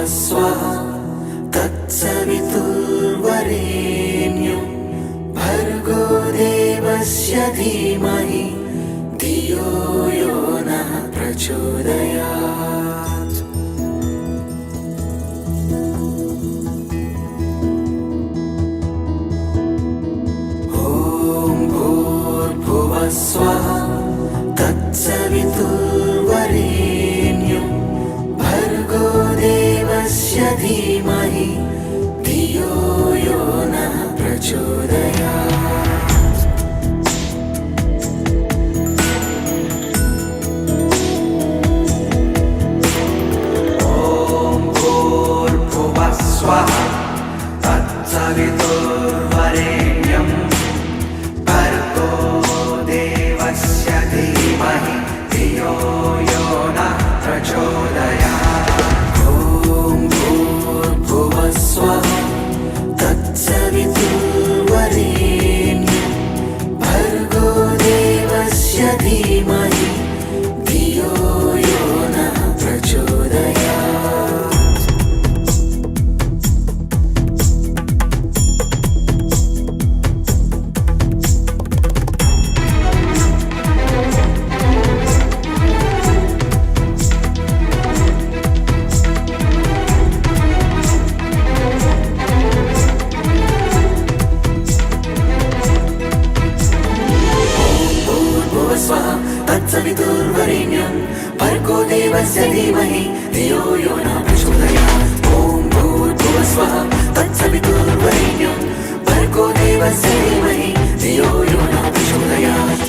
स्वः तत्सवितुर्वरेण्यं भर्गो देवस्य धीमहि धियो यो नः प्रचोदयात्। ॐ भूर्भुवः स्वः तत्सवितुर्वरेण्यं भर्गो देवस्य धीमहि धियो यो नः प्रचोदयात्। ॐ भूर्भुवः स्वः तत्सवितुर्वरेण्यं भर्गो देवस्य धीमहि धियो यो नः प्रचोदयात्। ॐ भूर्भुवः स्वः तत्सवितुर्वरेण्यं भर्गो देवस्य धीमहि धियो यो नः प्रचोदयात्। तत्सवितुर्वरेण्यं भर्गो देवस्य धीमहि धियो यो नः प्रचोदयात्। ॐ भूर्भुवः स्वः तत्सवितुर्वरेण्यं भर्गो देवस्य धीमहि धियो यो नः प्रचोदयात्।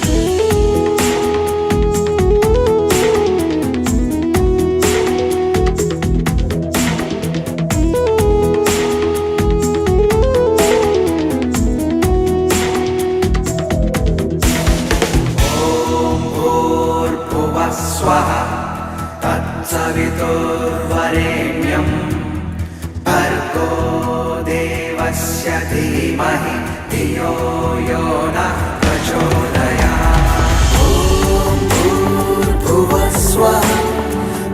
स्वः तत्सवितुर्वरेण्यं भर्गो देवस्य धीमहि धियो यो नः प्रचोदयात्। ॐ भूर्भुवः स्वः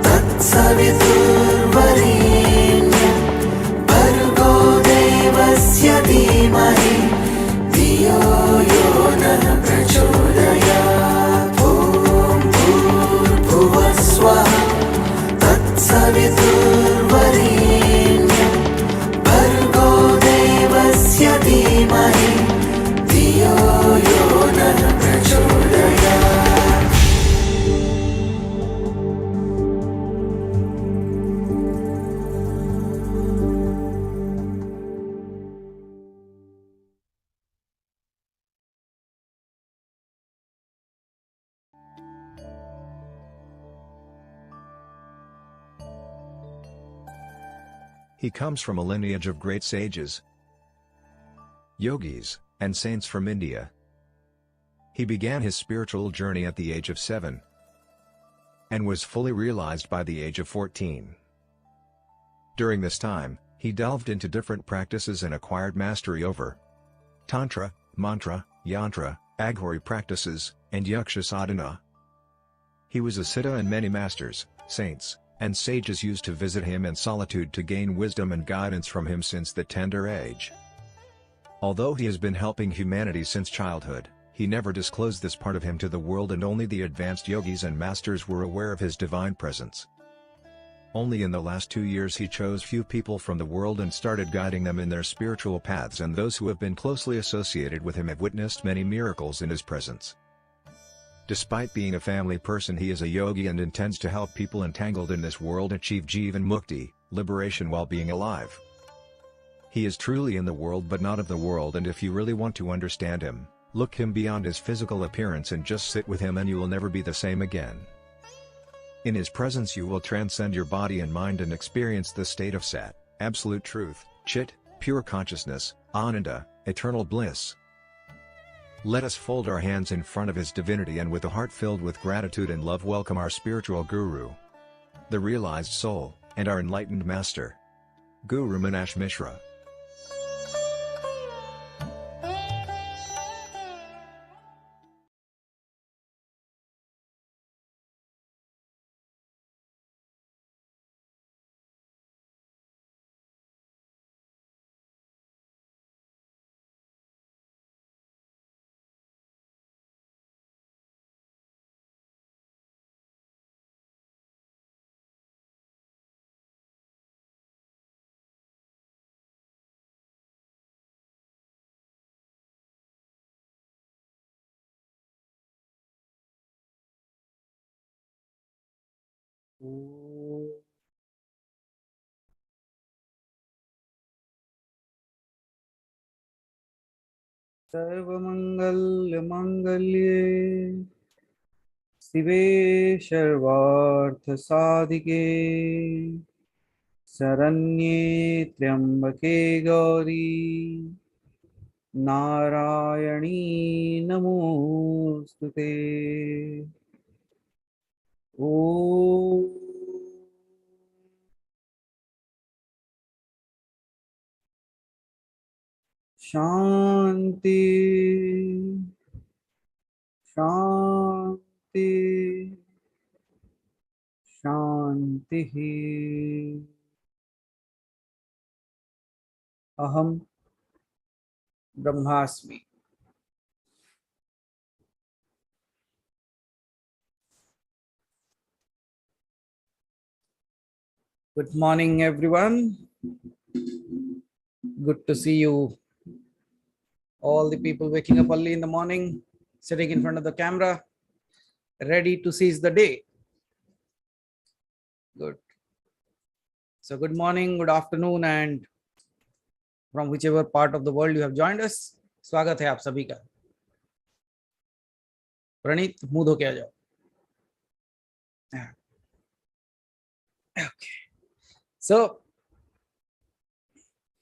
तत्सवितुर्वरेण्यं भर्गो देवस्य धीमहि धियो यो नः प्रचोदयात्। स्वः तत्सवितुर्वरेण्यं भर्गो देवस्य धीमहि धियो यो नः प्रचोदयात्। He comes from a lineage of great sages, yogis, and saints from India. He began his spiritual journey at the age of 7 and was fully realized by the age of 14. During this time, he delved into different practices and acquired mastery over Tantra, Mantra, Yantra, Aghori practices, and Yaksha sadhana. He was a siddha and many masters, saints, and sages used to visit him in solitude to gain wisdom and guidance from him since the tender age. Although he has been helping humanity since childhood, he never disclosed this part of him to the world, and only the advanced yogis and masters were aware of his divine presence. Only in the last 2 years he chose few people from the world and started guiding them in their spiritual paths, and those who have been closely associated with him have witnessed many miracles in his presence. Despite being a family person, he is a yogi and intends to help people entangled in this world achieve Jivan Mukti, liberation while being alive. He is truly in the world but not of the world, and if you really want to understand him, look him beyond his physical appearance and just sit with him and you will never be the same again. In his presence you will transcend your body and mind and experience the state of Sat, absolute truth, Chit, pure consciousness, Ananda, eternal bliss. Let us fold our hands in front of his divinity and with a heart filled with gratitude and love welcome our spiritual guru, the realized soul, and our enlightened master, Guru Meenakshi Mishra. सर्वमंगलमांगल्ये शिवे सर्वार्थसाधिके शरण्ये त्र्यंबके गौरी नारायणी नमोस्तुते। ओम शांति शांति शांति। अहम ब्रह्मास्मि। Good morning, everyone. Good to see you. All the people waking up early in the morning, sitting in front of the camera, ready to seize the day. Good. So, good morning, good afternoon, and from whichever part of the world you have joined us, स्वागत है आप सभी का। प्रणीत, मुंह धो के आ जाओ। Okay. So,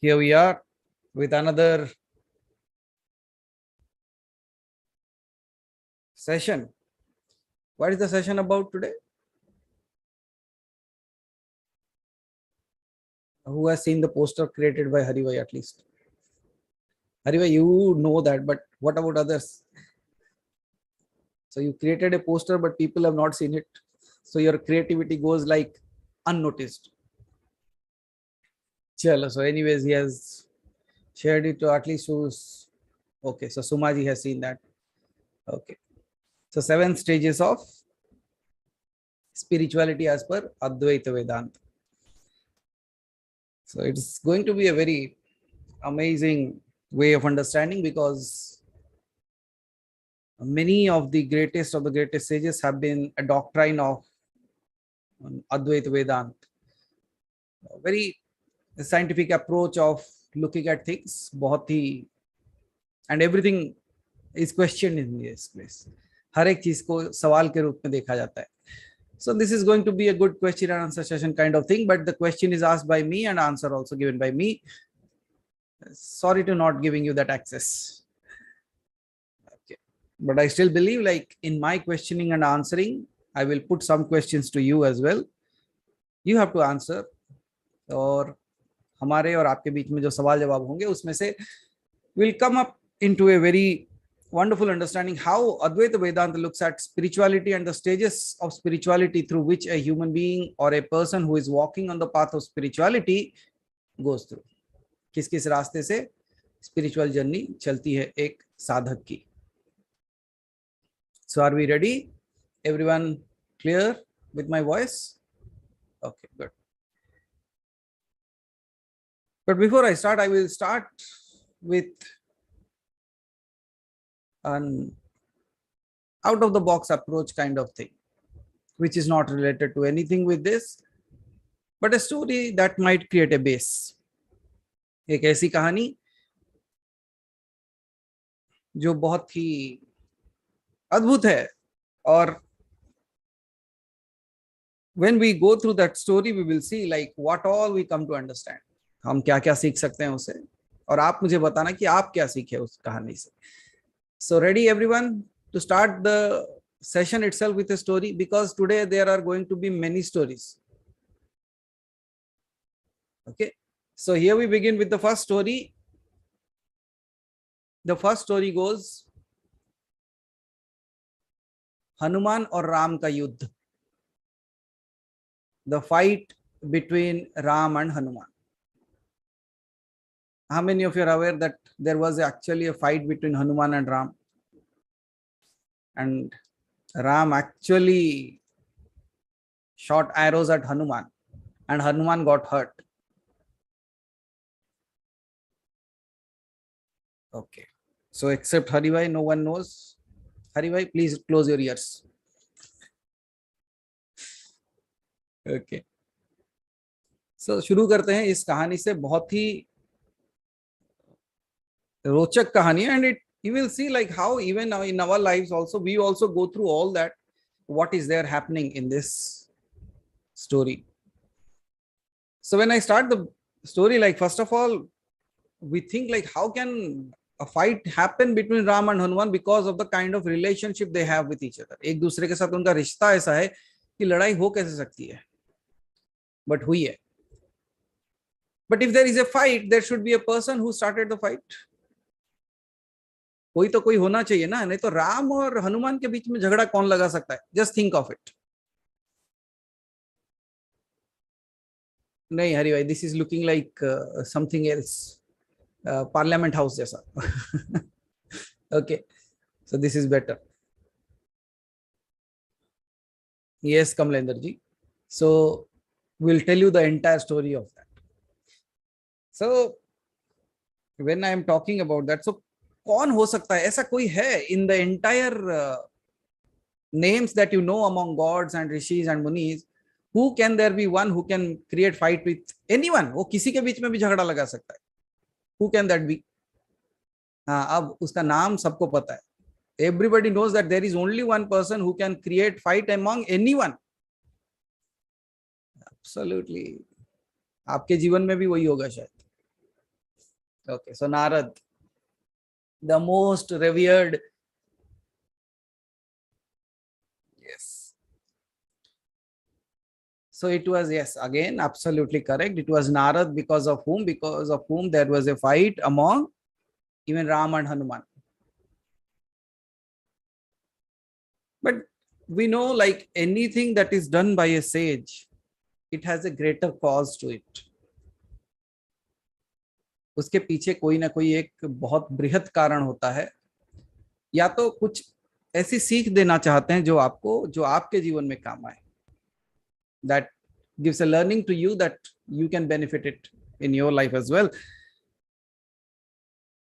here we are with another session. What is the session about today? Who has seen the poster created by Haribhai at least? Haribhai, you know that, but what about others? So you created a poster, but people have not seen it. So your creativity goes like unnoticed. Chalo, so anyways, he has shared it to at least who's okay. So Sumaji has seen that. Okay. So 7 stages of spirituality as per Advaita Vedanta. So it's going to be a very amazing way of understanding, because many of the greatest sages have been a doctrine of Advaita Vedanta. A very scientific approach of looking at things, बहुत ही, and everything is questioned in this place. हर एक चीज को सवाल के रूप में देखा जाता है. So this is going to be a good question and answer session kind of thing, but the question is asked by me and answer also given by me. Sorry to not giving you that access. Okay. But I still believe, like, in my questioning and answering, I will put some questions to you as well. You have to answer. और हमारे और आपके बीच में जो सवाल जवाब होंगे उसमें से will come up into a very wonderful understanding how Advaita Vedanta looks at spirituality and the stages of spirituality through which a human being or a person who is walking on the path of spirituality goes through. किस किस रास्ते से spiritual journey चलती है एक साधक की. So are we ready? Everyone clear with my voice? Okay, good. But before I start, I will start with an out of the box approach kind of thing, which is not related to anything with this, but a story that might create a base. एक ऐसी कहानी जो बहुत ही अद्भुत है, और when we go through that story we will see like what all we come to understand. हम क्या क्या सीख सकते हैं उसे, और आप मुझे बताना कि आप क्या सीखे उस कहानी से. So ready everyone to start the session itself with a story, because today there are going to be many stories. Okay, so here we begin with the first story. The first story goes, Hanuman और राम का युद्ध. The fight between Ram and Hanuman. How many of you are aware that there was actually a fight between Hanuman and Ram? And Ram actually shot arrows at Hanuman, and Hanuman got hurt. Okay. So except Haribhai, no one knows. Haribhai, please close your ears. Okay, so शुरू करते हैं इस कहानी से. बहुत ही रोचक कहानी है. And it you will see like how even in our lives also we also go through all that, what is there happening in this story. So when I start the story, like first of all we think like how can a fight happen between Ram and Hanuman because of the kind of relationship they have with each other. एक दूसरे के साथ उनका रिश्ता ऐसा है कि लड़ाई हो कैसे सकती है, बट हुई है. But if there is a fight, there should be a person who started the fight. कोई तो कोई होना चाहिए ना, नहीं तो राम और हनुमान के बीच में झगड़ा कौन लगा सकता है. Just think of it. नहीं हरी भाई, this is looking like something else, parliament house जैसा. Okay, so this is better. Yes Kamlendra ji, so will tell you the entire story of that. So when I am talking about that, so कौन हो सकता है ऐसा, कोई है in the entire names that you know among gods and rishis and munis, who can there be one who can create fight with anyone? वो किसी के बीच में भी झगड़ा लगा सकता है. Who can that be? हाँ, अब उसका नाम सबको पता है. Everybody knows that there is only one person who can create fight among anyone. Absolutely. आपके जीवन में भी वही होगा शायद. Okay, so Narad, the most revered. Yes. So it was, yes, again, absolutely correct. It was Narad, because of whom there was a fight among even Ram and Hanuman. But we know, like anything that is done by a sage, it has a greater cause to it. उसके पीछे कोई ना कोई एक बहुत बृहत कारण होता है. या तो कुछ ऐसी सीख देना चाहते हैं जो आपके जीवन में काम आए. That gives a learning to you that you can benefit it in your life as well.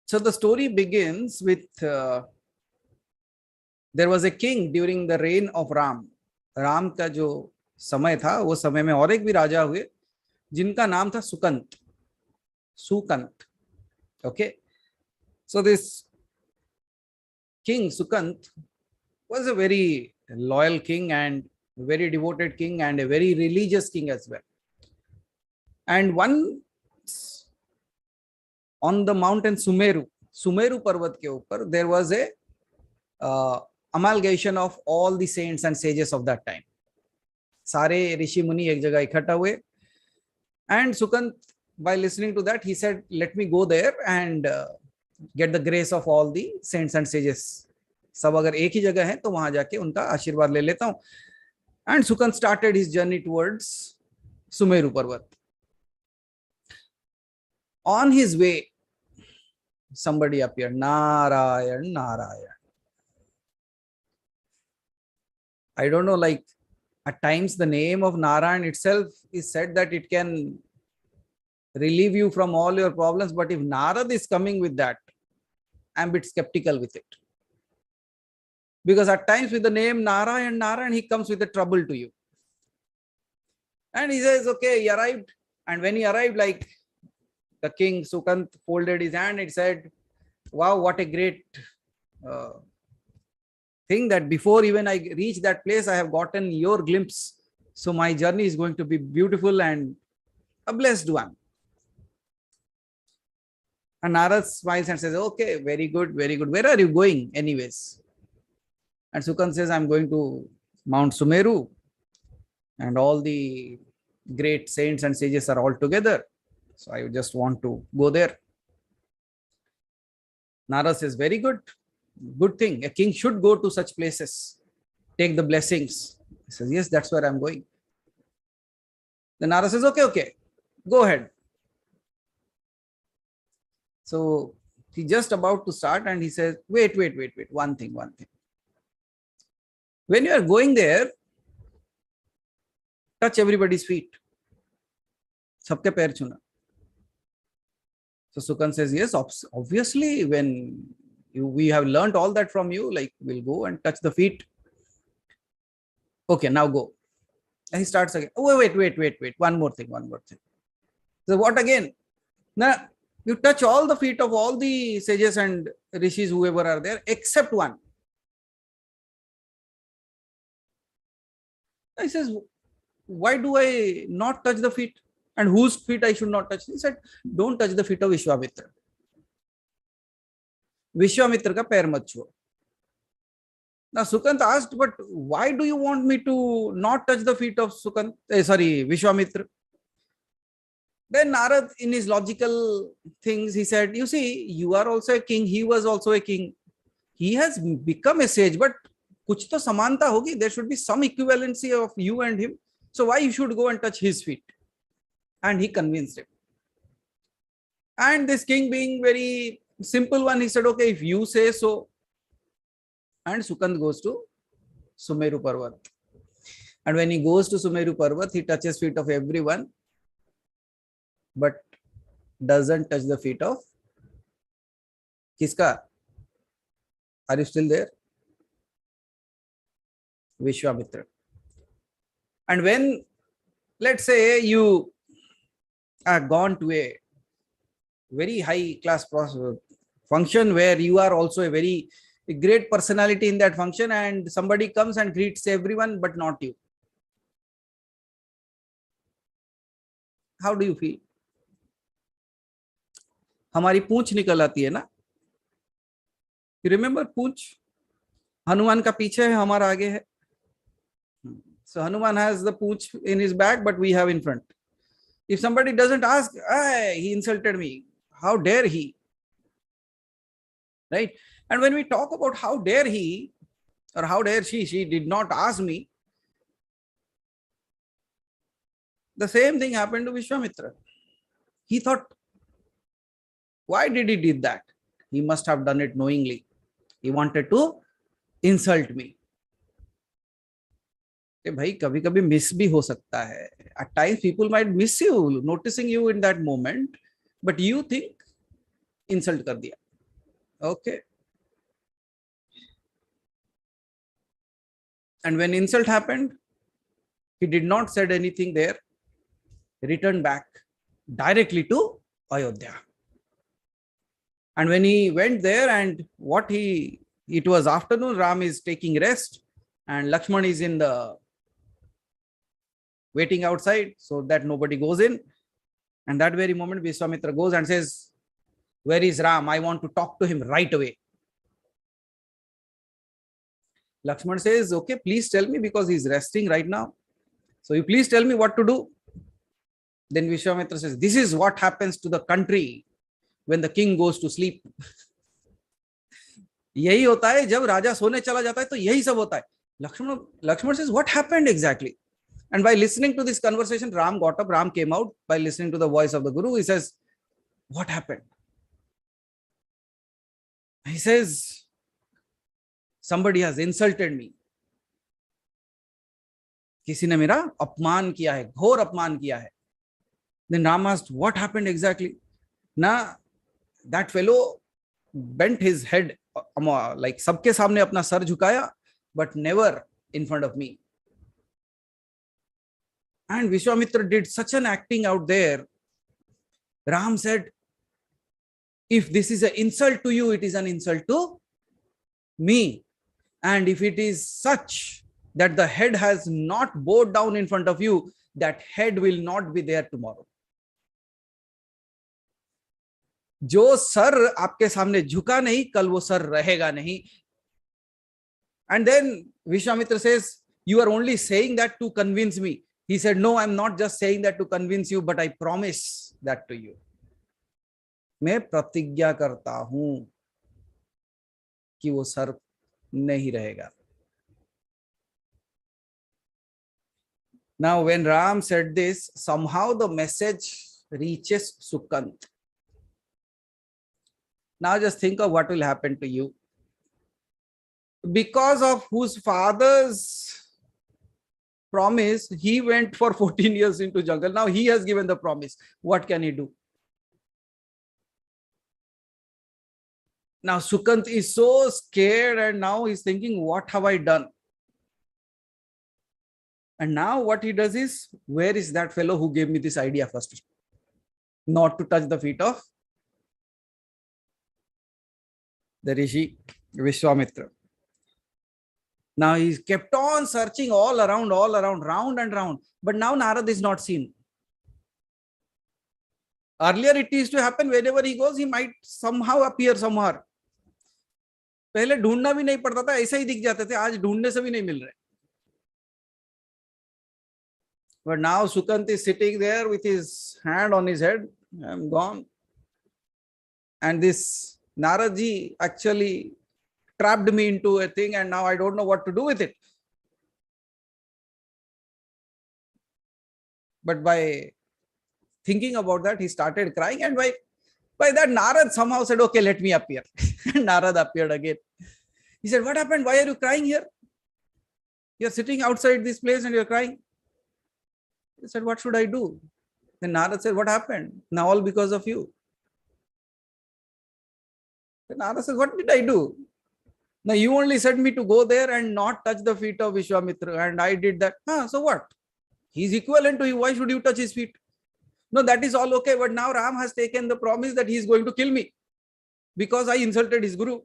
So the story begins with there was a king during the reign of Ram. Ram का जो समय था, वो समय में और एक भी राजा हुए जिनका नाम था Sukant. Okay, so this king Sukant was a very loyal king and very devoted king and a very religious king as well. And once on the mountain Sumeru पर्वत के ऊपर, there was a amalgamation of all the saints and sages of that time. सारे ऋषि मुनि एक जगह इकट्ठा हुए. And Sukant, by listening to that, he said, let me go there and get the grace of all the saints and sages. सब अगर एक ही जगह है तो वहां जाके उनका आशीर्वाद ले लेता हूं. And Sukant started his journey towards Sumeru पर्वत. On his way, somebody appeared. Narayan, Narayan. I don't know, like at times the name of Narayan itself is said that it can relieve you from all your problems, but if Narad is coming with that, I'm a bit skeptical with it. Because at times with the name Narayan, he comes with a trouble to you. And he says, okay, he arrived. And when he arrived, like the king Sukant folded his hand and said, wow, what a great thing that before even I reach that place, I have gotten your glimpse. So my journey is going to be beautiful and a blessed one. And Narad smiles and says, okay, very good, very good. Where are you going anyways? And Sukant says, I'm going to Mount Sumeru. And all the great saints and sages are all together. So I just want to go there. Narad says, very good. Good thing. A king should go to such places. Take the blessings. He says, yes, that's where I'm going. Then Narad says, okay, go ahead. So he's just about to start and he says, wait. One thing. When you are going there, touch everybody's feet. Sabke pair chuna. So Sukant says, yes, obviously, when we have learned all that from you, like we'll go and touch the feet. Okay, now go. And he starts again. Oh, wait. One more thing. So what again? Now, you touch all the feet of all the sages and rishis, whoever are there, except one. He says, why do I not touch the feet? And whose feet I should not touch? He said, don't touch the feet of Vishwamitra. Vishwamitra ka pair mat chuo. Now Sukant asked, but why do you want me to not touch the feet of Vishwamitra? Then Narad, in his logical things, he said, you see, you are also a king. He was also a king. He has become a sage, but kuch to samanta hogi. There should be some equivalency of you and him. So why you should go and touch his feet? And he convinced him. And this king, being very simple one, he said, okay, if you say so. And Sukant goes to Sumeru Parvat. And when he goes to Sumeru Parvat, he touches feet of everyone, but doesn't touch the feet of Kiska? Are you still there? Vishwamitra. And when, let's say, you are gone to a very high class function where you are also a very great personality in that function, and somebody comes and greets everyone but not you, how do you feel? हमारी पूंछ निकल आती है ना. You remember पूंछ? हनुमान का पीछे है, हमारा आगे है. So Hanuman has the pooch in his back, but we have in front. If somebody doesn't ask, he insulted me, how dare he? Right? And when we talk about how dare he or how dare she did not ask me, the same thing happened to Vishwamitra. He thought, why did he did that? He must have done it knowingly. He wanted to insult me. भाई कभी कभी miss भी हो सकता है. At times people might miss you, noticing you in that moment, but you think insult कर दिया. Okay. And when insult happened, he did not said anything there. He returned back directly to Ayodhya. And when he went there, and it was afternoon, Ram is taking rest, and Lakshman is in the waiting outside so that nobody goes in. And that very moment, Vishwamitra goes and says, where is Ram? I want to talk to him right away. Lakshman says, okay, please tell me, because he's resting right now. So you please tell me what to do. Then Vishwamitra says, this is what happens to the country when the king goes to sleep. यही होता है जब राजा सोने चला जाता है, तो यही सब होता है. Lakshman says, what happened exactly? And by listening to this conversation, Ram got up, Ram came out. By listening to the voice of the Guru, he says, what happened? He says, somebody has insulted me. किसी ने मेरा अपमान किया है, घोर अपमान किया है. Then Ram asked, what happened exactly? Now, that fellow bent his head, like सबके सामने अपना sir झुकाया, but never in front of me. And Vishwamitra did such an acting out there. Ram said, if this is an insult to you, it is an insult to me. And if it is such that the head has not bowed down in front of you, that head will not be there tomorrow. जो sir आपके सामने झुका नहीं, कल वो sir रहेगा नहीं. And then Vishwamitra says, you are only saying that to convince me. He said, no, I'm not just saying that to convince you, but I promise that to you. मैं प्रतिज्ञा करता हूं कि वो सर नहीं रहेगा. Now, when Ram said this, somehow the message reaches Sukant. Now just think of what will happen to you. Because of whose father's promise, he went for 14 years into jungle. Now he has given the promise. What can he do? Now Sukant is so scared, and now he's thinking, what have I done? And now what he does is, where is that fellow who gave me this idea first? Not to touch the feet of the Rishi Vishwamitra. Now he's kept on searching all around, round and round. But now Narad is not seen. Earlier it used to happen, wherever he goes, he might somehow appear somewhere. पहले ढूंढना भी नहीं पड़ता था, ऐसा ही दिख जाते थे. आज ढूंढने से भी नहीं मिल रहे. But now Sukant is sitting there with his hand on his head. I'm gone. And this Naradji actually trapped me into a thing, and now I don't know what to do with it. But by thinking about that, he started crying, and by that Narad somehow said, okay, let me appear. And Narad appeared again. He said, what happened? Why are you crying here? You're sitting outside this place and you're crying. He said, what should I do? Then Narad said, what happened? Now all because of you. Then Narad said, what did I do? Now you only said me to go there and not touch the feet of Vishwamitra, and I did that. So what? He's equivalent to you. Why should you touch his feet? No, that is all okay. But now Ram has taken the promise that he is going to kill me because I insulted his guru.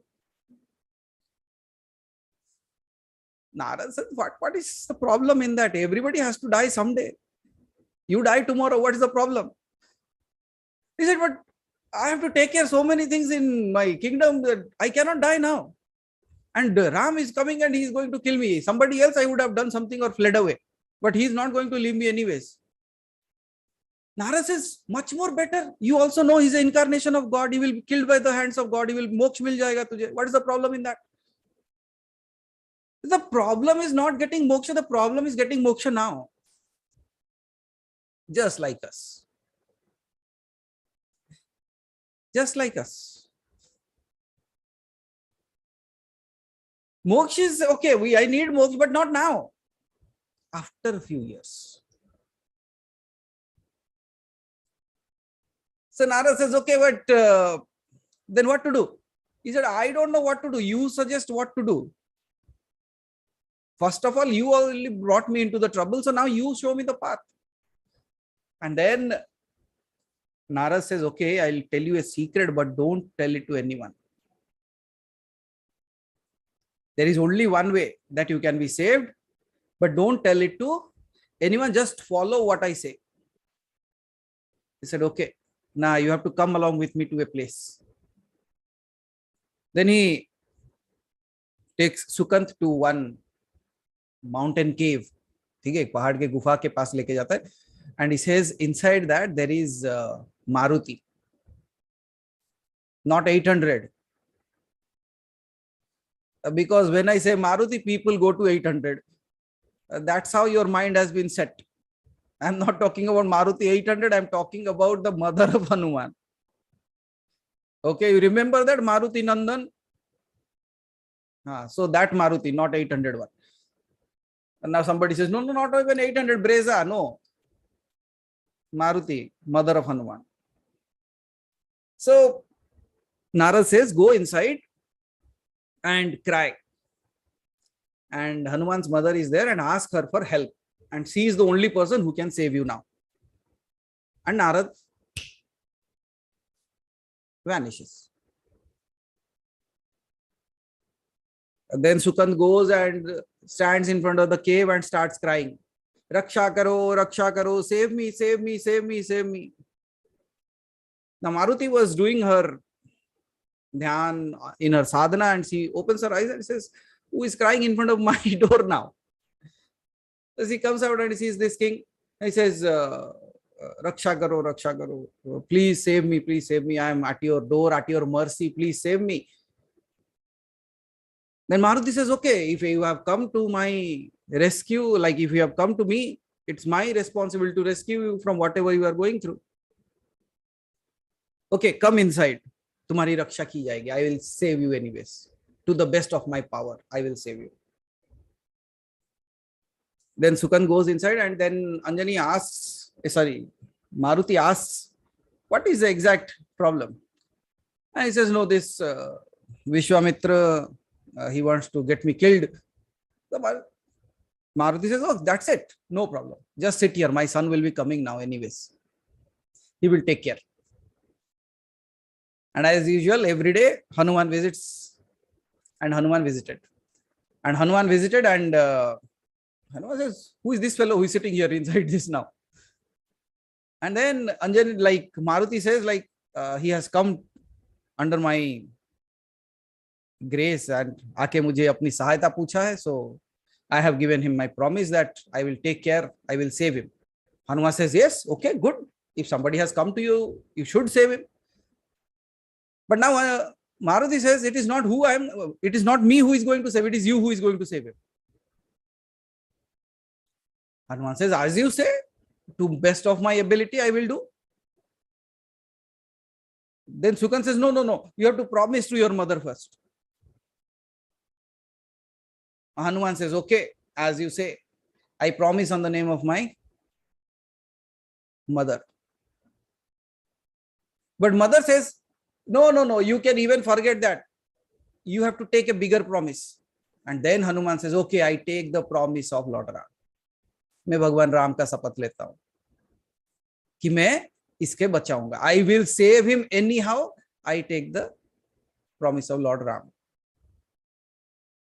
Narad said, what is the problem in that? Everybody has to die someday. You die tomorrow. What is the problem? He said, but I have to take care of so many things in my kingdom that I cannot die now. And Ram is coming and he is going to kill me. Somebody else, I would have done something or fled away. But he is not going to leave me anyways. Narad says, much more better. You also know he is an incarnation of God. He will be killed by the hands of God. He will moksha mil jayega tujhe. What is the problem in that? The problem is not getting moksha. The problem is getting moksha now. Just like us. Just like us. Moksha is okay. I need moksha, but not now. After a few years. So Narad says, okay, but then what to do? He said, I don't know what to do. You suggest what to do. First of all, you already brought me into the trouble. So now you show me the path. And then Narad says, okay, I'll tell you a secret, but don't tell it to anyone. There is only one way that you can be saved, but don't tell it to anyone. Just follow what I say. He said, okay, now you have to come along with me to a place. Then he takes Sukant to one mountain cave. ठीक है, एक पहाड़ के गुफा के पास लेके जाता है. And he says, inside that there is Maruti. Not 800. Because when I say Maruti, people go to 800. That's how your mind has been set. I'm not talking about Maruti 800. I'm talking about the mother of Hanuman. Okay, you remember that Maruti Nandan? So that Maruti, not 800 one. And now somebody says, no, not even 800 Brezza. No. Maruti, mother of Hanuman. So Narad says, go inside and cry. And Hanuman's mother is there and ask her for help. And she is the only person who can save you now. And Narad vanishes. And then Sukant goes and stands in front of the cave and starts crying. Raksha karo, save me, save me, save me, save me. Now Maruti was doing her dhyan in her sadhana, and she opens her eyes and says, who is crying in front of my door now? So he comes out and he sees this king. And he says, Raksha karo, please save me, please save me. I am at your door, at your mercy, please save me. Then Maruti says, okay, if you have come to my rescue, like if you have come to me, it's my responsibility to rescue you from whatever you are going through. Okay, come inside. Tumhari raksha ki jayegi. I will save you anyways. To the best of my power, I will save you. Then Sukant goes inside, and then Anjani asks, Maruti asks, what is the exact problem? And he says, no, this Vishwamitra, he wants to get me killed. Maruti says, oh, that's it. No problem. Just sit here. My son will be coming now anyways. He will take care. And as usual, every day, Hanuman visits. And Hanuman visited. And Hanuman visited and Hanuman says, who is this fellow who is sitting here inside this now? And then Anjani, like Maruti says, like he has come under my grace and आके मुझे अपनी सहायता पूछा है. So I have given him my promise that I will take care, I will save him. Hanuman says, yes, okay, good. If somebody has come to you, you should save him. But now Maruti says, it is not it is not me who is going to save, it is you who is going to save him. Hanuman says, as you say, to best of my ability, I will do. Then Sukant says, no, you have to promise to your mother first. Hanuman says, okay, as you say, I promise on the name of my mother. But mother says, no, you can even forget that. You have to take a bigger promise. And then Hanuman says, okay, I take the promise of Lord Ram. मैं भगवान राम का शपथ लेता हूं कि मैं इसके बचाऊंगा. I will save him anyhow. I take the promise of Lord Ram.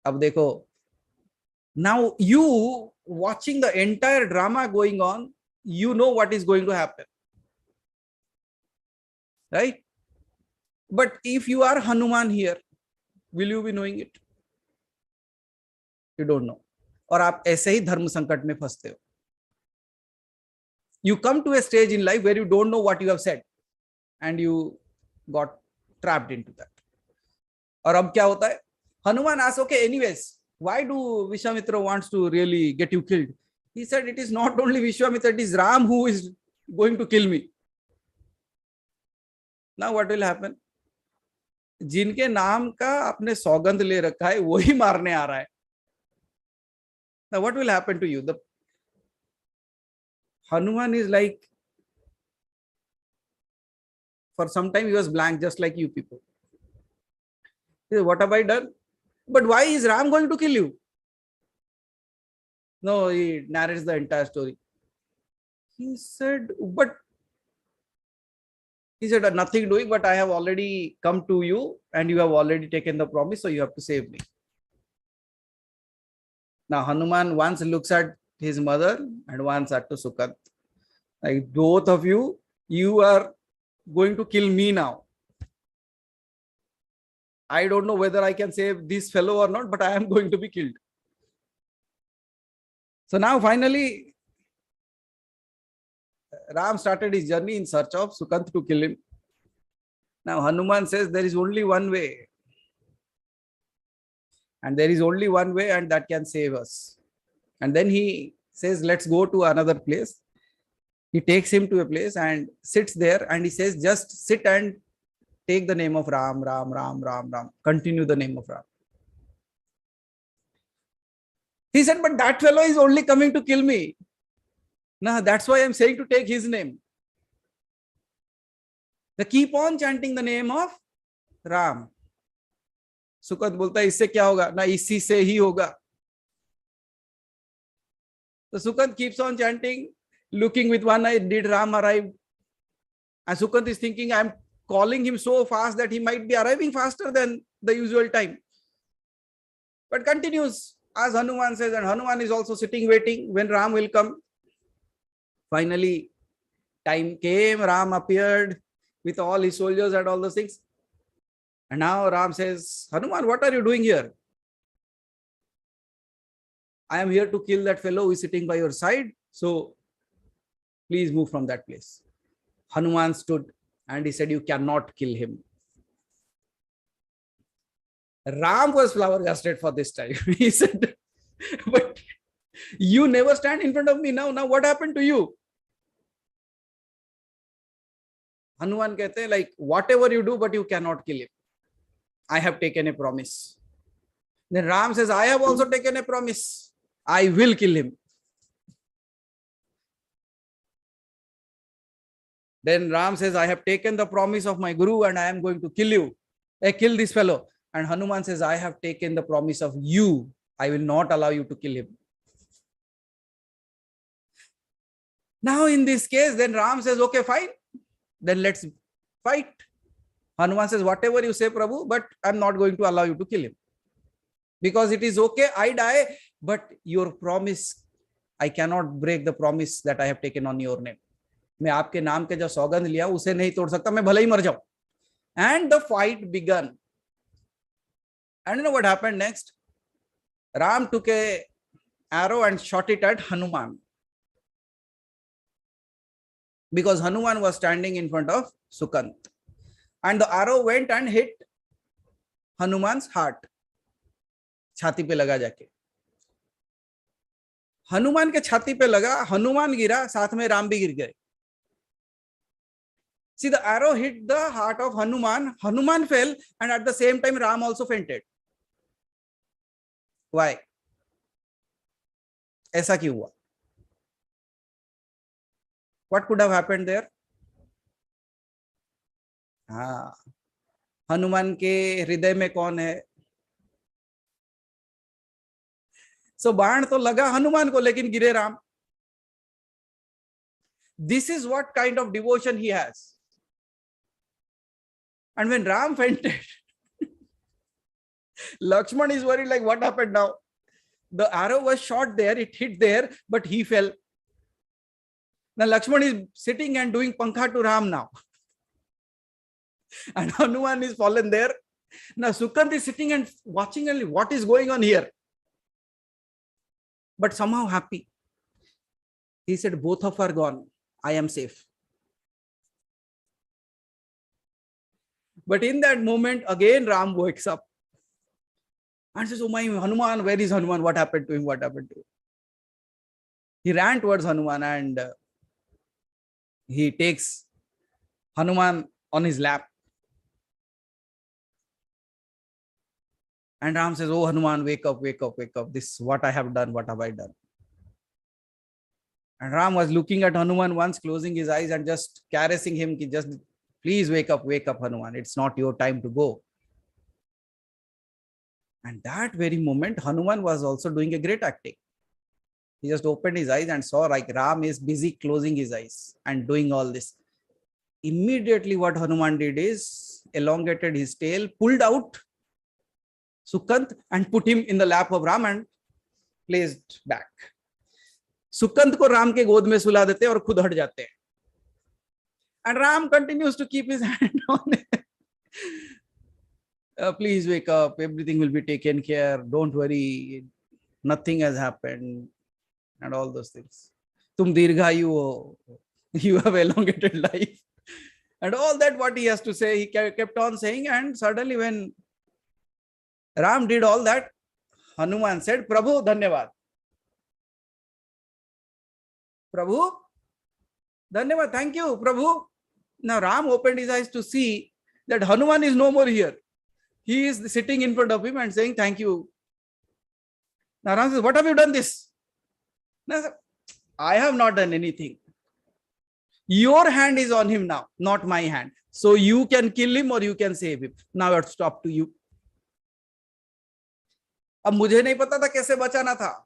अब देखो, now you watching the entire drama going on, you know what is going to happen, right? But if you are Hanuman here, will you be knowing it? You don't know. और आप ऐसे ही धर्म संकट में फंसते हो. You come to a stage in life where you don't know what you have said and you got trapped into that. और अब क्या होता है? Hanuman asks, okay, anyways, why do Vishwamitra wants to really get you killed? He said, it is not only Vishwamitra, it is Ram who is going to kill me. Now what will happen? जिनके नाम का आपने सौगंध ले रखा है वही मारने आ रहा है. Now what will happen to you? The Hanuman is like, for some time he was blank, just like you people. He said, what have I done? But why is Ram going to kill you? No, he narrates the entire story. He said, nothing doing, but I have already come to you and you have already taken the promise, so you have to save me. Now Hanuman once looks at his mother and once at to Sukant. Like, both of you, you are going to kill me now. I don't know whether I can save this fellow or not, but I am going to be killed. So now finally, Ram started his journey in search of Sukant to kill him. Now Hanuman says there is only one way. And there is only one way, and that can save us. And then he says, let's go to another place. He takes him to a place and sits there and he says, just sit and take the name of Ram, Ram, Ram, Ram, Ram. Continue the name of Ram. He said, but that fellow is only coming to kill me. No, that's why I'm saying to take his name. They keep on chanting the name of Ram. Sukant बोलता है इससे क्या होगा? ना इसी से ही होगा. So Sukant keeps on chanting, looking with one eye, did Ram arrive? And Sukant is thinking, I'm calling him so fast that he might be arriving faster than the usual time. But continues, as Hanuman says, and Hanuman is also sitting waiting when Ram will come. Finally, time came, Ram appeared with all his soldiers and all those things. And now Ram says, Hanuman, what are you doing here? I am here to kill that fellow who is sitting by your side. So please move from that place. Hanuman stood and he said, you cannot kill him. Ram was flabbergasted for this time. He said, but you never stand in front of me now. Now what happened to you? Hanuman कहते हैं, like, whatever you do, but you cannot kill him. I have taken a promise. Then Ram says, I have also taken a promise. I will kill him. Then Ram says, I have taken the promise of my guru and I am going to kill you. Kill this fellow. And Hanuman says, I have taken the promise of you. I will not allow you to kill him. Now in this case, then Ram says, okay, fine, then let's fight. Hanuman says, whatever you say, Prabhu, but I'm not going to allow you to kill him. Because it is okay, I die, but your promise, I cannot break the promise that I have taken on your name. मैं आपके नाम के जो सौगंध लिया उसे नहीं तोड़ सकता, मैं भले ही मर जाऊं. And the fight began. And you know what happened next? Ram took a arrow and shot it at Hanuman. Because Hanuman was standing in front of Sukant. And the arrow went and hit Hanuman's heart. छाती पे लगा जाके. हनुमान के छाती पे लगा, हनुमान गिरा, साथ में राम भी गिर गए. See, the arrow hit the heart of Hanuman. Hanuman fell, and at the same time, Ram also fainted. Why? ऐसा क्यों हुआ? What could have happened there? हाँ, हनुमान के हृदय में कौन है? So बाण तो लगा हनुमान को, लेकिन गिरे Ram. This is what kind of devotion he has. And when Ram fainted, Lakshman is worried, like, what happened now? The arrow was shot there, it hit there, but he fell. Now Lakshman is sitting and doing pankha to Ram now. And Hanuman is fallen there. Now Sukant is sitting and watching only what is going on here. But somehow happy. He said, both of are gone. I am safe. But in that moment, again Ram wakes up and says, oh my Hanuman, where is Hanuman? What happened to him? What happened to him? He ran towards Hanuman and he takes Hanuman on his lap. And Ram says, oh Hanuman, wake up, wake up, wake up. This is what I have done. What have I done? And Ram was looking at Hanuman once, closing his eyes and just caressing him. Just please wake up, Hanuman. It's not your time to go. And that very moment, Hanuman was also doing a great acting. He just opened his eyes and saw like Ram is busy closing his eyes and doing all this. Immediately what Hanuman did is elongated his tail, pulled out Sukant and put him in the lap of Ram and placed back. Sukant को राम के गोद में सुला देते और खुद हट जाते हैं. And Ram continues to keep his hand on it. Please wake up. Everything will be taken care. Don't worry. Nothing has happened. And all those things. Tum dirghayu ho. You have elongated life. And all that what he has to say, he kept on saying. And suddenly when Ram did all that, Hanuman said, Prabhu, dhanyavad. Prabhu, dhanyavad. Thank you, Prabhu. Now Ram opened his eyes to see that Hanuman is no more here. He is sitting in front of him and saying, thank you. Now Ram says, what have you done this? Now, I have not done anything. Your hand is on him now, not my hand. So you can kill him or you can save him. Now it's up to you. अब मुझे नहीं पता था कैसे बचाना था,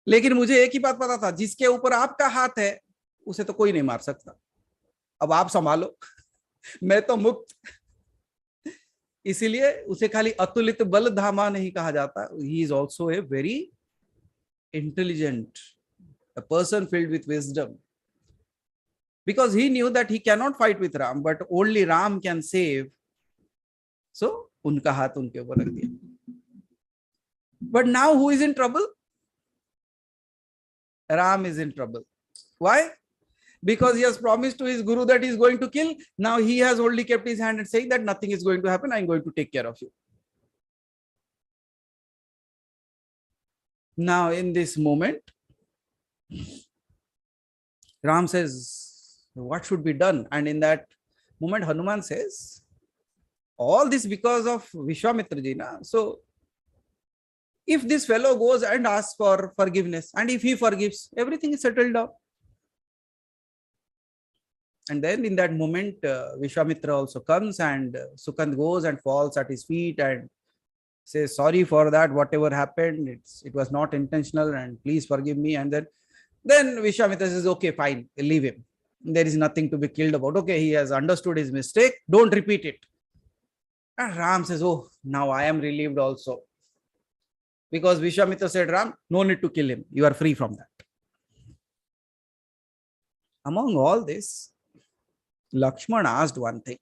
लेकिन मुझे एक ही बात पता था, जिसके ऊपर आपका हाथ है उसे तो कोई नहीं मार सकता. अब आप संभालो, मैं तो मुक्त. इसीलिए उसे खाली अतुलित बल धामा नहीं कहा जाता. He is also a very intelligent, a person filled with wisdom, because he knew that he cannot fight with Ram, but only Ram can save. So उनका हाथ उनके ऊपर रख दिया. But now who is in trouble? Ram is in trouble. Why? Because he has promised to his guru that he is going to kill. Now he has only kept his hand and saying that nothing is going to happen. I am going to take care of you. Now in this moment, Ram says, what should be done? And in that moment, Hanuman says, all this because of Vishwamitra ji. So if this fellow goes and asks for forgiveness, and if he forgives, everything is settled down. And then in that moment, Vishwamitra also comes, and Sukant goes and falls at his feet and says, sorry for that, whatever happened, it was not intentional, and please forgive me. And then Then Vishwamitra says, okay, fine, leave him. There is nothing to be killed about. Okay, he has understood his mistake. Don't repeat it. And Ram says, oh, now I am relieved also. Because Vishwamitra said, Ram, no need to kill him. You are free from that. Among all this, Lakshman asked one thing.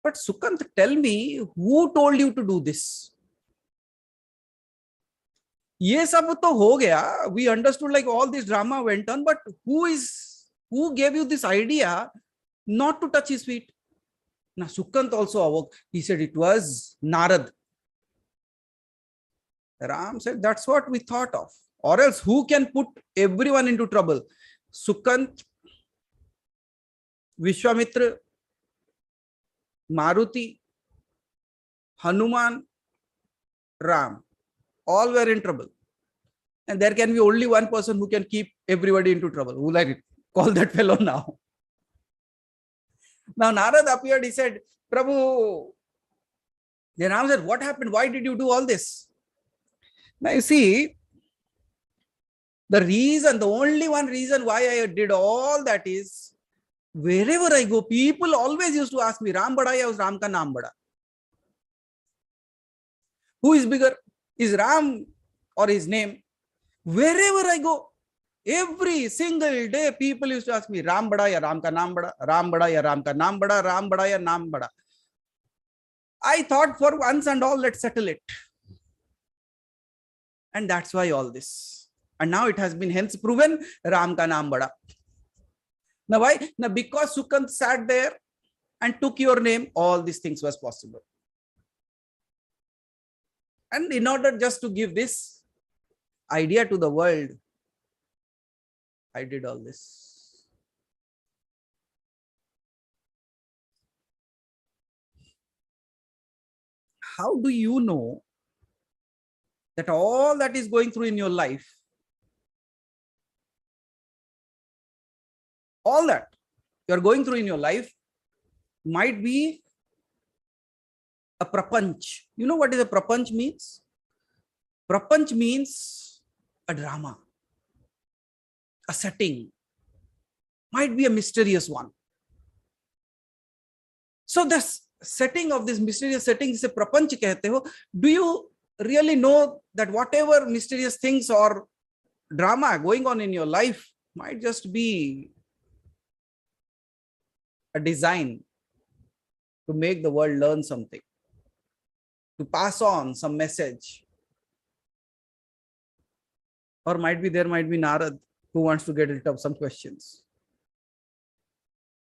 But Sukant, tell me, who told you to do this? ये सब तो हो गया. We understood like all this drama went on, but who gave you this idea not to touch his feet? Now Sukant also awoke. He said it was Narad. Ram said that's what we thought of. Or else who can put everyone into trouble? Sukant, Vishwamitra, Maruti, Hanuman, Ram. All were in trouble. And there can be only one person who can keep everybody into trouble. Who like call that fellow now? Now Narad appeared, he said, Prabhu. Then Ram said, what happened? Why did you do all this? Now you see, the only one reason why I did all that is, wherever I go, people always used to ask me, Ram bada ya us Ram ka naam bada? Who is bigger? Is Ram or his name? Wherever I go, every single day, people used to ask me, Ram bada ya Ram ka naam bada? Ram bada ya Ram ka naam bada? Ram bada ya naam bada? I thought for once and all, let's settle it. And that's why all this. And now it has been hence proven, Ram ka naam bada. Now why? Now because Sukant sat there and took your name, all these things was possible. And in order just to give this idea to the world, I did all this. How do you know that all that is going through in your life, all that you are going through in your life might be a prapanch? You know what is a prapanch means? Prapanch means a drama, a setting, might be a mysterious one. So this setting of this mysterious setting is a prapanch kehte ho. Do you really know that whatever mysterious things or drama going on in your life might just be a design to make the world learn something, to pass on some message? Or there might be Narad who wants to get rid of some questions.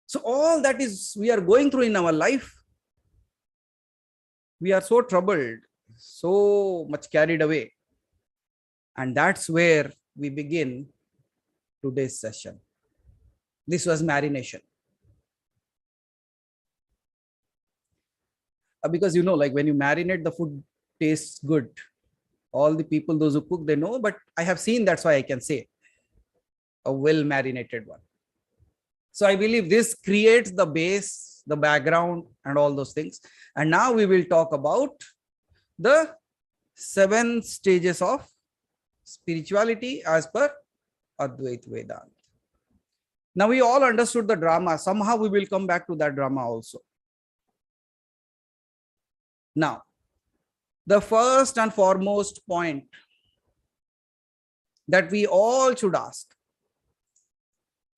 So all that is we are going through in our life, we are so troubled, so much carried away. And that's where we begin today's session. This was marination. Because you know, like when you marinate, the food tastes good. All the people, those who cook, they know, but I have seen, that's why I can say a well marinated one. So I believe this creates the base, the background, and all those things. And now we will talk about the 7 stages of spirituality as per Advaita Vedanta. Now we all understood the drama. Somehow we will come back to that drama also. Now, the first and foremost point that we all should ask,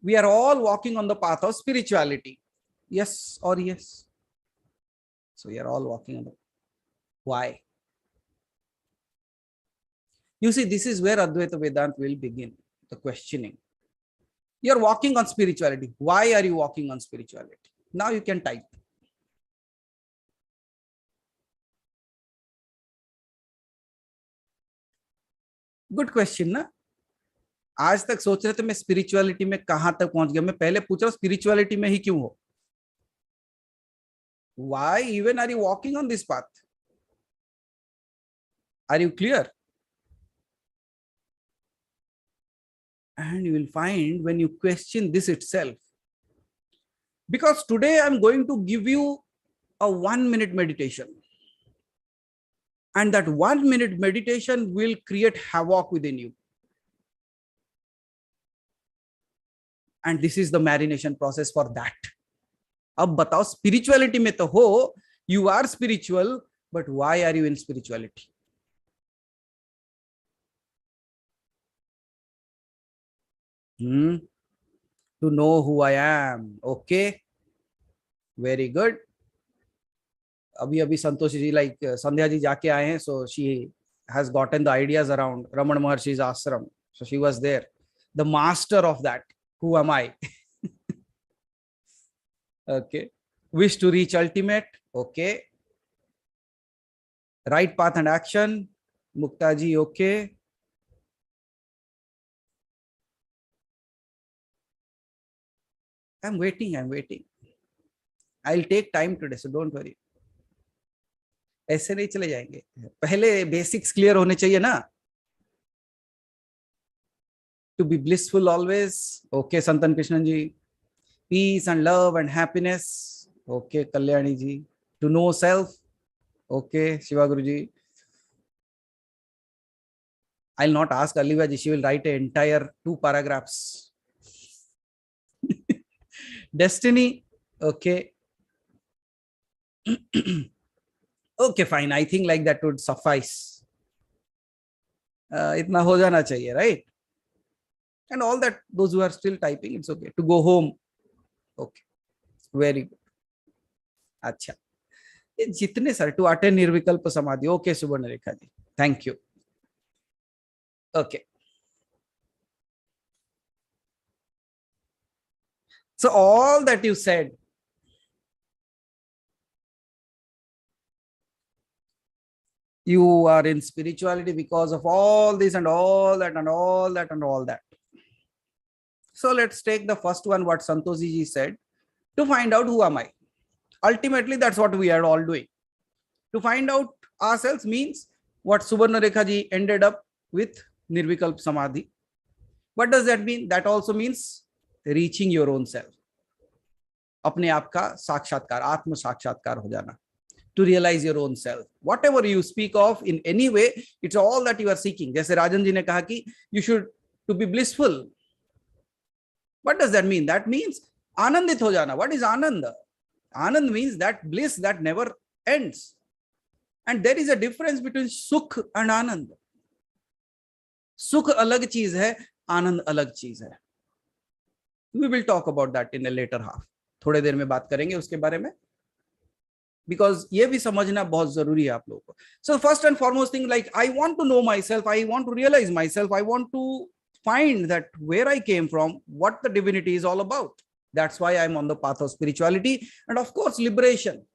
we are all walking on the path of spirituality. Yes or yes? So we are all walking on the... Why? You see, this is where Advaita Vedanta will begin, the questioning. You are walking on spirituality. Why are you walking on spirituality? Now you can type. Good question ना. आज तक सोच रहे थे मैं spirituality में कहां तक पहुंच गया. मैं पहले पूछ रहा हूं स्पिरिचुअलिटी में ही क्यों हो. Why even are you walking on this path? Are you clear? And you will find when you question this itself, because today I'm going to give you a 1-minute meditation, and that 1-minute meditation will create havoc within you. and this is the marination process for that. अब बताओ spirituality में तो हो, you are spiritual, but why are you in spirituality? To know who I am. Okay, very good. अभी अभी संतोषी जी like Sandhya ji जाके आए हैं, so she has gotten the ideas around Raman Maharshi's ashram, so she was there, the master of that. Who am I? Okay, wish to reach ultimate. Okay, right path and action. Mukta ji, okay. I'm waiting. I'll take time today, so don't worry. ऐसे नहीं चले जाएंगे, पहले basics clear होने चाहिए ना. To be blissful always. Okay, Santan Krishnan ji. Peace and love and happiness. Okay, Kalyani ji. To know self. Okay, Shiva Guru ji. I'll not ask Aliva ji, she will write an entire 2 paragraphs. Destiny. Okay. Okay, fine. I think like that would suffice. Itna ho jana chahiye, right? And all that, those who are still typing, it's okay. To go home. Okay. Very good. अच्छा, ये जितने सारे to attain निर्विकल्प समाधि. Okay, सुवर्ण Rekha ji. Thank you. Okay. So all that you said, you are in spirituality because of all this and all that and all that and all that. So let's take the first one, what Santoshi ji said, to find out who am I. Ultimately, that's what we are all doing. To find out ourselves means what Subarna Rekha ji ended up with, Nirvikalp Samadhi. What does that mean? That also means reaching your own self. अपने आप का साक्षात्कार, आत्म साक्षात्कार हो जाना. To realize your own self. Whatever you speak of in any way, it's all that you are seeking. जैसे राजन जी ने कहा कि you should to be blissful. What does that mean? That means आनंदित हो जाना. What is Anand? Anand means that bliss that never ends. And there is a difference between sukh and anand. Sukh alag cheez hai, anand alag cheez hai. We will talk about that in a later half. थोड़े देर में बात करेंगे उसके बारे में. Because ये भी समझना बहुत जरूरी है आप लोगों को. So first and foremost thing, like I want to know myself, I want to realize myself, I want to find that where I came from, what the divinity is all about. That's why I'm on the path of spirituality and of course liberation.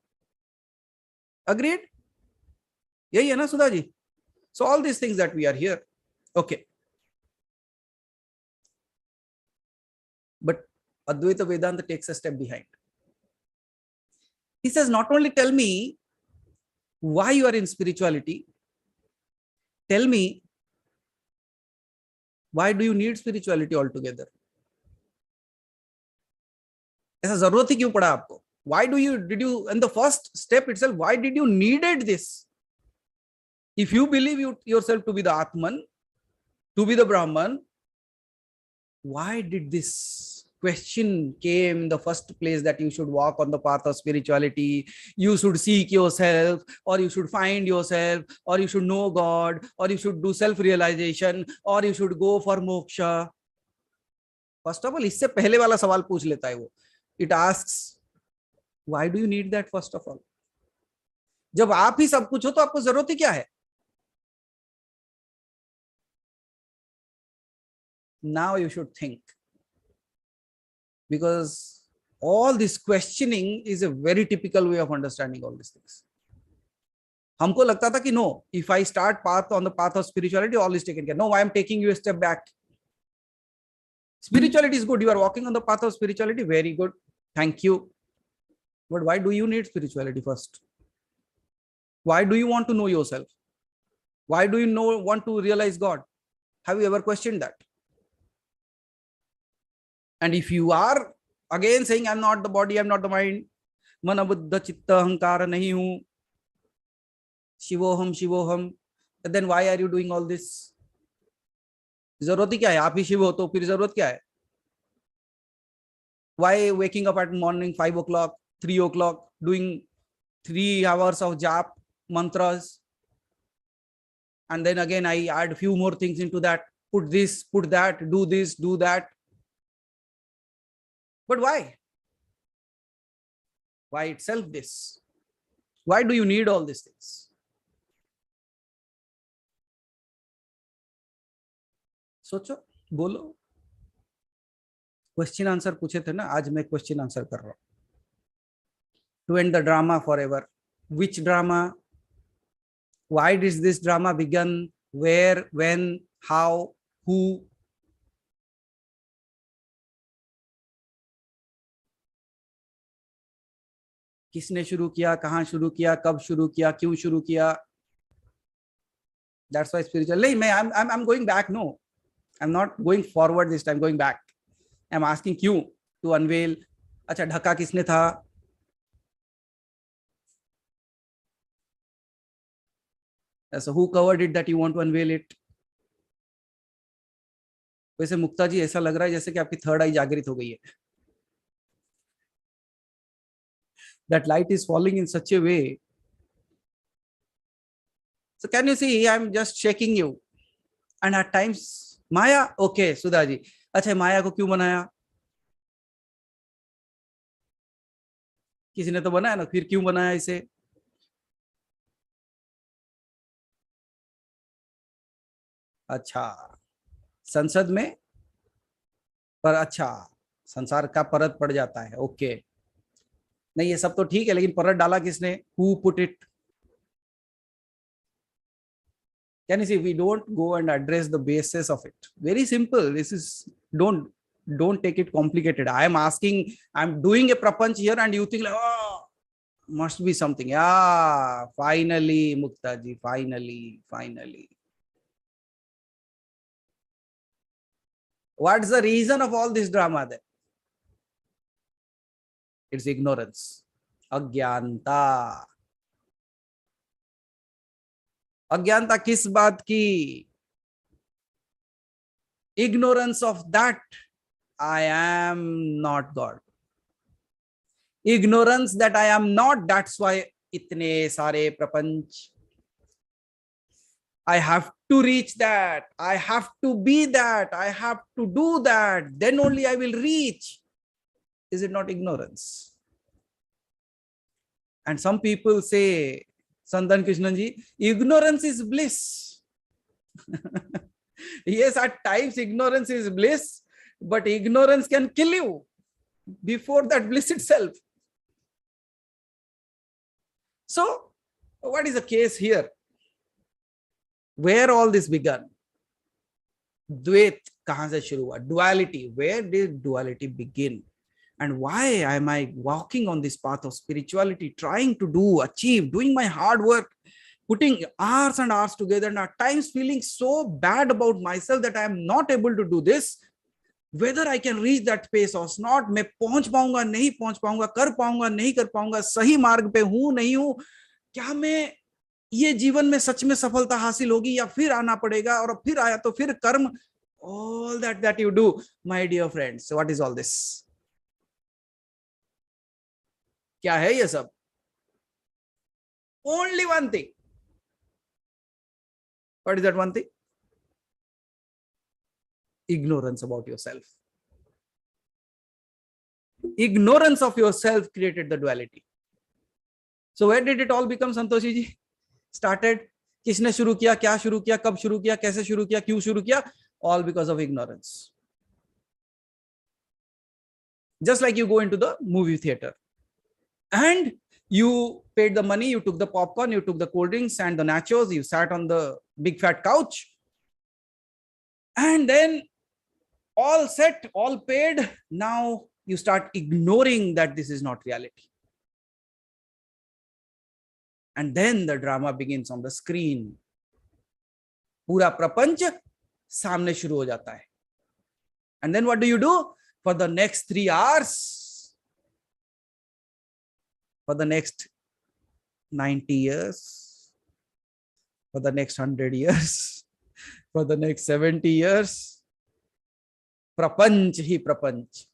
Agreed? Yeah, na Sudha ji? So all these things that we are here. Okay. But Advaita Vedanta takes a step behind. He says, not only tell me why you are in spirituality, tell me why do you need spirituality altogether? ऐसा जरूरत ही क्यों पड़ा आपको? Why did you in the first step itself, why did you needed this? If you believe yourself to be the Atman, to be the Brahman, why did this question came in the first place that you should walk on the path of spirituality, you should seek yourself, or you should find yourself, or you should know God, or you should do self-realization, or you should go for moksha? First of all, इससे पहले वाला सवाल पूछ लेता है वो. It asks, why do you need that first of all? जब आप ही सब कुछ हो तो आपको जरूरत ही क्या है? Now you should think. Because all this questioning is a very typical way of understanding all these things. हमको लगता था कि no, if I start on the path of spirituality, all is taken care. No, I am taking you a step back. Spirituality is good. You are walking on the path of spirituality. Very good. Thank you. But why do you need spirituality first? Why do you want to know yourself? Why do you want to realize God? Have you ever questioned that? And if you are again saying, I'm not the body, I'm not the mind, mana buddha chitta ahankara nahi hu, shivoham, then why are you doing all this? जरूरत ही क्या है? आप ही शिव हो तो फिर जरूरत क्या है? Why waking up at morning 5 o'clock, 3 o'clock, doing 3 hours of jap mantras, and then again I add few more things into that, put this, put that, do this, do that. But why itself this? Why do you need all these things? सोचो, बोलो. Question answer पूछे थे ना, आज मैं question answer कर रहा हूं. To end the drama forever. Which drama? Why did this drama begin? Where, when, how, who? किसने शुरू किया, कहां शुरू किया, कब शुरू किया, क्यों शुरू किया? That's why spiritual. नहीं, I'm going back. No, I'm not going forward this time. Going back. I'm asking you to unveil. अच्छा, ढका किसने था? So who covered it that you want to unveil it? वैसे मुक्ता जी ऐसा लग रहा है जैसे कि आपकी थर्ड आई जागृत हो गई है. That light is falling in such a way. So can you see, I'm just shaking you. And at times, Maya, okay, Sudha ji, अच्छा माया को क्यों बनाया? किसी ने तो बनाया ना, फिर क्यों बनाया इसे? अच्छा, संसद में, पर अच्छा संसार का परत पड़ जाता है. ओके, नहीं ये सब तो ठीक है, लेकिन परत डाला किसने? Who put it? Can you see, we don't go and address the basis of it. Very simple. This is, don't take it complicated. I am asking, I'm doing a prapanch here and you think like, oh, must be something. Yeah, finally, Mukta ji, finally. What's the reason of all this drama then? It's ignorance. Agyanta. अज्ञानता किस बात की? Ignorance of that I am not God. Ignorance that I am not, that's why इतने सारे प्रपंच. I have to reach that. I have to be that. I have to do that. Then only I will reach. Is it not ignorance? And some people say, Santan Krishnan ji, ignorance is bliss. Yes, at times ignorance is bliss, but ignorance can kill you before that bliss itself. So, what is the case here? Where all this began? Dvait kahan se shuru hua? Duality. Where did duality begin? And why am I walking on this path of spirituality, trying to do, achieve, doing my hard work, putting hours and hours together, and at times feeling so bad about myself that I am not able to do this, whether I can reach that pace or not, मैं पहुंच पाऊंगा नहीं पहुंच पाऊंगा, कर पाऊंगा नहीं कर पाऊंगा, सही मार्ग पे हूं नहीं हूं, क्या मैं ये जीवन में सच में सफलता हासिल होगी या फिर आना पड़ेगा, और फिर आया तो फिर कर्म, all that you do, my dear friends. So what is all this? क्या है ये सब? Only one thing. What is that one thing? Ignorance about yourself. Ignorance of yourself created the duality. So where did it all become, Santoshi ji? Started. किसने शुरू किया, क्या शुरू किया, कब शुरू किया, कैसे शुरू किया, क्यों शुरू किया? All because of ignorance. Just like you go into the movie theater and you paid the money, you took the popcorn, you took the cold drinks and the nachos, you sat on the big fat couch, and then all set, all paid. Now you start ignoring that this is not reality. And then the drama begins on the screen. पूरा प्रपंच सामने शुरू हो जाता है. And then what do? For the next 3 hours, for the next 90 years, for the next 100 years, for the next 70 years, prapanch hi prapanch.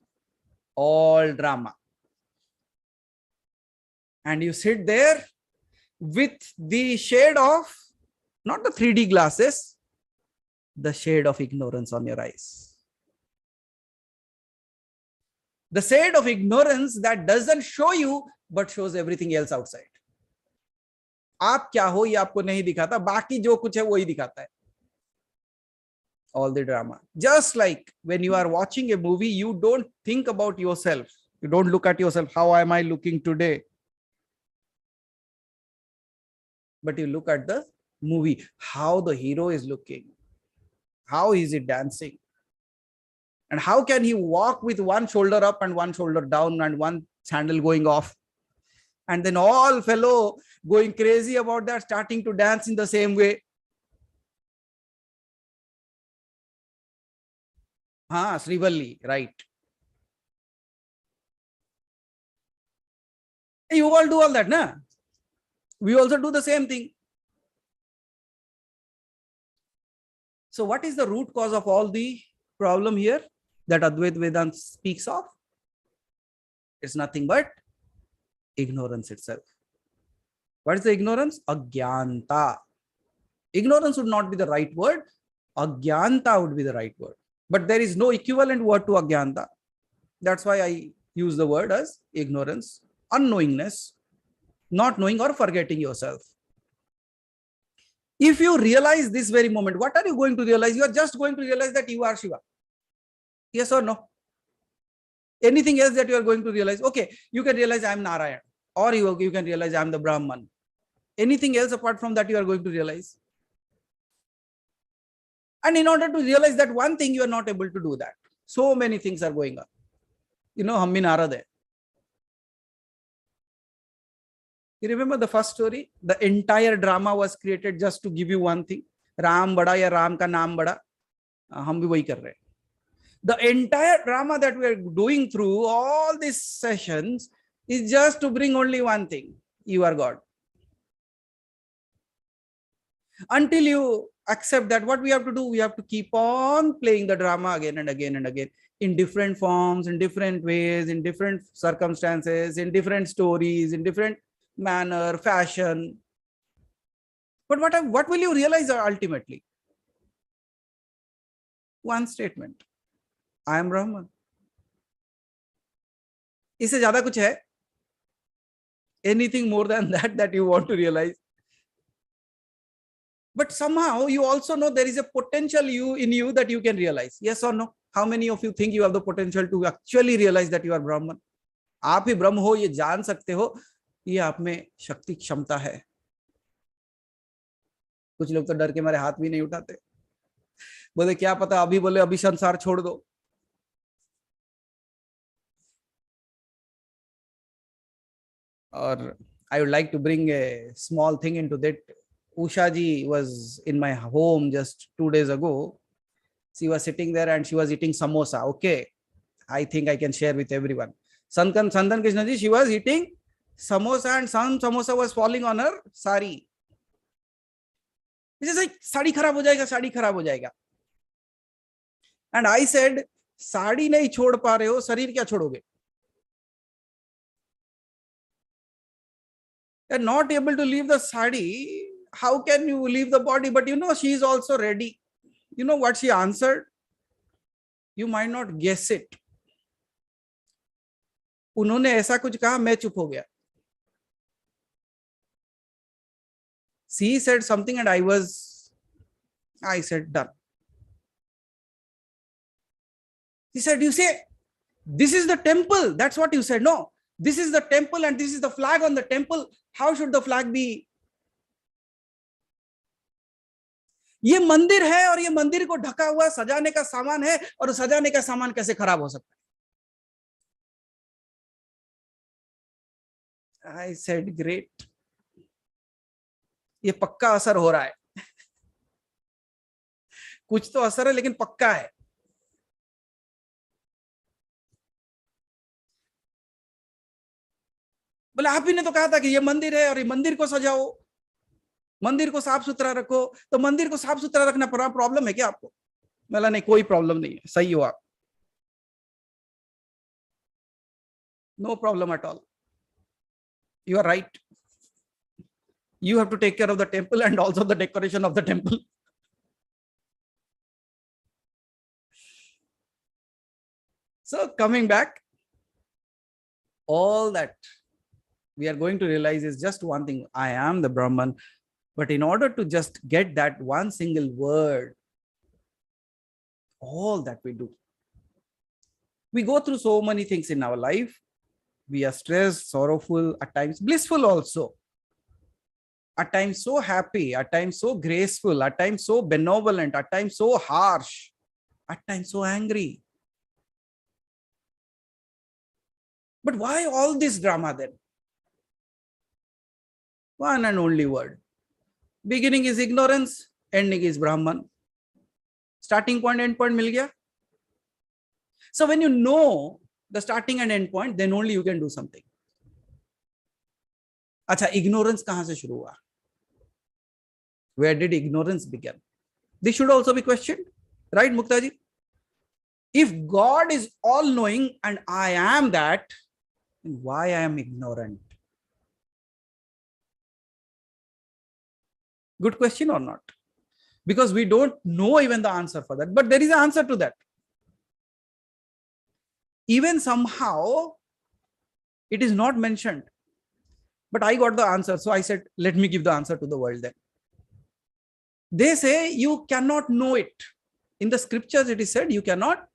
all drama. And you sit there with the shade of, not the 3D glasses, the shade of ignorance on your eyes. The shade of ignorance that doesn't show you, but shows everything else outside. आप क्या हो ये आपको नहीं दिखाता, बाकी जो कुछ है वही दिखाता है. All the drama. Just like when you are watching a movie, you don't think about yourself. You don't look at yourself. How am I looking today? But you look at the movie, how the hero is looking. How is he dancing? And how can he walk with one shoulder up and one shoulder down and one sandal going off? And then all fellow going crazy about that, starting to dance in the same way. Srivalli, right. You all do all that, na? We also do the same thing. So what is the root cause of all the problem here that Advaita Vedanta speaks of? It's nothing but ignorance itself. What is the ignorance? Agyanta. Ignorance would not be the right word. Agyanta would be the right word. But there is no equivalent word to agyanta. That's why I use the word as ignorance, unknowingness, not knowing or forgetting yourself. If you realize this very moment, what are you going to realize? You are just going to realize that you are Shiva. Yes or no? Anything else that you are going to realize? Okay, you can realize I am Narayan, or you can realize I am the Brahman. Anything else apart from that you are going to realize? And in order to realize that one thing, you are not able to do that. So many things are going on. You know, Hammi Narad hai. You remember the first story? The entire drama was created just to give you one thing. Ram bada ya Ram ka naam bada. Hum bhi wahi kar rahe. The entire drama that we are doing through all these sessions is just to bring only one thing. You are God. Until you accept that, what we have to do, we have to keep on playing the drama again and again and again in different forms, in different ways, in different circumstances, in different stories, in different manner, fashion. But what will you realize ultimately? One statement. I am Brahman. इससे ज्यादा कुछ है? Anything more than that you want to realize? But somehow you also know there is a potential in you that you can realize. Yes or no? How many of you think you have the potential to actually realize that you are Brahman? आप ही ब्रह्म हो, ये जान सकते हो, ये आप में शक्ति क्षमता है. कुछ लोग तो डर के मारे हाथ भी नहीं उठाते, बोले क्या पता, अभी बोले अभी संसार छोड़ दो. Or I would like to bring a small thing into that. Usha ji was in my home just 2 days ago. She was sitting there and she was eating samosa. Okay, I think I can share with everyone. Sandan Krishna ji, she was eating samosa and some samosa was falling on her sari. Which is like, sari kharab ho jayega, sari kharab ho jayega. And I said, sari nahi chhod pa rahe ho, sharir kya chodoge? You're not able to leave the sari. How can you leave the body? But you know, she is also ready. You know what she answered? You might not guess it. उन्होंने ऐसा कुछ कहा, मैं चुप हो गया. She said something and I said, done. He said, you say, this is the temple. That's what you said. No, this is the temple and this is the flag on the temple. How should the flag be? ये मंदिर है और ये मंदिर को ढका हुआ सजाने का सामान है और सजाने का सामान कैसे खराब हो सकता है? I said, great. ये पक्का असर हो रहा है. कुछ तो असर है लेकिन पक्का है. बोले आप ही ने तो कहा था कि ये मंदिर है और ये मंदिर को सजाओ, मंदिर को साफ सुथरा रखो. तो मंदिर को साफ सुथरा रखना प्रॉब्लम है क्या आपको? बोला नहीं, कोई प्रॉब्लम नहीं है, सही हो आप. No problem at all. You are right. You have to take care of the temple and also the decoration of the temple. So coming back, all that we are going to realize is just one thing. I am the Brahman. But in order to just get that one single word, all that we do, we go through so many things in our life. We are stressed, sorrowful, at times blissful also. At times so happy, at times so graceful, at times so benevolent, at times so harsh, at times so angry. But why all this drama then? One and only word. Beginning is ignorance, ending is Brahman. Starting point, end point mil gaya. So when you know the starting and end point, then only you can do something. Acha, ignorance kahan se shuru hua? Where did ignorance begin? This should also be questioned, right, Muktaji? If God is all knowing and I am that, then why I am ignorant? Good question or not? Because we don't know even the answer for that, but there is an answer to that. Even somehow it is not mentioned, but I got the answer. So I said, let me give the answer to the world then. They say you cannot know it. In the scriptures, it is said you cannot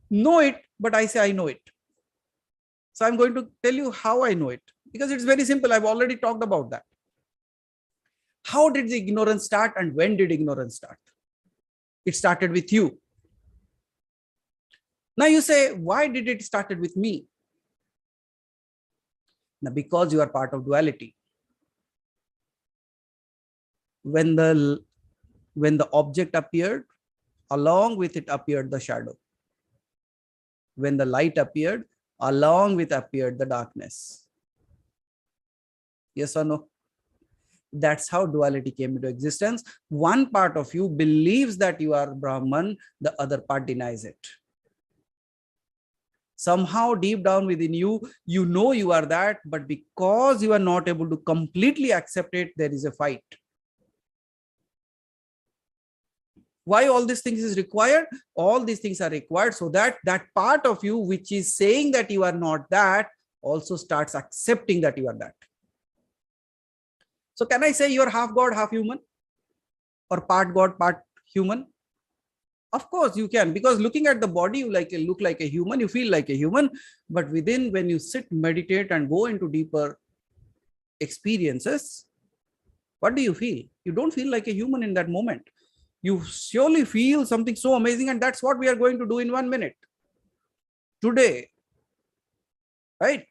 know it, but I say I know it. So I'm going to tell you how I know it, because it's very simple. I've already talked about that. How did the ignorance start and when did ignorance start? It started with you. Now you say, why did it started with me? Now, because you are part of duality. When the object appeared, along with it appeared the shadow. When the light appeared, along with appeared the darkness. Yes or no? That's how duality came into existence. One part of you believes that you are Brahman, the other part denies it. Somehow deep down within you, you know you are that, but because you are not able to completely accept it, there is a fight. Why all these things is required? All these things are required so that that part of you which is saying that you are not that also starts accepting that you are that. So can I say you are half God, half human? Or part God, part human? Of course you can, because looking at the body, you look like a human, you feel like a human, but within, when you sit, meditate and go into deeper experiences, what do you feel? You don't feel like a human in that moment. You surely feel something so amazing, and that's what we are going to do in 1 minute. Today, right?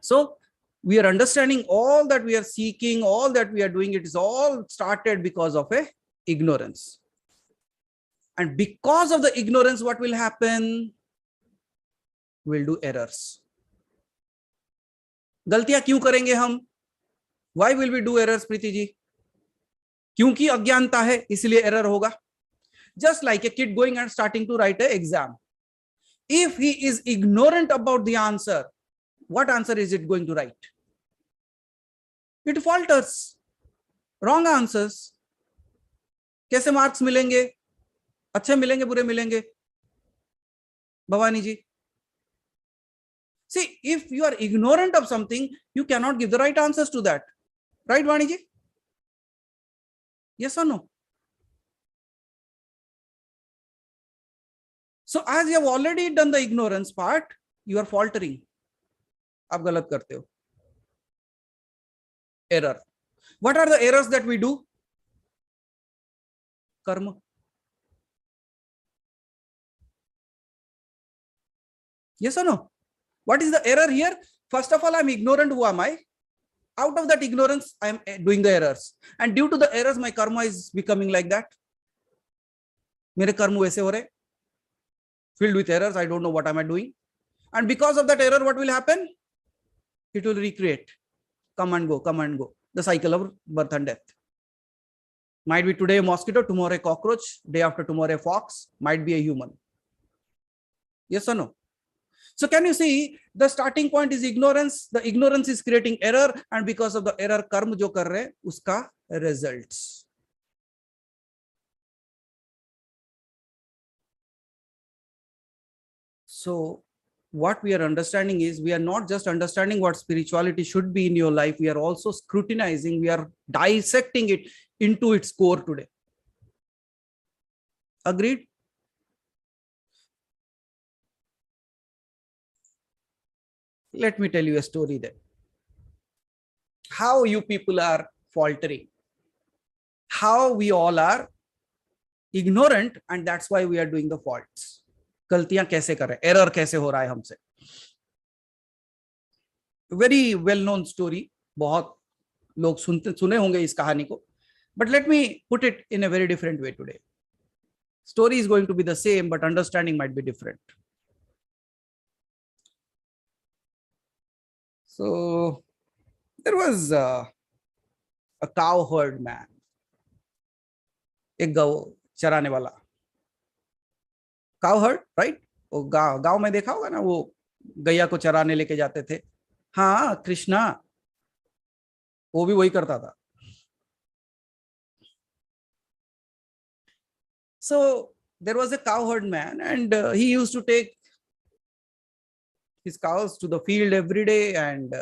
So we are understanding all that we are seeking, all that we are doing, it is all started because of a ignorance. And because of the ignorance, what will happen? We'll do errors. गलतियां क्यों करेंगे हम? Why will we do errors, Preeti ji? क्योंकि अज्ञानता है, इसलिए error होगा. Just like a kid going and starting to write an exam. If he is ignorant about the answer, what answer is it going to write? It falters. Wrong answers. कैसे marks मिलेंगे? अच्छे मिलेंगे, बुरे मिलेंगे? Bhavani ji. See, if you are ignorant of something, you cannot give the right answers to that. Right, Vani ji? Yes or no? So as you have already done the ignorance part, you are faltering. आप गलत करते हो. Error. What are the errors that we do? Karma. Yes or no? What is the error here? First of all, I'm ignorant. Who am I? Out of that ignorance, I am doing the errors. And due to the errors, my karma is becoming like that. मेरे कर्म वैसे हो रहे, filled with errors. I don't know what am I doing. And because of that error, what will happen? It will recreate. Come and go, come and go. The cycle of birth and death. Might be today a mosquito, tomorrow a cockroach, day after tomorrow a fox, might be a human. Yes or no? So can you see the starting point is ignorance, the ignorance is creating error, and because of the error कर्म जो कर रहे हैं उसका results. So what we are understanding is, we are not just understanding what spirituality should be in your life, we are also scrutinizing, we are dissecting it into its core today. Agreed? Let me tell you a story then. How you people are faltering, how we all are ignorant, and that's why we are doing the faults. गलतियां कैसे कर रहे हैं, error कैसे हो रहा है हमसे. वेरी वेल नोन स्टोरी, बहुत लोग सुने होंगे इस कहानी को, but let me put it in a very different way today. Story is going to be the same, but understanding might be different. So there was a cow herd man, एक गौ चराने वाला. Cow heard, right? वो गांव में देखा होगा ना, वो गैया को चराने लेके जाते थे. हाँ, कृष्णा वो भी वही करता था. So there was a cow herd man, and he used to take his cows to the field every day and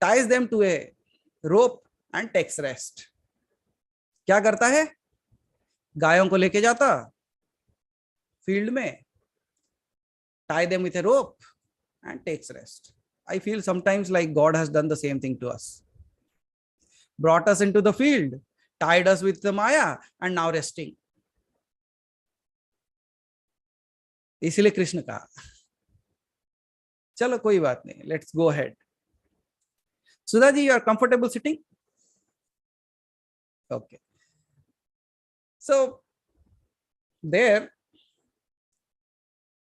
ties them to a rope and takes rest. क्या करता है? गायों को लेके जाता फील्ड में, tie them with a rope and takes rest. I feel sometimes like God has done the same thing to us. Brought us into the field, tied us with the Maya, and now resting. इसलिए कृष्ण कहा. चलो कोई बात नहीं, let's go ahead. Sudha ji, you are comfortable sitting? Okay. So there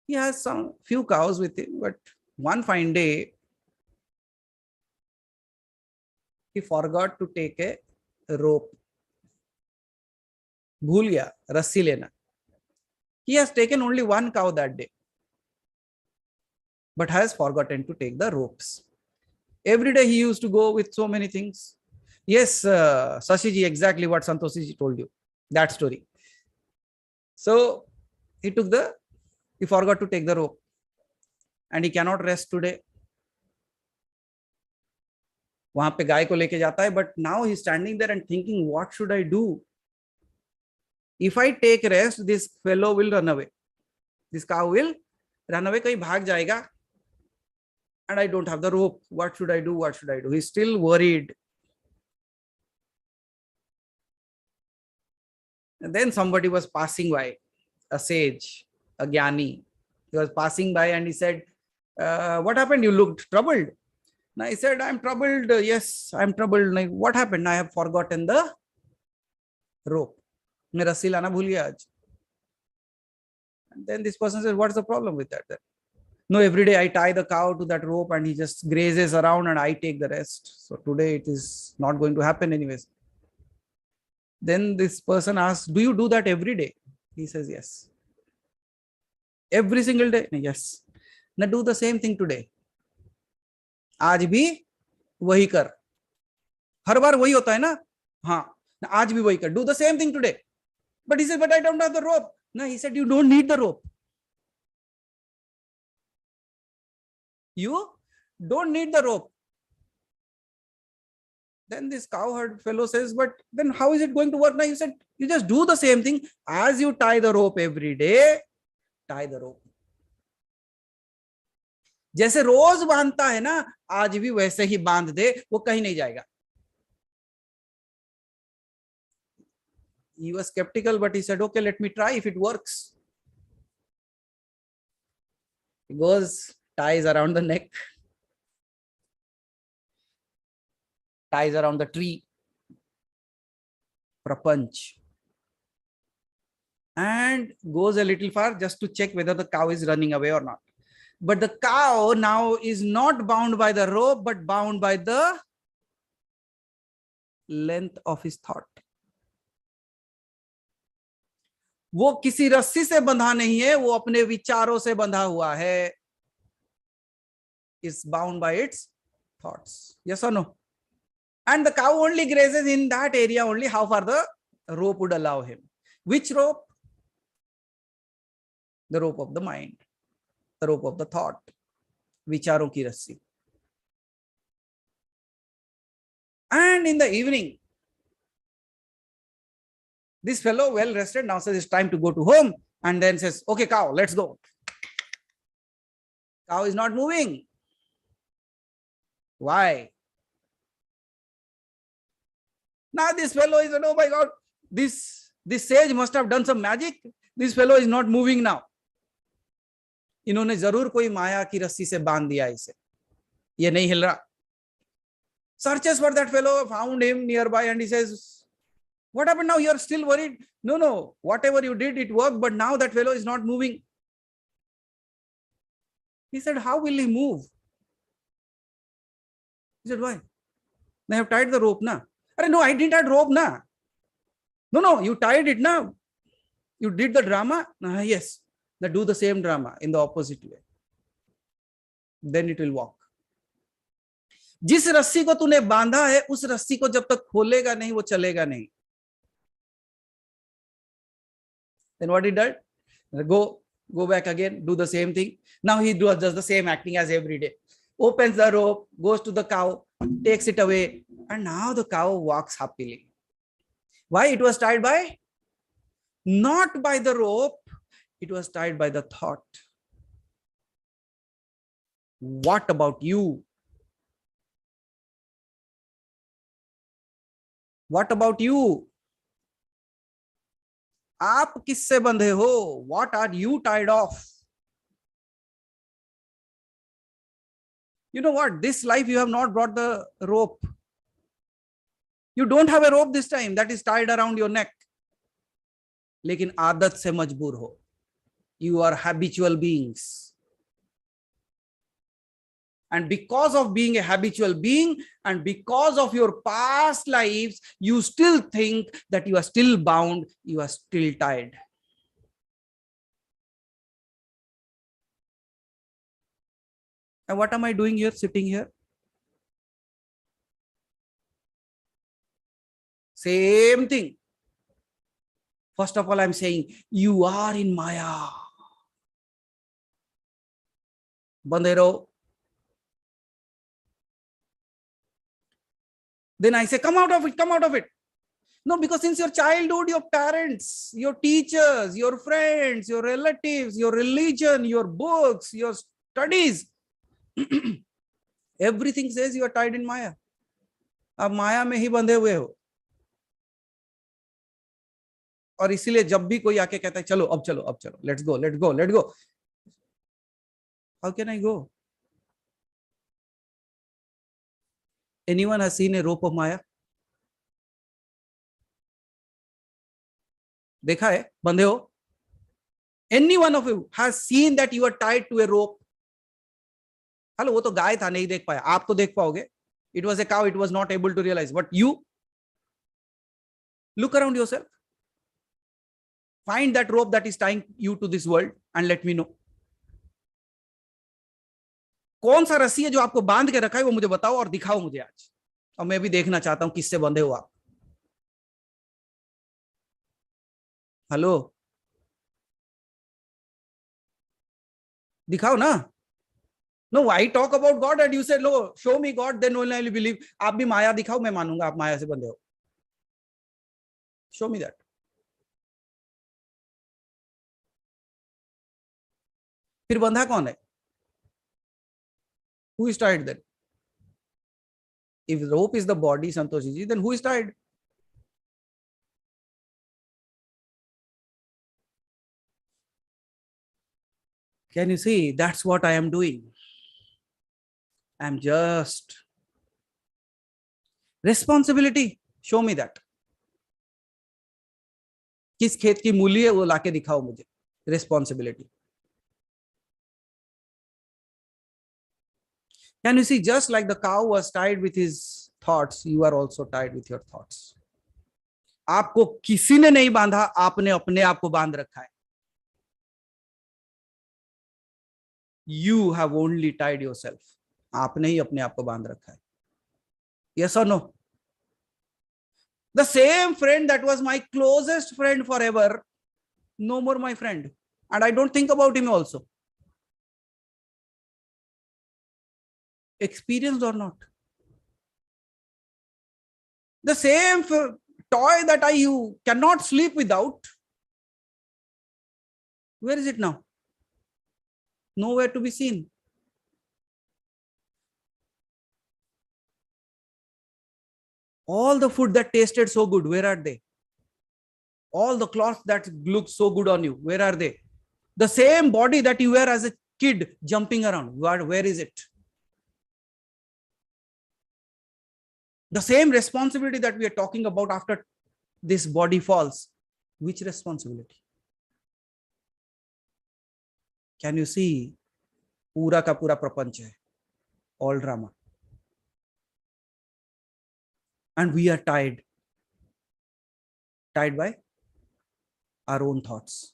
he has some few cows with him, but one fine day he forgot to take a rope. भूल गया रस्सी लेना. He has taken only one cow that day, but has forgotten to take the ropes. Every day he used to go with so many things. Yes, Sashi ji, exactly what Santoshi ji told you, that story. So he forgot to take the rope, and he cannot rest today. वहां पे गाय को लेके जाता है, but now he's standing there and thinking, what should I do? If I take rest, this fellow will run away. This cow will run away, कहीं भाग जाएगा, and I don't have the rope. What should I do? What should I do? He's still worried. And then somebody was passing by, a sage, a Gyani. He was passing by and he said, what happened? You looked troubled. Now he said, I'm troubled. Yes, I'm troubled. Like, what happened? I have forgotten the rope. मैं रस्सी लाना भूल गया आज. And then this person says, what's the problem with that then? No, every day I tie the cow to that rope and he just grazes around and I take the rest. So today it is not going to happen anyways. Then this person asks, do you do that every day? He says, yes. Every single day? Yes. Now do the same thing today. आज भी वही कर. हर बार वही होता है ना? हाँ, आज भी वही कर. Do the same thing today. But he said, but I don't have the rope. No, he said, you don't need the rope. You don't need the rope. Then this cowherd fellow says, but then how is it going to work? Now he said, you just do the same thing. As you tie the rope every day, tie the rope. जैसे रोज बांधता है ना, आज भी वैसे ही बांध दे, वो कहीं नहीं जाएगा. He was skeptical, but he said, okay, let me try if it works. He goes, ties around the neck, ties around the tree, prapanch, and goes a little far just to check whether the cow is running away or not. But the cow now is not bound by the rope, but bound by the length of his thought. वो किसी रस्सी से बंधा नहीं है, वो अपने विचारों से बंधा हुआ है. Is bound by its thoughts. Yes or no? And the cow only grazes in that area only, how far the rope would allow him. Which rope? The rope of the mind, the rope of the thought, vicharon ki rassi. And in the evening, this fellow, well rested, now says it's time to go to home, and then says, okay, cow, let's go. Cow is not moving. Why? Now this fellow is, oh my God, this sage must have done some magic. This fellow is not moving now. इन्होंने जरूर कोई माया की रस्सी से बांध दिया इसे, ये नहीं हिल रहा. Searches for that fellow, found him nearby, and he says, what happened now? You're still worried? No, whatever you did, it worked, but now that fellow is not moving. He said, how will he move? He said, why? They have tied the rope, na? No, I didn't add rope, na? No, you tied it, na? You did the drama? Yes. That do the same drama in the opposite way. Then it will walk. जिस रस्सी को तूने बांधा है, उस रस्सी को जब तक खोलेगा नहीं, वो चलेगा नहीं. Then what he did? Go back again, do the same thing. Now he does the same acting as every day. Opens the rope, goes to the cow, takes it away, and now the cow walks happily. Why? It was tied by? Not by the rope, it was tied by the thought. What about you? What about you? आप किससे बंधे हो? What are you tied off? You know what? This life you have not brought the rope. You don't have a rope this time that is tied around your neck. लेकिन आदत से मजबूर हो. You are habitual beings. And because of being a habitual being and because of your past lives, you still think that you are still bound, you are still tied. And what am I doing here, sitting here? Same thing. First of all, I'm saying, you are in Maya. Bandero. Then I say, come out of it, come out of it. No, because since your childhood, your parents, your teachers, your friends, your relatives, your religion, your books, your studies, everything says you are tied in Maya. आप माया में ही बंधे हुए हो. और इसीलिए जब भी कोई आके कहता है चलो अब चलो, let's go. How can I go? Anyone has seen a rope of Maya? देखा है बंधे हो? Any one of you has seen that you are tied to a rope? Hello, वो तो गाय था, नहीं देख पाया. आप तो देख पाओगे. It was a cow, it was not able to realize. But you, look around yourself. Find that rope that is tying you to this world and let me know. कौन सा रस्सी है जो आपको बांध के रखा है, वो मुझे बताओ और दिखाओ मुझे आज. और मैं भी देखना चाहता हूं किससे बंधे हो आप. हेलो, दिखाओ ना. No, I talk about God and you say, no, show me God, then only I will believe. आप भी माया दिखाओ, मैं मानूंगा आप माया से बंधे हो. Show me that. फिर बंधा कौन है? Who is tied then? If the rope is the body, Santoshi ji, then who is tied? Can you see? That's what I am doing. I am just. Responsibility. Show me that. किस खेत की मूली है वो लाके दिखाओ मुझे. Responsibility. Can you see? Just like the cow was tied with his thoughts, you are also tied with your thoughts. आपको किसी ने नहीं बांधा, आपने अपने आप को बांध रखा है. You have only tied yourself. आपने ही अपने आप को बांध रखा है. Yes or no? The same friend that was my closest friend forever, no more my friend. And I don't think about him also. Experienced or not? The same toy that I cannot sleep without, where is it now? Nowhere to be seen. All the food that tasted so good, where are they? All the clothes that look so good on you, where are they? The same body that you wear as a kid jumping around, where is it? The same responsibility that we are talking about after this body falls, which responsibility? Can you see? पूरा का पूरा प्रपंच है, all drama. And we are tied by our own thoughts.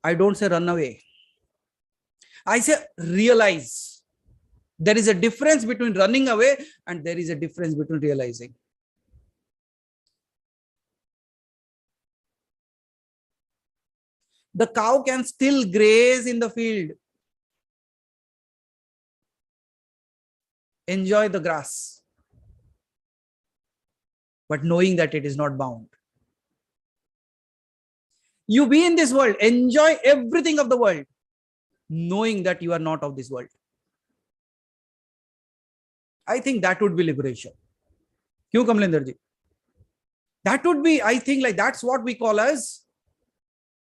I don't say run away. I say realize. There is a difference between running away and there is a difference between realizing. The cow can still graze in the field. Enjoy the grass, but knowing that it is not bound. You be in this world, enjoy everything of the world, knowing that you are not of this world. I think that would be liberation. Kyun Kamlender ji? That would be, I think, like that's what we call as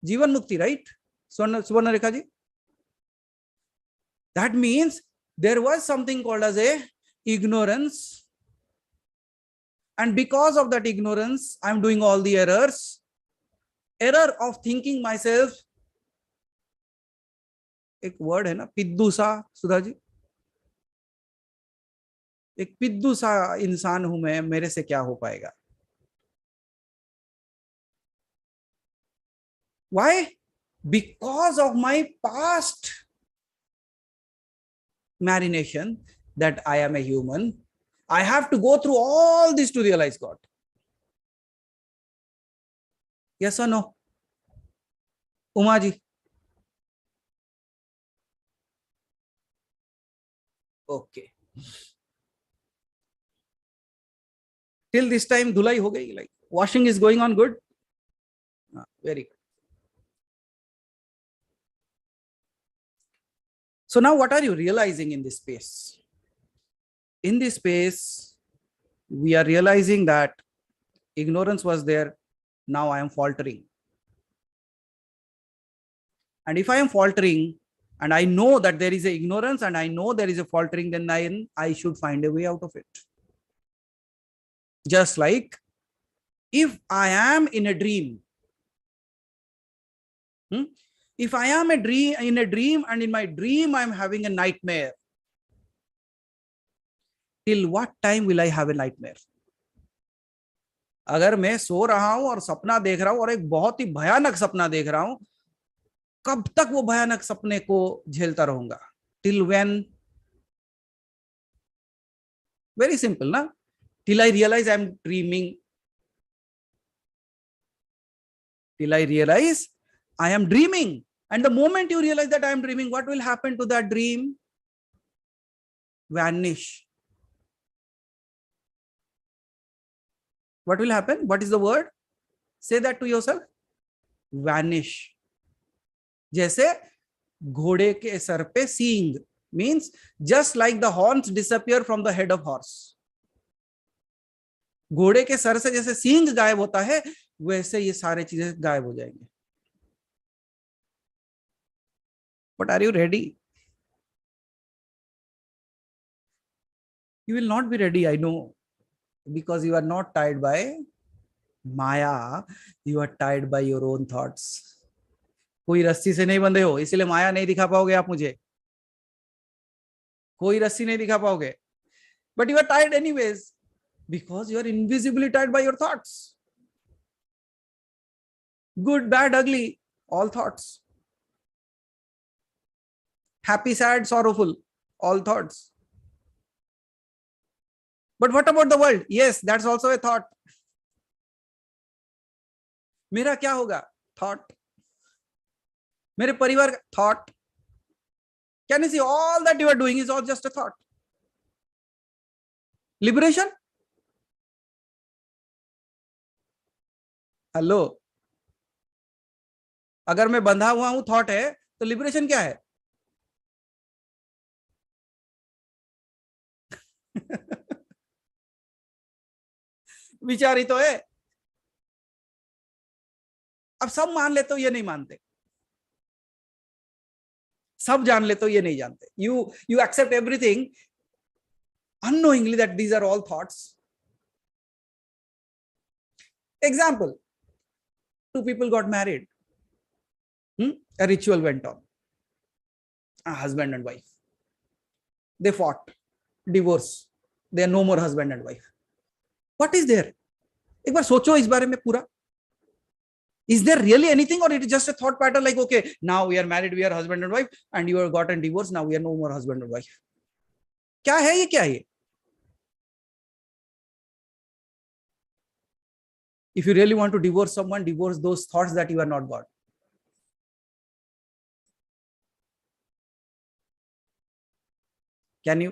Jivan Mukti, right? Suvarna Rekha ji? That means there was something called as a ignorance. And because of that ignorance, I'm doing all the errors. Error of thinking myself. एक word है ना, पिद्दू सा, सुधा जी. एक पिद्दू सा इंसान हूं मैं, मेरे से क्या हो पाएगा? Why? Because of my past marination that I am a human, I have to go through all this to realize God. Yes or no? Uma ji? Okay. Till this time, dhulai ho gayi, like washing is going on good? Very good. So now what are you realizing in this space? In this space, we are realizing that ignorance was there. Now I am faltering. And if I am faltering, and I know that there is a ignorance and I know there is a faltering, then I should find a way out of it. Just like if I am in a dream, if I am in a dream and in my dream I am having a nightmare, till what time will I have a nightmare? अगर मैं सो रहा हूं और सपना देख रहा हूं और एक बहुत ही भयानक सपना देख रहा हूं, कब तक वो भयानक सपने को झेलता रहूंगा? Till when? Very simple, na? Till I realize I am dreaming. Till I realize I am dreaming. And the moment you realize that I am dreaming, what will happen to that dream? Vanish. What will happen? What is the word? Say that to yourself. Vanish. जैसे घोड़े के sir पे सींग, means just like the horns disappear from the head of horse. घोड़े के sir से जैसे सींग गायब होता है, वैसे ये सारे चीजें गायब हो जाएंगे. But are you ready? You will not be ready, I know, because you are not tied by Maya, you are tied by your own thoughts. कोई रस्सी से नहीं बंधे हो, इसलिए माया नहीं दिखा पाओगे आप मुझे. कोई रस्सी नहीं दिखा पाओगे. But you are tied anyways. Because you are invisibly tied by your thoughts. Good, bad, ugly, all thoughts. Happy, sad, sorrowful, all thoughts. But what about the world? Yes, that's also a thought. मेरा क्या होगा? Thought. मेरे परिवार का thought. Can you see all that you are doing is all just a thought? Liberation? Hello, अगर मैं बंधा हुआ हूं थॉट है तो लिबरेशन क्या है? विचार ही तो है. अब सब मान ले तो ये नहीं मानते, सब जान ले तो ये नहीं जानते. You accept everything unknowingly that these are all thoughts. Example, two people got married. A ritual went on. A husband and wife. They fought. Divorce. They are no more husband and wife. What is there? एक बार सोचो इस बारे में पूरा. Is there really anything, or it is just a thought pattern like, okay, now we are married, we are husband and wife, and you have gotten divorced, now we are no more husband and wife. क्या है ये, क्या है ये? If you really want to divorce someone, divorce those thoughts that you are not God. Can you?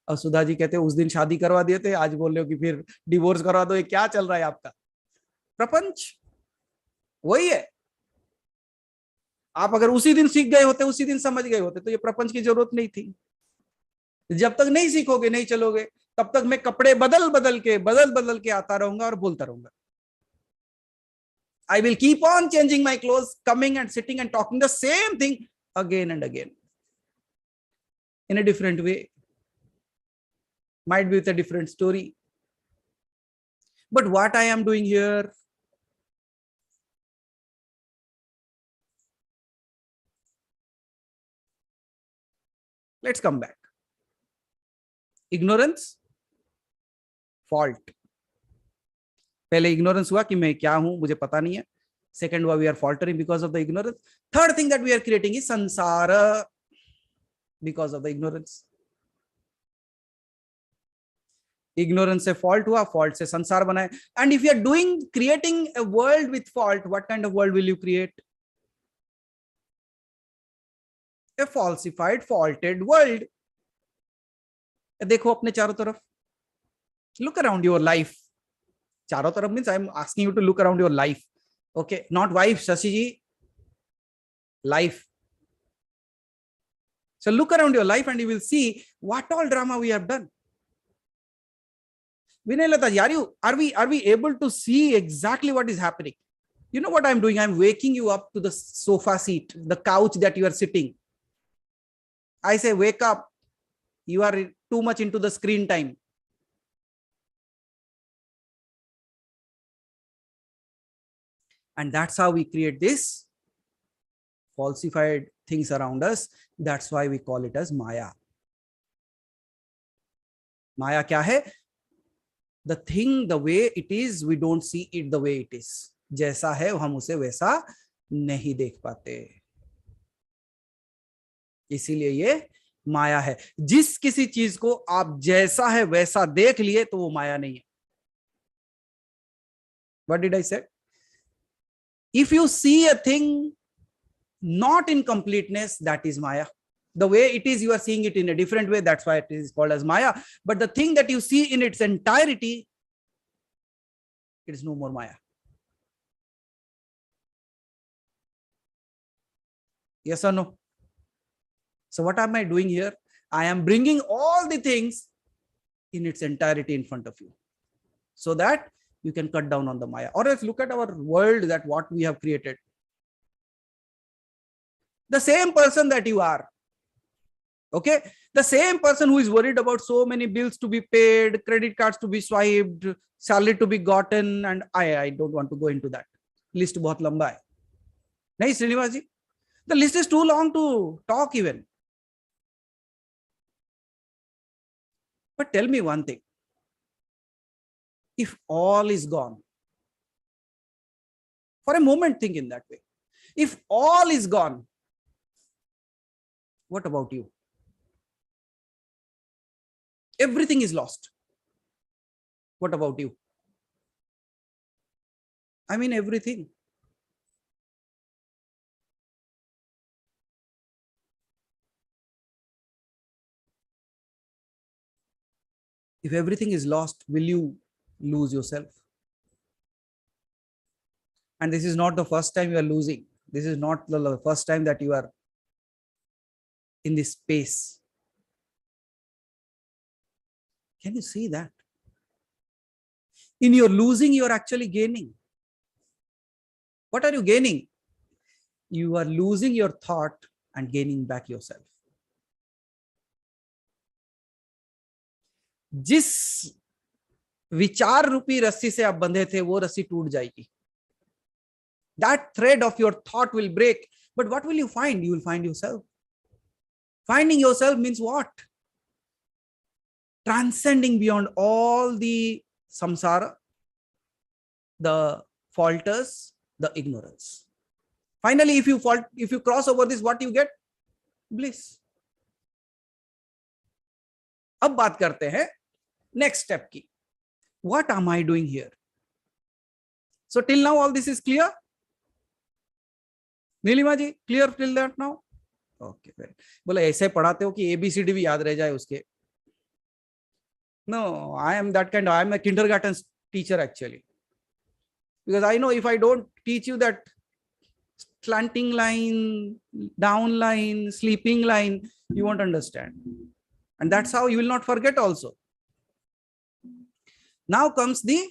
और सुधा जी कहते हैं उस दिन शादी करवा दिए थे, आज बोल रहे हो कि फिर डिवोर्स करवा दो. ये क्या चल रहा है आपका? प्रपंच वही है. आप अगर उसी दिन सीख गए होते, उसी दिन समझ गए होते, तो ये प्रपंच की जरूरत नहीं थी. जब तक नहीं सीखोगे, नहीं चलोगे, तब तक मैं कपड़े बदल बदल के आता रहूंगा और बोलता रहूंगा. I will keep on changing my clothes, coming and sitting and talking the same thing again and again in a different way. Might be with a different story. But what I am doing here, let's come back. Ignorance, fault. पहले ignorance हुआ कि मैं क्या हूं, मुझे पता नहीं है. Second हुआ we are faltering because of the ignorance. Third thing that we are creating is sansara because of the ignorance. Ignorance से fault हुआ, fault से संसार बना है. And if you are creating a world with fault, what kind of world will you create? A falsified, faulted world. देखो अपने चारों तरफ. Look around your life. चारों तरफ means I am asking you to look around your life. Okay, not wife, Shashi ji. Life. So look around your life and you will see what all drama we have done. Vinay Lata, are we able to see exactly what is happening? You know what I'm doing? I'm waking you up to the sofa seat, the couch that you are sitting. I say, wake up. You are too much into the screen time. And that's how we create this falsified things around us. That's why we call it as Maya. Maya kya hai? The thing, the way it is, we don't see it the way it is. जैसा है हम उसे वैसा नहीं देख पाते. इसीलिए ये माया है. जिस किसी चीज को आप जैसा है वैसा देख लिए तो वो माया नहीं है. What did I say? If you see a thing not in completeness, that is Maya. The way it is, you are seeing it in a different way. That's why it is called as Maya. But the thing that you see in its entirety, it is no more Maya. Yes or no? So what am I doing here? I am bringing all the things in its entirety in front of you, so that you can cut down on the Maya. Or else look at our world, that what we have created. The same person that you are. Okay, the same person who is worried about so many bills to be paid, credit cards to be swiped, salary to be gotten, and I don't want to go into that. List बहुत लंबा है. नहीं श्रीनिवास जी, the list is too long to talk even. But tell me one thing. If all is gone, for a moment think in that way. If all is gone, what about you? Everything is lost. What about you? I mean everything. If everything is lost, will you lose yourself? And this is not the first time you are losing. This is not the first time that you are in this space. Can you see that? In your losing, you are actually gaining. What are you gaining? You are losing your thought and gaining back yourself. जिस विचार रूपी रस्सी से आप बंधे थे वो रस्सी टूट जाएगी. That thread of your thought will break. But what will you find? You will find yourself. Finding yourself means what? Transcending beyond all the samsara, the falters, the ignorance. Finally, if you cross over this, what you get? Bliss. अब बात करते हैं next step की. What am I doing here? So till now all this is clear? Nilima ji, clear till that now? Okay, बोले ऐसे पढ़ाते हो कि ABCD भी याद रह जाए उसके. No, I am a kindergarten teacher actually. Because I know if I don't teach you that slanting line, down line, sleeping line, you won't understand. And that's how you will not forget also. Now comes the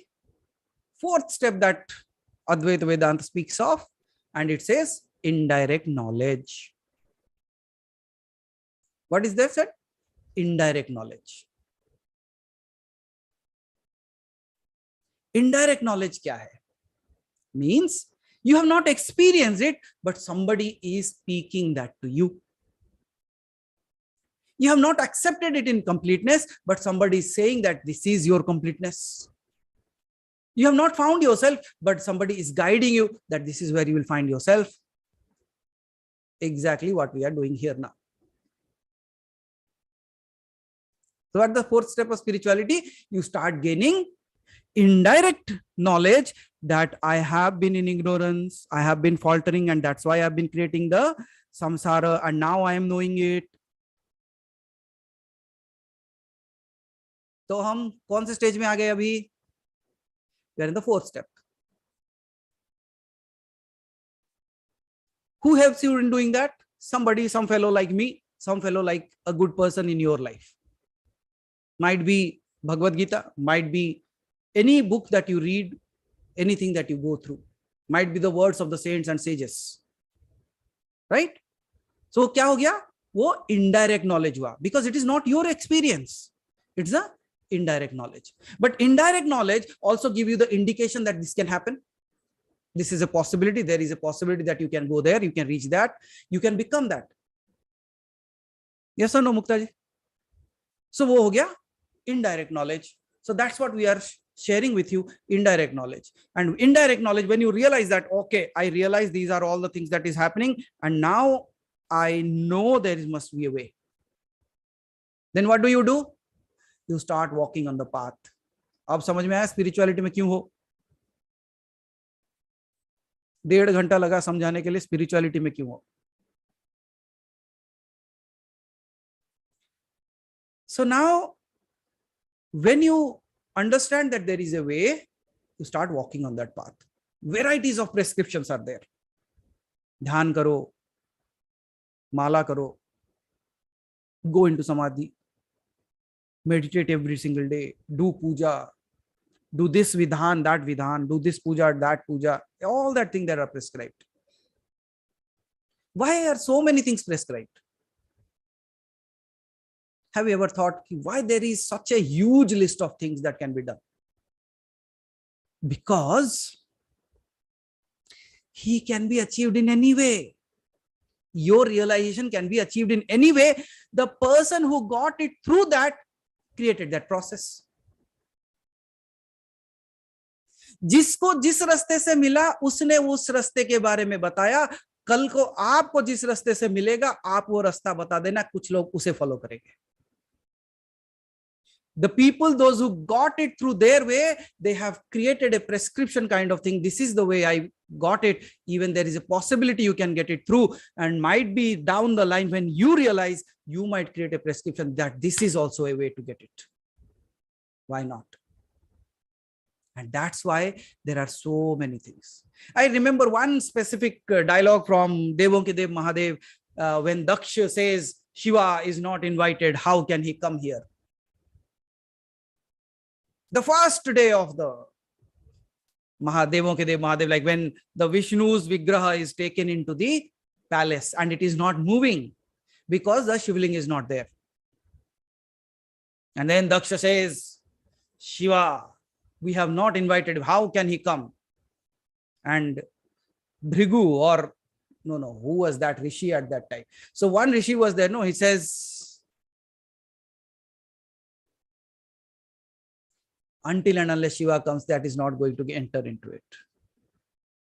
fourth step that Advaita Vedanta speaks of, and it says indirect knowledge. What is that said? Indirect knowledge. Indirect knowledge kya hai? Means you have not experienced it, but somebody is speaking that to you. You have not accepted it in completeness, but somebody is saying that this is your completeness. You have not found yourself, but somebody is guiding you that this is where you will find yourself. Exactly what we are doing here now. So at the fourth step of spirituality, you start gaining indirect knowledge that I have been in ignorance, I have been faltering, and that's why I've been creating the samsara, and now I am knowing it. तो हम कौन से stage में आ गए अभी? We are in the fourth step. Who helps you in doing that? Somebody, some fellow like me, some fellow like a good person in your life. Might be Bhagavad Gita, might be any book that you read, anything that you go through, might be the words of the saints and sages. Right? So क्या हो गया? वो indirect knowledge हुआ, because it is not your experience. It's a indirect knowledge. But indirect knowledge also give you the indication that this can happen. This is a possibility. There is a possibility that you can go there, you can reach that, you can become that. Yes or no, Mukta ji? So wo ho gaya indirect knowledge. So that's what we are sharing with you, indirect knowledge. And indirect knowledge, when you realize that, okay, I realize these are all the things that is happening, and now I know there must be a way. Then what do? You start walking on the path. अब समझ में आया spirituality में क्यों हो? 1.5 घंटा लगा समझाने के लिए स्पिरिचुअलिटी में क्यों हो. So now, when you understand that there is a way, you start walking on that path. Varieties of prescriptions are there. ध्यान करो, माला करो, go into samadhi, meditate every single day, do puja, do this vidhan, that vidhan, do this puja, that puja, all that thing that are prescribed. Why are so many things prescribed? Have you ever thought why there is such a huge list of things that can be done? Because he can be achieved in any way. Your realization can be achieved in any way. The person who got it through that created that process. जिसको जिस रास्ते से मिला उसने उस रास्ते के बारे में बताया. कल को आपको जिस रास्ते से मिलेगा आप वो रास्ता बता देना, कुछ लोग उसे फॉलो करेंगे. The people, those who got it through their way, they have created a prescription kind of thing. This is the way I got it. Even there is a possibility you can get it through, and might be down the line when you realize you might create a prescription that this is also a way to get it. Why not? And that's why there are so many things. I remember one specific dialogue from Devankadev Mahadev when Daksha says Shiva is not invited. How can he come here? The first day of the Devankadev Mahadev, like when the Vishnu's Vigraha is taken into the palace and it is not moving because the Shivling is not there. And then Daksha says, Shiva, we have not invited him. How can he come? And Bhrigu, or no, who was that Rishi at that time? So one Rishi was there. No, he says, until and unless Shiva comes, that is not going to enter into it.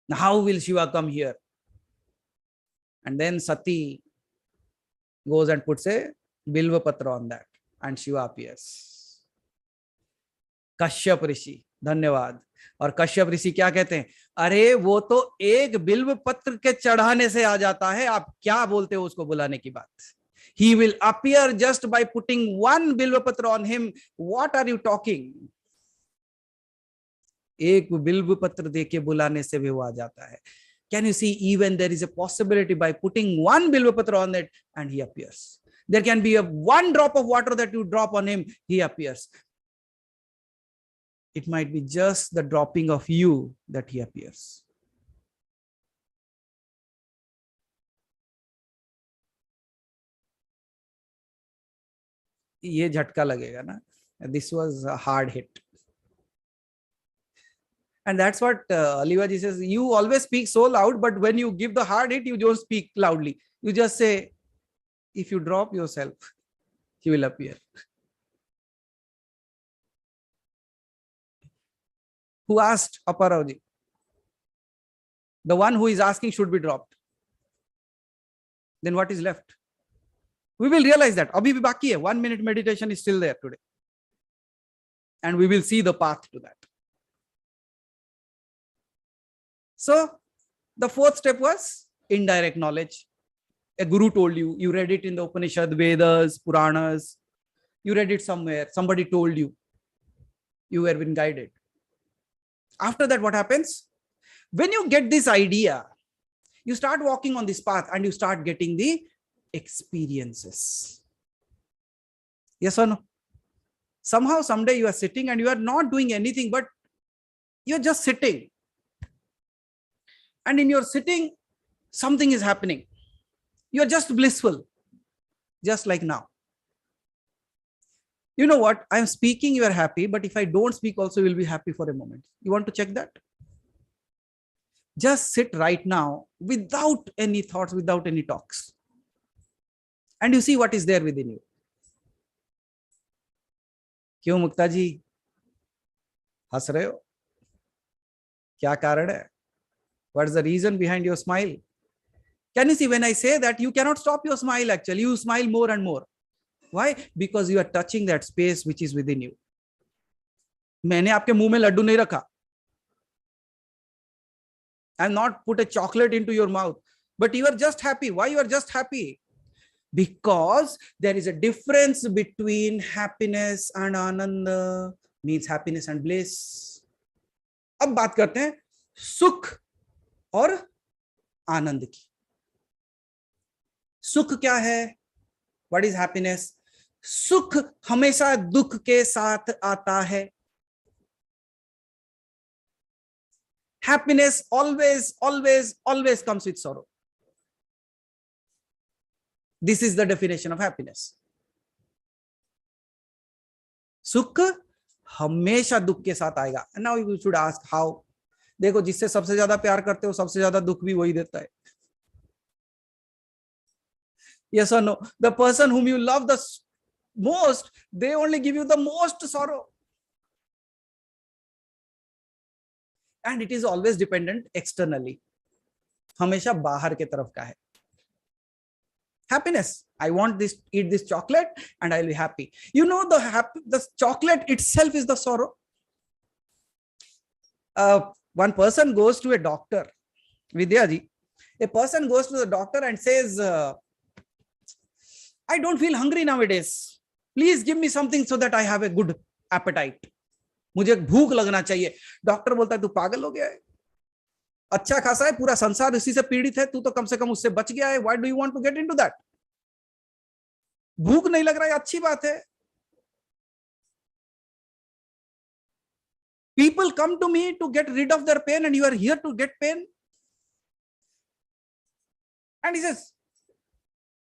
Now, how will Shiva come here? And then Sati goes and puts a Bilva Patra on that, and Shiva appears. Kashyap ऋषि, धन्यवाद. और कश्यप ऋषि क्या कहते हैं? अरे वो तो एक बिल्व पत्र के चढ़ाने से आ जाता है, आप क्या बोलते हो उसको बुलाने की बात? He will appear just by putting one bilva patra on him. What are you talking? एक बिल्व पत्र देके बुलाने से भी वो आ जाता है. Can you see, even there is a possibility by putting one bilva patra on it and he appears. There can be a one drop of water that you drop on him, he appears. It might be just the dropping of you that he appears. ये झटका लगेगा ना? This was a hard hit. And that's what Alivaji says, you always speak so loud, but when you give the hard hit, you don't speak loudly. You just say, if you drop yourself, he will appear. Who asked Aparavji? The one who is asking should be dropped. Then what is left? We will realize that. Abhi bhi baki hai. 1 minute meditation is still there today. And we will see the path to that. So the fourth step was indirect knowledge. A guru told you, you read it in the Upanishad, Vedas, Puranas, you read it somewhere, somebody told you, you were being guided. After that, what happens? When you get this idea, you start walking on this path and you start getting the experiences. Yes or no? Somehow, someday you are sitting and you are not doing anything, but you're just sitting. And in your sitting, something is happening. You're just blissful, just like now. You know what? I'm speaking, you are happy, but if I don't speak also, you'll be happy for a moment. You want to check that? Just sit right now without any thoughts, without any talks. And you see what is there within you. क्यों मुक्ता जी हंस रहे हो? क्या कारण है? What is the reason behind your smile? Can you see, when I say that, you cannot stop your smile actually. You smile more and more. Why? Because you are touching that space which is within you. मैंने आपके मुंह में लड्डू नहीं रखा. I have not put a chocolate into your mouth. But you are just happy. Why you are just happy? Because there is a difference between happiness and ananda, means happiness and bliss. अब बात करते हैं सुख और आनंद की. सुख क्या है? What is happiness? सुख हमेशा दुख के साथ आता है. Happiness always comes with sorrow. This is the definition of happiness. सुख हमेशा दुख के साथ आएगा. And now you should ask how. देखो, जिससे सबसे ज्यादा प्यार करते हो, सबसे ज्यादा दुख भी वही देता है. Yes or no? The person whom you love the most, they only give you the most sorrow. And it is always dependent externally. हमेशा बाहर के तरफ का है. Happiness. I want this, eat this chocolate and I'll be happy. You know, the chocolate itself is the sorrow. One person goes to a doctor, Vidyaji. A person goes to the doctor and says, I don't feel hungry nowadays. Please give me something so that I have a good appetite. मुझे भूख लगना चाहिए. Doctor बोलता है तू पागल हो गया है, अच्छा खासा है, पूरा संसार इसी से पीड़ित है, तू तो कम से कम उससे बच गया है. Why do you want to get into that? भूख नहीं लग रहा है, अच्छी बात है. People come to me to get rid of their pain and you are here to get pain. And he says,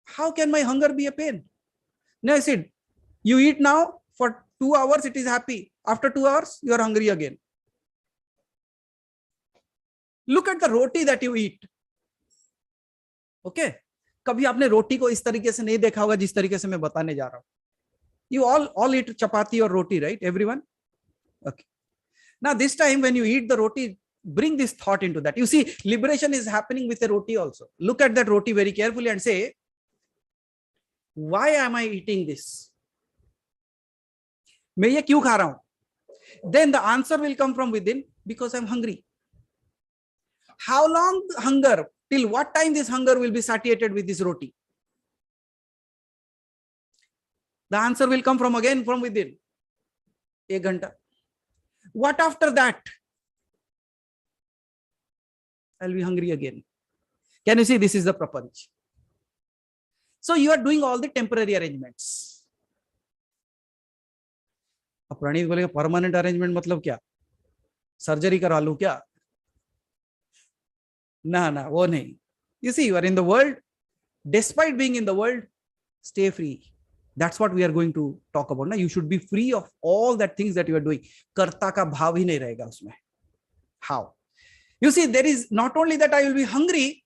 how can my hunger be a pain? No, I said, you eat now for 2 hours, it is happy. After 2 hours, you are hungry again. Look at the roti that you eat. Okay? कभी आपने रोटी को इस तरीके से नहीं देखा होगा जिस तरीके से मैं बताने जा रहा हूं. You all eat chapati or roti, right? Everyone? Okay. Now this time when you eat the roti, bring this thought into that. You see, liberation is happening with a roti also. Look at that roti very carefully and say, why am I eating this? मैं ये क्यों खा रहा हूं? Then the answer will come from within, because I'm hungry. How long hunger? Till what time this hunger will be satiated with this roti? The answer will come from within. 1 ghanta. What after that? I'll be hungry again. Can you see, this is the prapanch. So you are doing all the temporary arrangements. अब प्रणीत बोलेगा permanent arrangement मतलब क्या? Surgery करा लूं क्या? ना, वो नहीं. You see, you are in the world. Despite being in the world, stay free. That's what we are going to talk about. Now, you should be free of all that things that you are doing. कर्ता का भाव ही नहीं रहेगा उसमें. How? You see, there is not only that I will be hungry.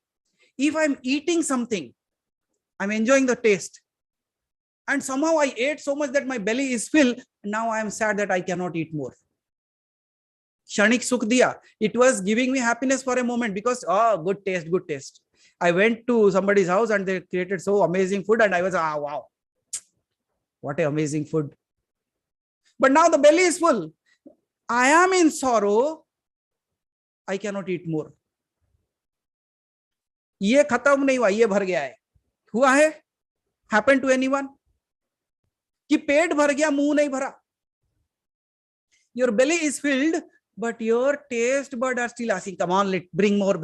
If I'm eating something, I'm enjoying the taste, and somehow I ate so much that my belly is filled. Now I am sad that I cannot eat more. Kshanik sukh diya. It was giving me happiness for a moment because, oh, good taste. I went to somebody's house and they created so amazing food and I was, wow, what an amazing food. But now the belly is full. I am in sorrow. I cannot eat more. ये खत्म नहीं हुआ, ये भर गया है. हुआ है? Happened to anyone? कि पेट भर गया, मुंह नहीं भरा. Your belly is filled, but your taste buds are still asking, come on, bring more.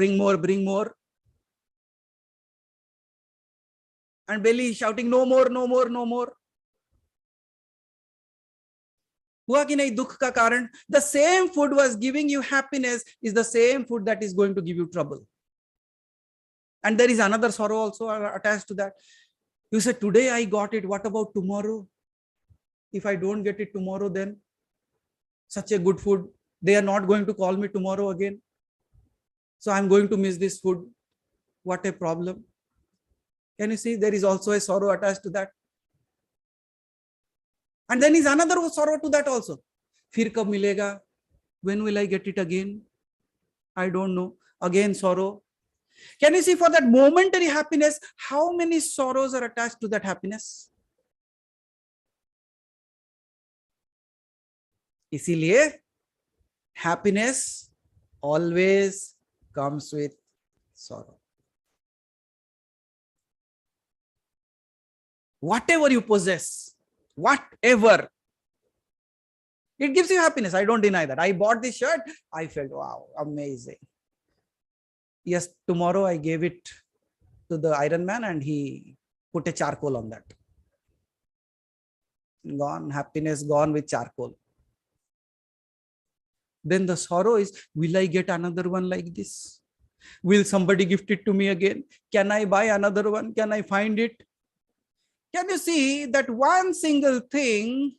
And belly is shouting, no more. हुआ कि नहीं दुख का कारण? The same food was giving you happiness is the same food that is going to give you trouble. And there is another sorrow also attached to that. You said, today I got it. What about tomorrow? If I don't get it tomorrow, then such a good food, they are not going to call me tomorrow again. So I'm going to miss this food. What a problem. Can you see? There is also a sorrow attached to that. And then is another sorrow to that also. Fir kab milega? When will I get it again? I don't know. Again sorrow. Can you see, for that momentary happiness, how many sorrows are attached to that happiness? इसीलिए happiness always comes with sorrow. Whatever you possess, whatever, it gives you happiness. I don't deny that. I bought this shirt. I felt, wow, amazing. Yes, tomorrow I gave it to the Iron Man and he put a charcoal on that. Gone, happiness gone with charcoal. Then the sorrow is, will I get another one like this? Will somebody gift it to me again? Can I buy another one? Can I find it? Can you see that one single thing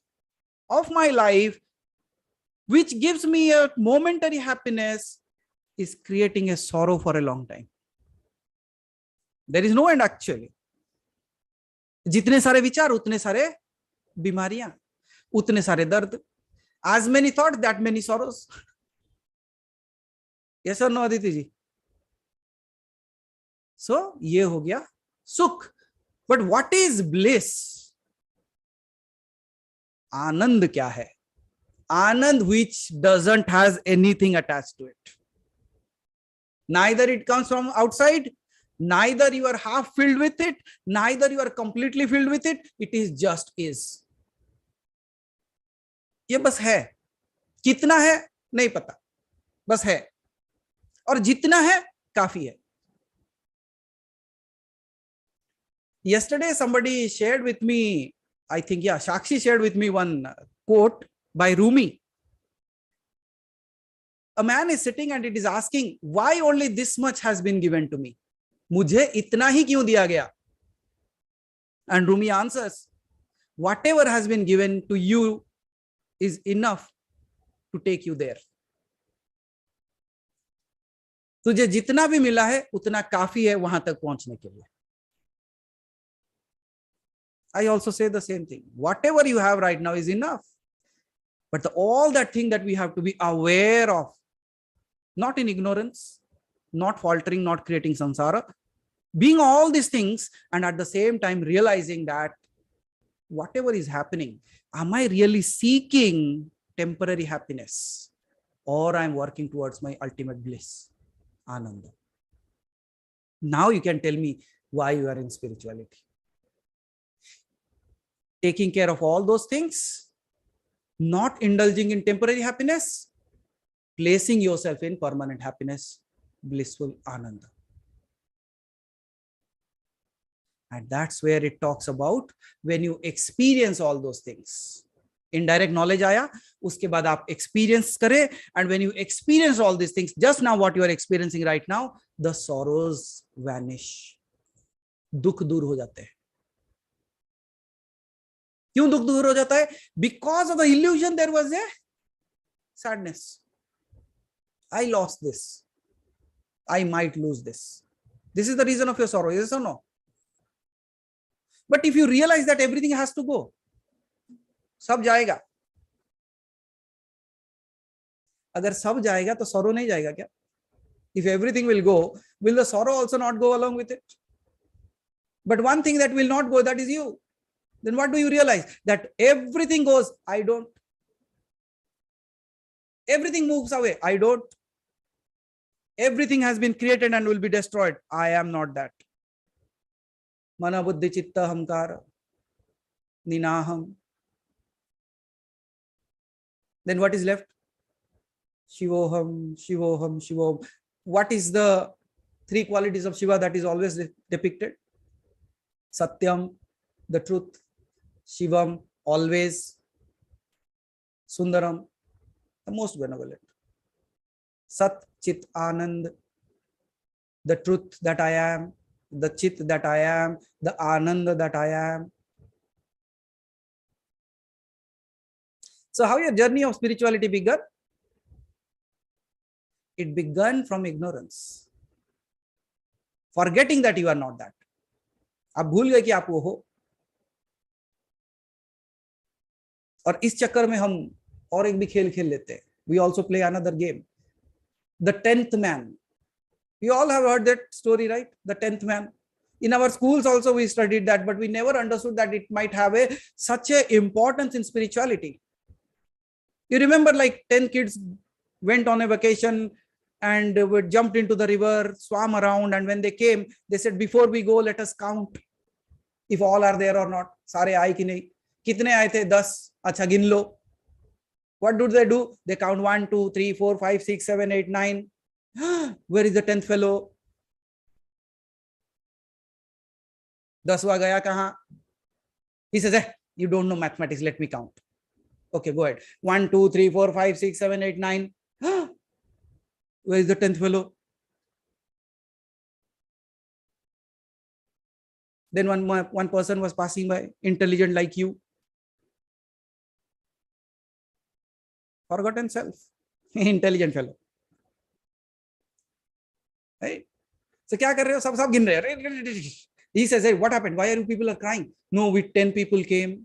of my life which gives me a momentary happiness is creating a sorrow for a long time? There is no end actually. जितने सारे विचार उतने सारे बीमारियां, उतने सारे दर्द. As many thoughts, that many sorrows. Yes or no, Aditi ji? So ये हो गया सुख. But what is bliss? आनंद क्या है? Anand which doesn't has anything attached to it. Neither it comes from outside, neither you are half filled with it, neither you are completely filled with it. It is just is. ये बस है. कितना है नहीं पता, बस है. और जितना है काफी है. Yesterday somebody shared with me, I think, yeah, Shakshi shared with me one quote by Rumi. A man is sitting and it is asking, why only this much has been given to me? मुझे इतना ही क्यों दिया गया? And Rumi answers, whatever has been given to you is enough to take you there. तुझे जितना भी मिला है उतना काफी है वहां तक पहुंचने के लिए. I also say the same thing. Whatever you have right now is enough. But all that thing that we have to be aware of, not in ignorance, not faltering, not creating samsara, being all these things and at the same time realizing that whatever is happening, am I really seeking temporary happiness or I'm working towards my ultimate bliss, Ananda? Now you can tell me why you are in spirituality. Taking care of all those things, not indulging in temporary happiness, placing yourself in permanent happiness, blissful Ananda. And that's where it talks about when you experience all those things. Indirect knowledge आया, उसके बाद आप experience करें, and when you experience all these things, just now what you are experiencing right now, the sorrows vanish. दुख दूर हो जाते हैं. क्यों दुख दूर हो जाता है? Because of the illusion there was a sadness. I lost this. I might lose this. This is the reason of your sorrow, yes or no? But if you realize that everything has to go, सब जाएगा. अगर सब जाएगा तो sorrow नहीं जाएगा क्या? If everything will go, will the sorrow also not go along with it? But one thing that will not go, that is you. Then what do you realize? That everything goes, I don't. Everything moves away, I don't. Everything has been created and will be destroyed. I am not that. Mana buddhi chitta ahamkara ninaham. Then what is left? Shivoham, Shivoham, Shivoham. What is the three qualities of Shiva that is always depicted? Satyam, the truth. Shivam, always. Sundaram, the most benevolent. Sat, Chit, Anand, the truth that I am, the Chit that I am, the Anand that I am. So how your journey of spirituality began? It began from ignorance. Forgetting that you are not that. आप भूल गए कि आप वो हो. और इस चक्कर में हम और एक भी खेल खेल लेते हैं. We also play another game. The 10th man. We all have heard that story, right? The 10th man. In our schools also we studied that, but we never understood that it might have such a importance in spirituality. You remember, like 10 kids went on a vacation and jumped into the river, swam around, and when they came, they said, before we go, let us count if all are there or not. सारे आए कि नहीं? कितने आए थे? 10. अच्छा गिन लो. What do? They count 1, 2, 3, 4, 5, 6, 7, 8, 9. Where is the 10th fellow? 10वां गया कहाँ? He says, you don't know mathematics, let me count. Okay, go ahead. 1, 2, 3, 4, 5, 6, 7, 8, 9. Where is the 10th fellow? Then one person was passing by, intelligent like you. Forgotten self. Intelligent fellow. Right? So क्या कर रहे हो? सब गिन रहे हैं. He says, hey, what happened? Why are you people are crying? No, with 10 people came.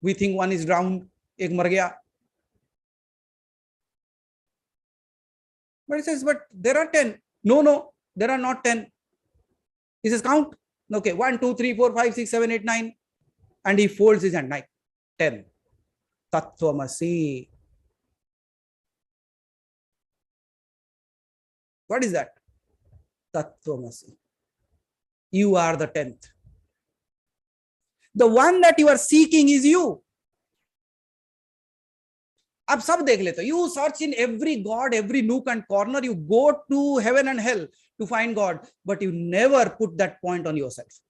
We think one is drowned, एक मर गया. But he says, but there are 10. No, there are not 10. He says, count. Okay, 1, 2, 3, 4, 5, 6, 7, 8, 9. And he folds his hand, 9, 10. Tattvamasi. What is that? Tattvamasi. You are the 10th. The one that you are seeking is you. आप सब देख लेते हो. You search in every God, every nook and corner. You go to heaven and hell to find God, but you never put that point on yourself.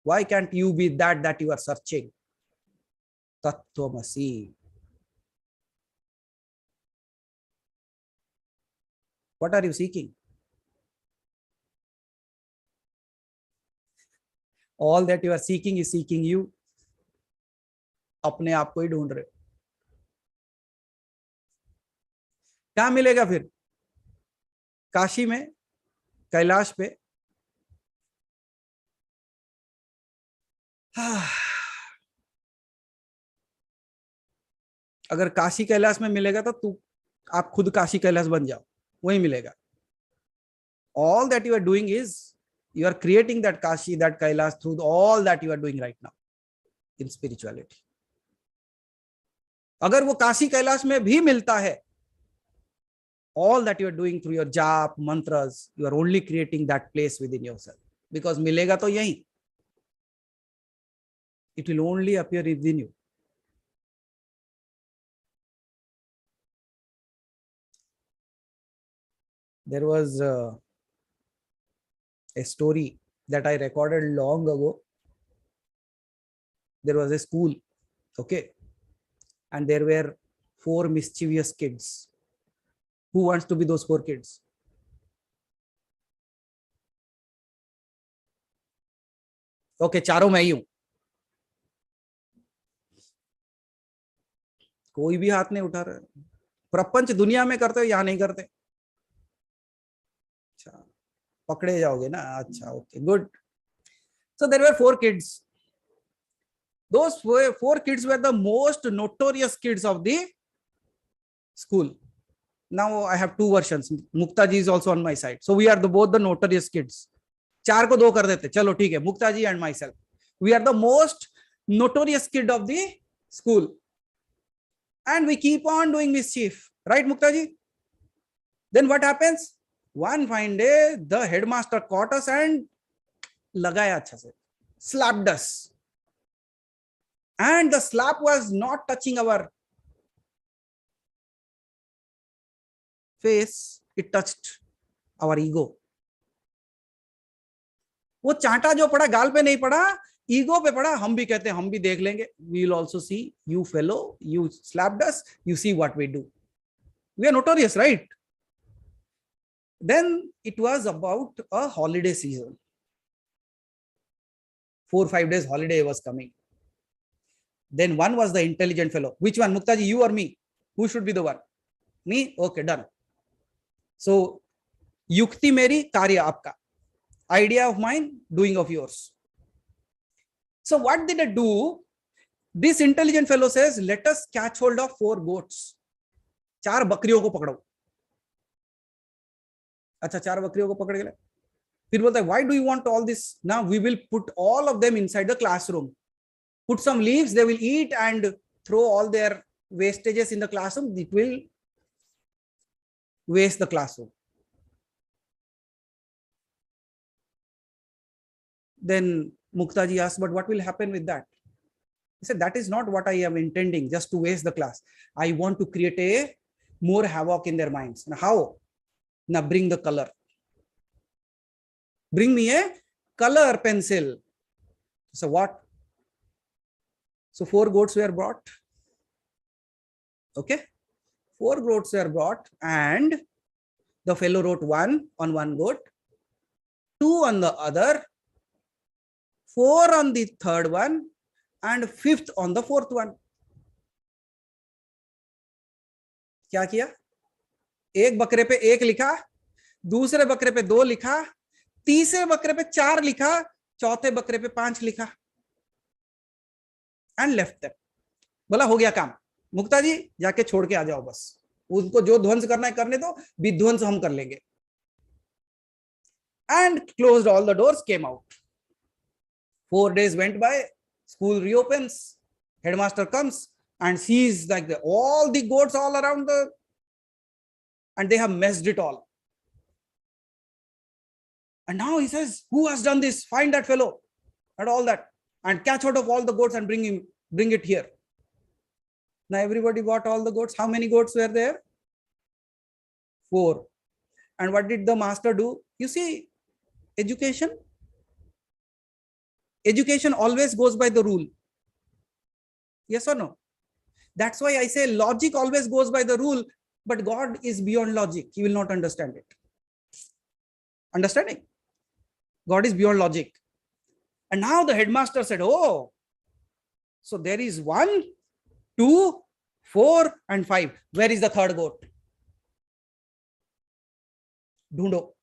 Why can't you be that you are searching? Tattvamasi. What are you seeking? All that you are seeking is seeking you. अपने आप को ही ढूंढ रहे. क्या मिलेगा फिर? काशी में, कैलाश पे अगर काशी कैलाश में मिलेगा तो आप खुद काशी कैलाश बन जाओ, वही मिलेगा. All that you are doing is you are creating that Kashi, that Kailash through all that you are doing right now in spirituality. अगर वो काशी कैलाश में भी मिलता है, all that you are doing through your jap, mantras, you are only creating that place within yourself. Because मिलेगा तो यही. It will only appear within you. There was a story that I recorded long ago. There was a school, okay, and there were 4 mischievous kids. Who wants to be those 4 kids? Okay, चारों मैं ही हूं. कोई भी हाथ नहीं उठा रहा. प्रपंच दुनिया में करते हो, यहां नहीं करते. अच्छा, पकड़े जाओगे ना. अच्छा, okay, good. So there were 4 kids. Those 4 kids were the most notorious kids of the school. Now I have 2 versions. Mukta ji is also on my side. So we are both the notorious kids. 4 को 2 कर देते. चलो ठीक है. Mukta ji and myself. We are the most notorious kid of the school. And we keep on doing mischief. Right, Mukta ji? Then what happens? One fine day, the headmaster caught us and लगाया अच्छा से. Slapped us. And the slap was not touching our face, it touched our ego. वो चांटा जो पड़ा गाल पे नहीं पड़ा, ईगो पे पड़ा. हम भी कहते हैं हम भी देख लेंगे. We will also see. You fellow, you slapped us, you see what we do. We are notorious, right? Then it was about a holiday season. 4-5 days holiday was coming. Then one was the intelligent fellow. Which one, Mukta ji, you or me? Who should be the one? Me? Okay, done. So, yukti meri, karya aapka. Idea of mine, doing of yours. So what did I do? This intelligent fellow says, let us catch hold of 4 goats. 4 बकरियों को पकड़ो. अच्छा, 4 बकरियों को पकड़ गए. फिर बोलता है, why do you want all this? Now we will put all of them inside the classroom. Put some leaves, they will eat and throw all their wastages in the classroom. It will waste the classroom. Then Mukta ji asked, but what will happen with that? He said, that is not what I am intending, just to waste the class. I want to create a more havoc in their minds. Now how? Now bring the color. Bring me a color pencil. So what? So 4 goats were brought. Okay. 4 goats were brought and the fellow wrote 1 on one goat, 2 on the other, 4 on the third one, and 5th on the 4th one. क्या किया? एक बकरे पे 1 लिखा, दूसरे बकरे पे 2 लिखा, तीसरे बकरे पे 4 लिखा, चौथे बकरे पे 5 लिखा. and left them. बोला हो गया काम, मुक्ता जी जाके छोड़ के आ जाओ, बस उनको जो ध्वंस करना है करने दो, विध्वंस हम कर लेंगे. And closed all the doors, came out. 4 days went by, school reopens, headmaster comes and sees like all the goats all around and they have messed it all. And now he says, who has done this? Find that fellow and all that, and catch out of all the goats and bring it here. Now everybody bought all the goats. How many goats were there? 4. And what did the master do? You see, education always goes by the rule. Yes or no? That's why I say logic always goes by the rule, but God is beyond logic. He will not understand it. Understanding? God is beyond logic. And now the headmaster said, oh, so there is 1, 2, 4 and 5. Where is the third goat? Dhundo.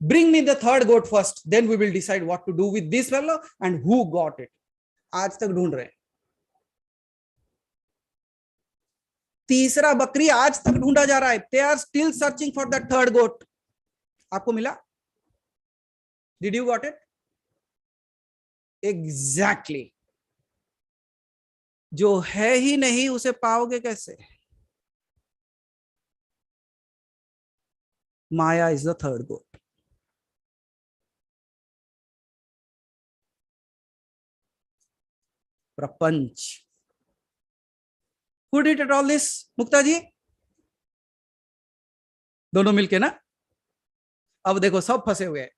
Bring me the third goat first, then we will decide what to do with this fellow and who got it. आज तक ढूंढ रहे हैं. तीसरा बकरी आज तक ढूंढा जा रहा है. They are still searching for that third goat. आपको मिला? Did you got it? Exactly. जो है ही नहीं उसे पाओगे कैसे? Maya is the third goat. Prapanch. Who did it all this? मुक्ता जी दोनों मिलके ना. अब देखो सब फंसे हुए हैं,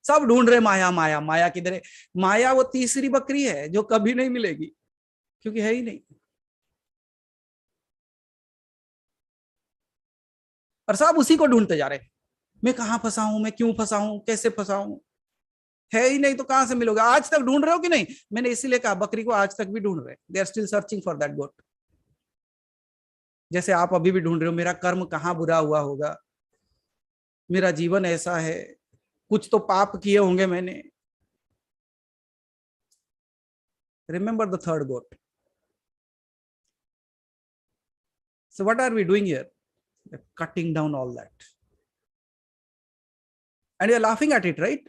सब ढूंढ रहे माया. माया माया किधर है? माया वो तीसरी बकरी है जो कभी नहीं मिलेगी, क्योंकि है ही नहीं. और सब उसी को ढूंढते जा रहे हैं. मैं कहां फंसा हूं, मैं क्यों फंसा हूं, कैसे फंसा हूं? है ही नहीं तो कहां से मिलोगे? आज तक ढूंढ रहे हो कि नहीं? मैंने इसीलिए कहा बकरी को आज तक भी ढूंढ रहे. They are still searching for that goat. जैसे आप अभी भी ढूंढ रहे हो मेरा कर्म कहां बुरा हुआ होगा, मेरा जीवन ऐसा है, कुछ तो पाप किए होंगे मैंने. Remember the third goat. So what are we doing here? We're cutting down all that. And you're laughing at it, right?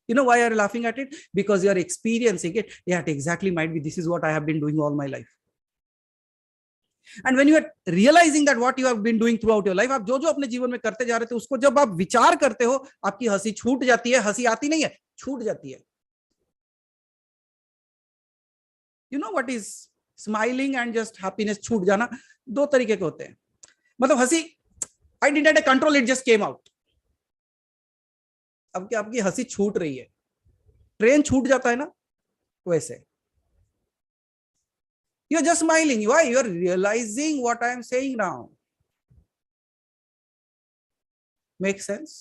You know why you're laughing at it? Because you're experiencing it. Yeah, it exactly might be. This is what I have been doing all my life. And when you are realizing that what you have been doing throughout your life, आप जो जो अपने जीवन में करते जा रहे थे उसको जब आप विचार करते हो, आपकी हंसी छूट जाती है. हंसी आती नहीं है, छूट जाती है. You know what is smiling and just happiness? छूट जाना दो तरीके के होते हैं. मतलब हंसी I didn't have a control, it just came out. अब क्या आपकी हंसी छूट रही है, ट्रेन छूट जाता है ना वैसे. You're just smiling. Why? You're realizing what I am saying now. Make sense?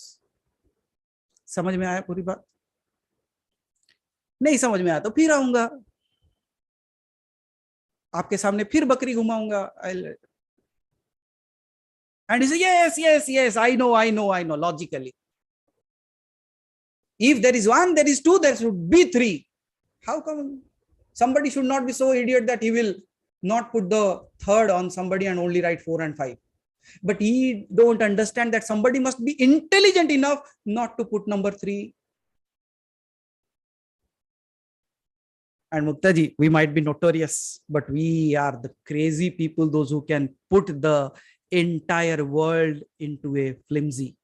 समझ में आया पूरी बात? नहीं समझ में आया तो फिर आऊंगा आपके सामने, फिर बकरी घुमाऊंगा. And you say, yes, I know, logically. If there is 1, there is 2, there should be 3. How come? Somebody should not be so idiot that he will not put the third on somebody and only write 4 and 5. But he don't understand that somebody must be intelligent enough not to put number 3. And Muktaji, we might be notorious, but we are the crazy people, those who can put the entire world into a flimsy.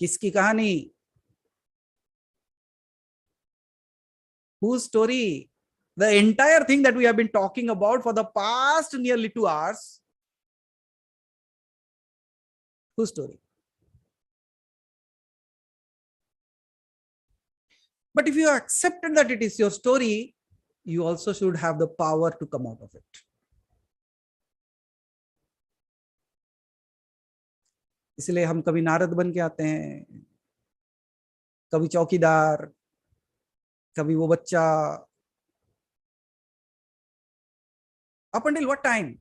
किसकी कहानी? Whose story? The entire thing that we have been talking about for the past nearly 2 hours. Whose story? But if you accepted that it is your story, you also should have the power to come out of it. इसलिए हम कभी नारद बन के आते हैं, कभी चौकीदार, कभी वो बच्चा. Up until what time?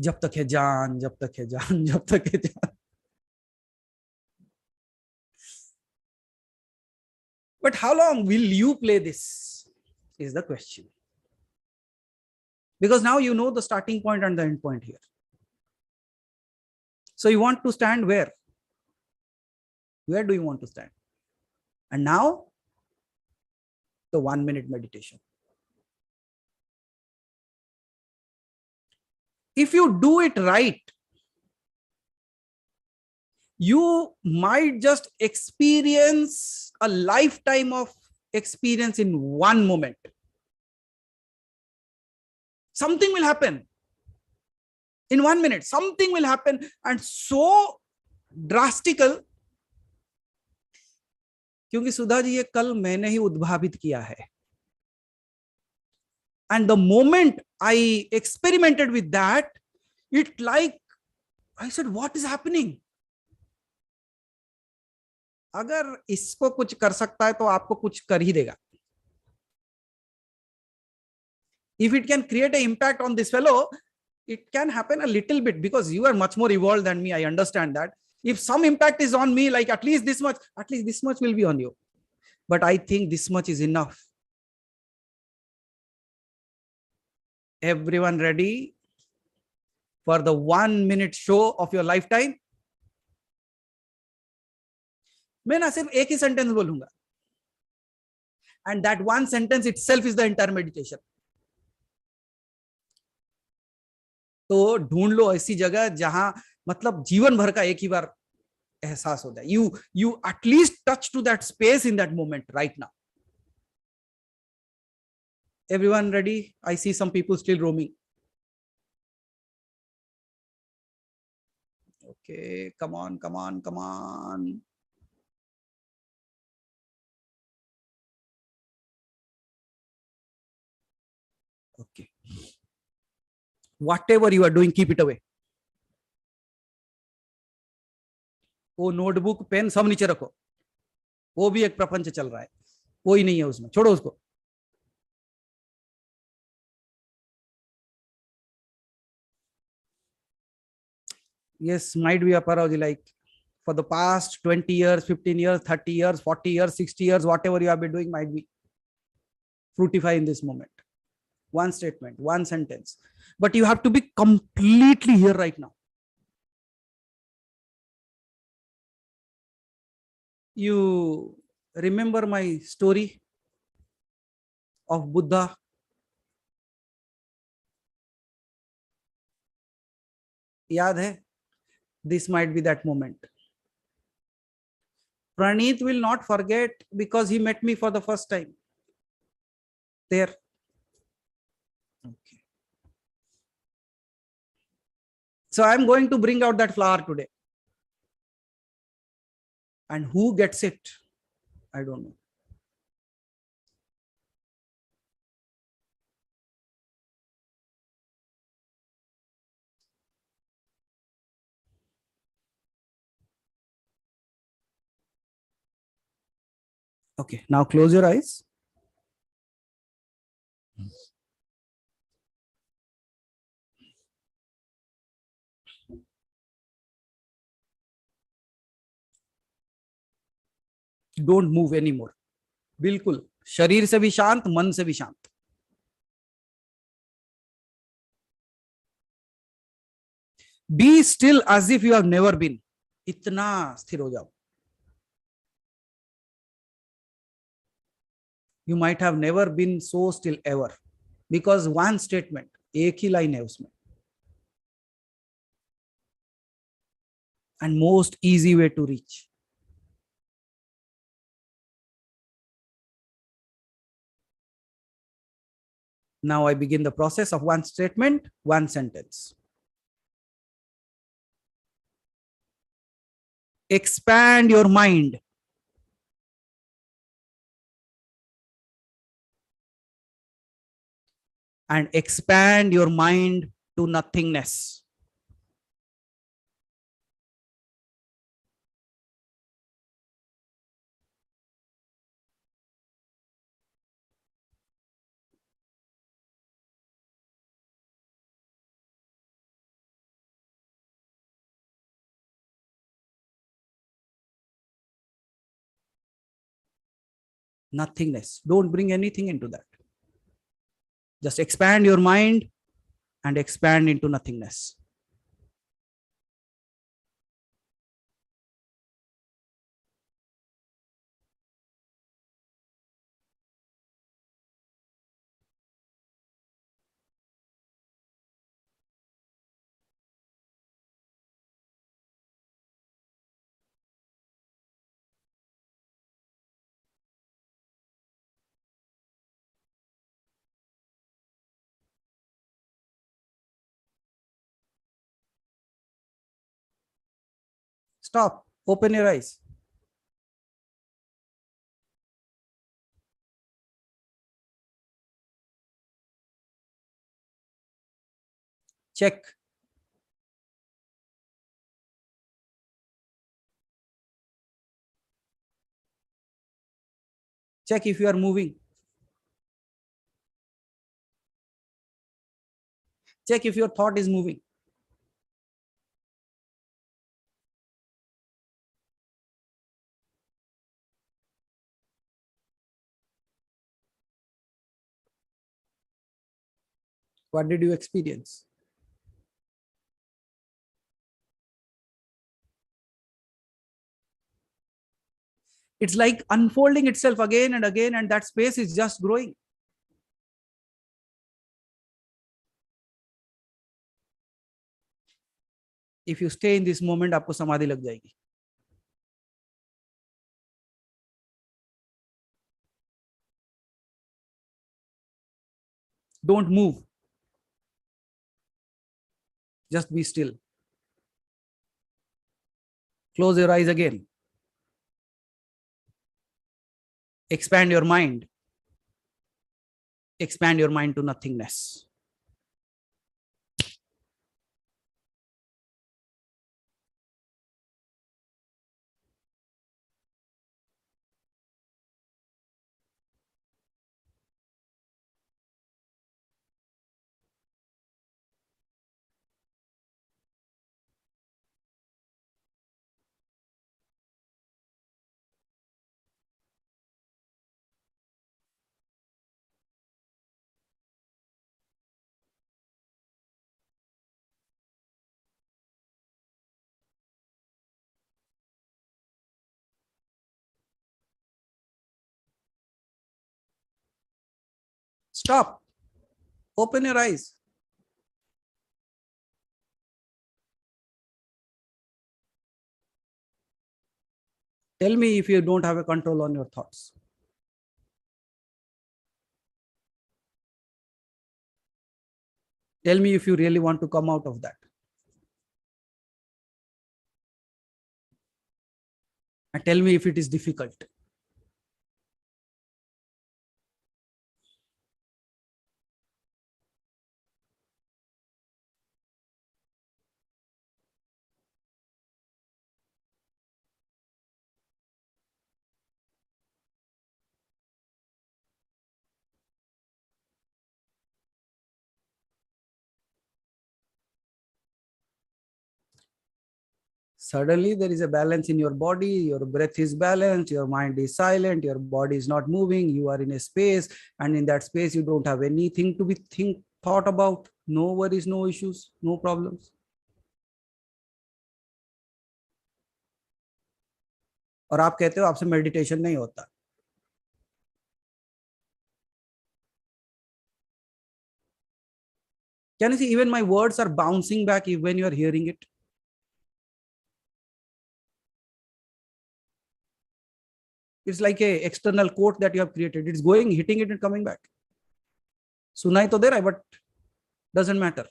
जब तक है जान, जब तक है जान, जब तक है जान. But how long will you play this is the question. Because now you know the starting point and the end point here. So you want to stand where? Where do you want to stand? And now the 1 minute meditation. If you do it right, you might just experience a lifetime of experience in one moment. Something will happen in 1 minute. Something will happen, and so drastical. क्योंकि सुधा जी ये कल मैंने ही उद्भावित किया है. And the moment I experimented with that, it like I said, what is happening? अगर इसको कुछ कर सकता है तो आपको कुछ कर ही देगा. If it can create an impact on this fellow, it can happen a little bit, because you are much more evolved than me. I understand that. If some impact is on me, like at least this much will be on you. But I think this much is enough. Everyone ready for the 1 minute show of your lifetime? मैं ना सिर्फ एक ही sentence बोलूंगा, and that one sentence itself is the entire meditation. तो ढूंढ लो ऐसी जगह जहां मतलब जीवन भर का एक ही बार एहसास हो जाए. You at least touch to that space in that moment right now. Everyone ready? I see some people still roaming. Okay, come on, come on, come on. Okay. Whatever you are doing, keep it away. वो notebook pen सब नीचे रखो. वो भी एक प्रपंच चल रहा है, कोई नहीं है उसमें, छोड़ो उसको. Yes, might be a parody, like for the past 20 years, 15 years, 30 years, 40 years, 60 years, whatever you have been doing might be fructify in this moment. One statement, one sentence. But you have to be completely here right now. You remember my story of Buddha? याद है? This might be that moment. Praneeth will not forget because he met me for the first time there. Okay. So I'm going to bring out that flower today. And who gets it? I don't know. Okay, now close your eyes. Don't move anymore. बिल्कुल शरीर से भी शांत, मन से भी शांत. Be still as if you have never been. इतना स्थिर हो जाओ. You might have never been so still ever, because one statement, एक ही लाइन है उसमें. And most easy way to reach. Now I begin the process of one statement, one sentence. Expand your mind. And expand your mind to nothingness. Nothingness. Don't bring anything into that. Just expand your mind and expand into nothingness. Stop. Open your eyes. Check. Check if you are moving. Check if your thought is moving. What did you experience? It's like unfolding itself again and again, and that space is just growing. If you stay in this moment, आपको समाधि लग जाएगी. Don't move. Just be still. Close your eyes again. Expand your mind. Expand your mind to nothingness. Stop. Open your eyes. Tell me if you don't have a control on your thoughts. Tell me if you really want to come out of that. And tell me if it is difficult. Suddenly there is a balance in your body, your breath is balanced, your mind is silent, your body is not moving, you are in a space, and in that space you don't have anything to be thought about. No worries, no issues, no problems. और आप कहते हो आपसे meditation नहीं होता. Can you see even my words are bouncing back when you are hearing it? It's like a external quote that you have created. It's going, hitting it and coming back. सुनाई तो दे रहा है, but doesn't matter.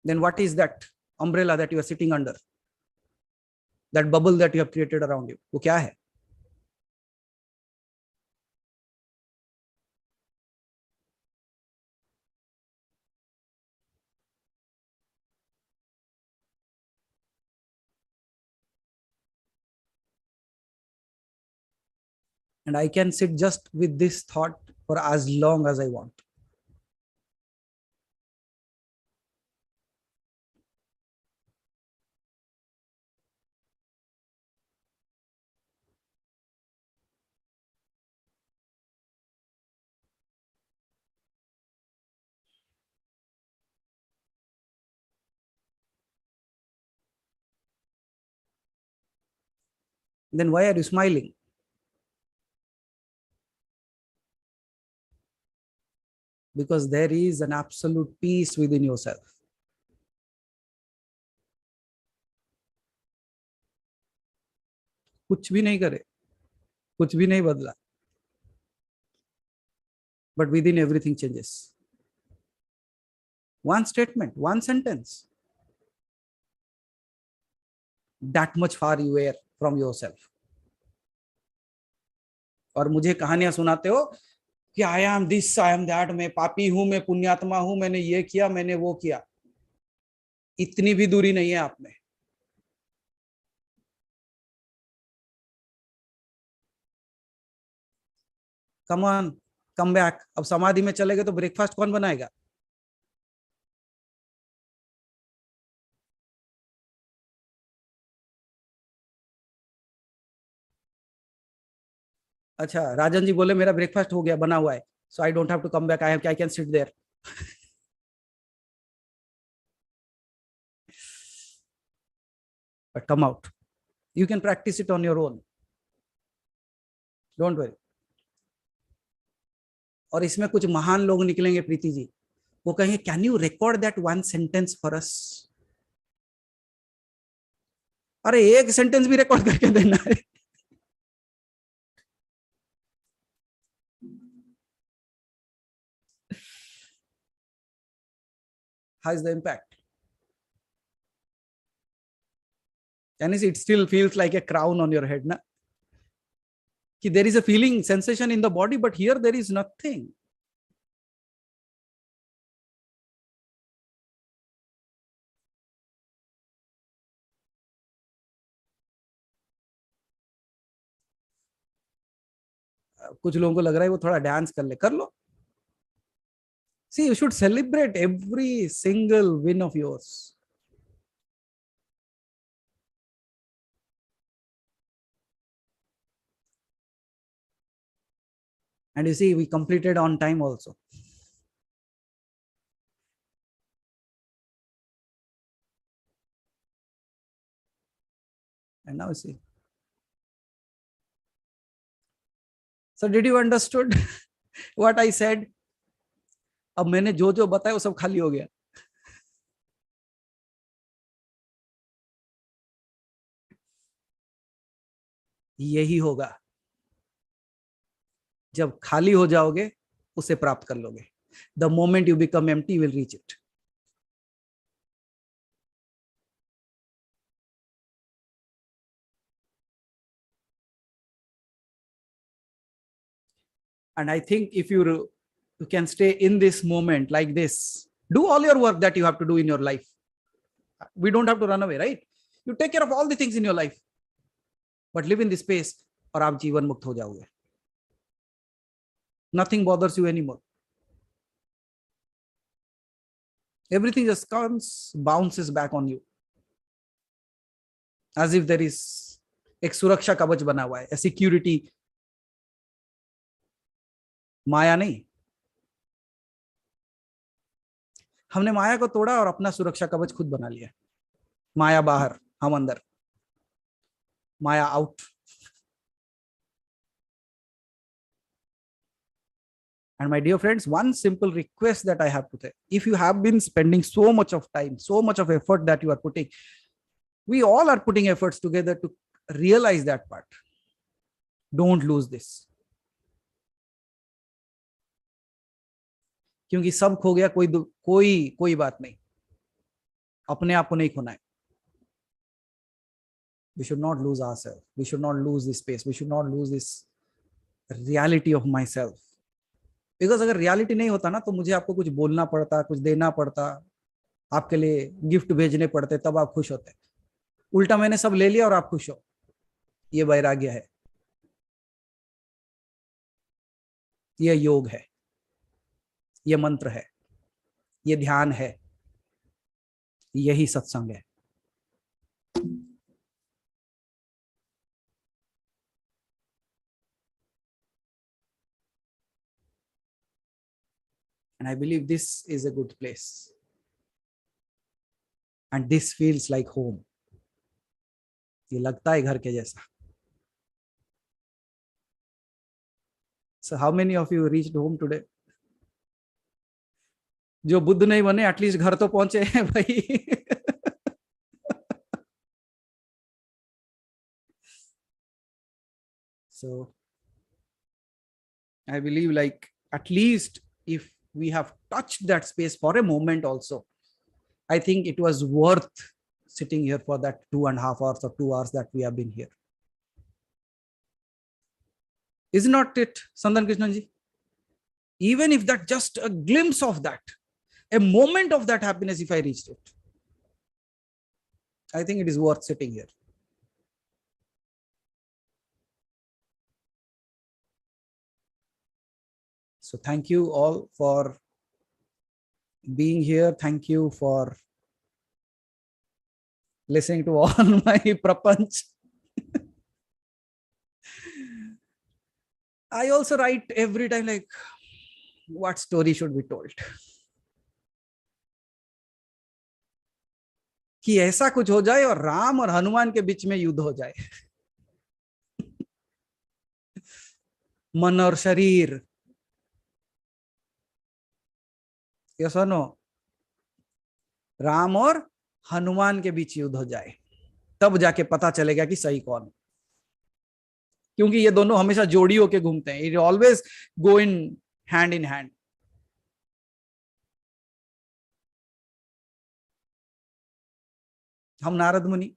Then what is that umbrella that you are sitting under? That bubble that you have created around you, वो क्या है? And I can sit just with this thought for as long as I want. Then why are you smiling? Because there is an absolute peace within yourself. कुछ भी नहीं करे, कुछ भी नहीं बदला, but within everything changes. One statement, one sentence, that much far you were from yourself. और मुझे कहानियां सुनाते हो कि I am this, I am that, मैं पापी हूं, मैं पुण्यात्मा हूं, मैंने ये किया, मैंने वो किया. इतनी भी दूरी नहीं है आप में. Come on, come back. अब समाधि में चले गए तो ब्रेकफास्ट कौन बनाएगा? अच्छा, राजन जी बोले मेरा ब्रेकफास्ट हो गया, बना हुआ है, so I don't have to come back, I can sit there. But come out, you can practise it on your own, don't worry. और इसमें कुछ महान लोग निकलेंगे प्रीति जी, वो कहेंगे can you record that one sentence for us. अरे एक सेंटेंस भी रिकॉर्ड करके देना है. How is the impact? And it still feels like a crown on your head, na? There is a feeling, sensation in the body, but here there is nothing. कुछ लोगों को लग रहा है वो थोड़ा डांस कर ले, कर लो. See, you should celebrate every single win of yours. And you see, we completed on time also. And now see. So did you understood what I said? अब मैंने जो जो बताया वो सब खाली हो गया. यही होगा, जब खाली हो जाओगे उसे प्राप्त कर लोगे. The moment you become empty, you will reach it. And I think if you can stay in this moment like this, do all your work that you have to do in your life. We don't have to run away, right? You take care of all the things in your life, but live in this space और आप जीवन मुक्त हो जाओगे. Nothing bothers you anymore. Everything just comes, bounces back on you, as if there is एक सुरक्षा कवच बना हुआ है, a security. माया नहीं, हमने माया को तोड़ा और अपना सुरक्षा कवच खुद बना लिया. माया बाहर, हम अंदर. माया out. And my dear friends, one simple request that I have to say, if you have been spending so much of time, so much of effort that you are putting, we all are putting efforts together to realize that part. Don't lose this. क्योंकि सब खो गया, कोई बात नहीं, अपने आप को नहीं खोना है. We should not lose ourselves. We should not lose this space. We should not lose this reality of myself. Because अगर reality नहीं होता ना, तो मुझे आपको कुछ बोलना पड़ता, कुछ देना पड़ता, आपके लिए गिफ्ट भेजने पड़ते, तब आप खुश होते. उल्टा मैंने सब ले लिया और आप खुश हो. ये वैराग्य है, ये योग है, ये मंत्र है, ये ध्यान है, यही सत्संग है. And I believe this is a good place. And this feels like home. ये लगता है घर के जैसा. So how many of you reached home today? जो बुद्ध नहीं बने एटलीस्ट घर तो पहुंचे हैं भाई. So I believe like at least if we have touched that space for a moment also, I think it was worth sitting here for that 2.5 hours or 2 hours that we have been here. Is not it, Sandan Krishnan ji? Even if that just a glimpse of that, a moment of that happiness, if I reached it, I think it is worth sitting here. So thank you all for being here. Thank you for listening to all my prapanch. I also write every time like, what story should be told? कि ऐसा कुछ हो जाए और राम और हनुमान के बीच में युद्ध हो जाए. मन और शरीर. Yes or no? राम और हनुमान के बीच युद्ध हो जाए, तब जाके पता चलेगा कि सही कौन है. क्योंकि ये दोनों हमेशा जोड़ी होके घूमते हैं. It always go in hand. हम नारद मुनि.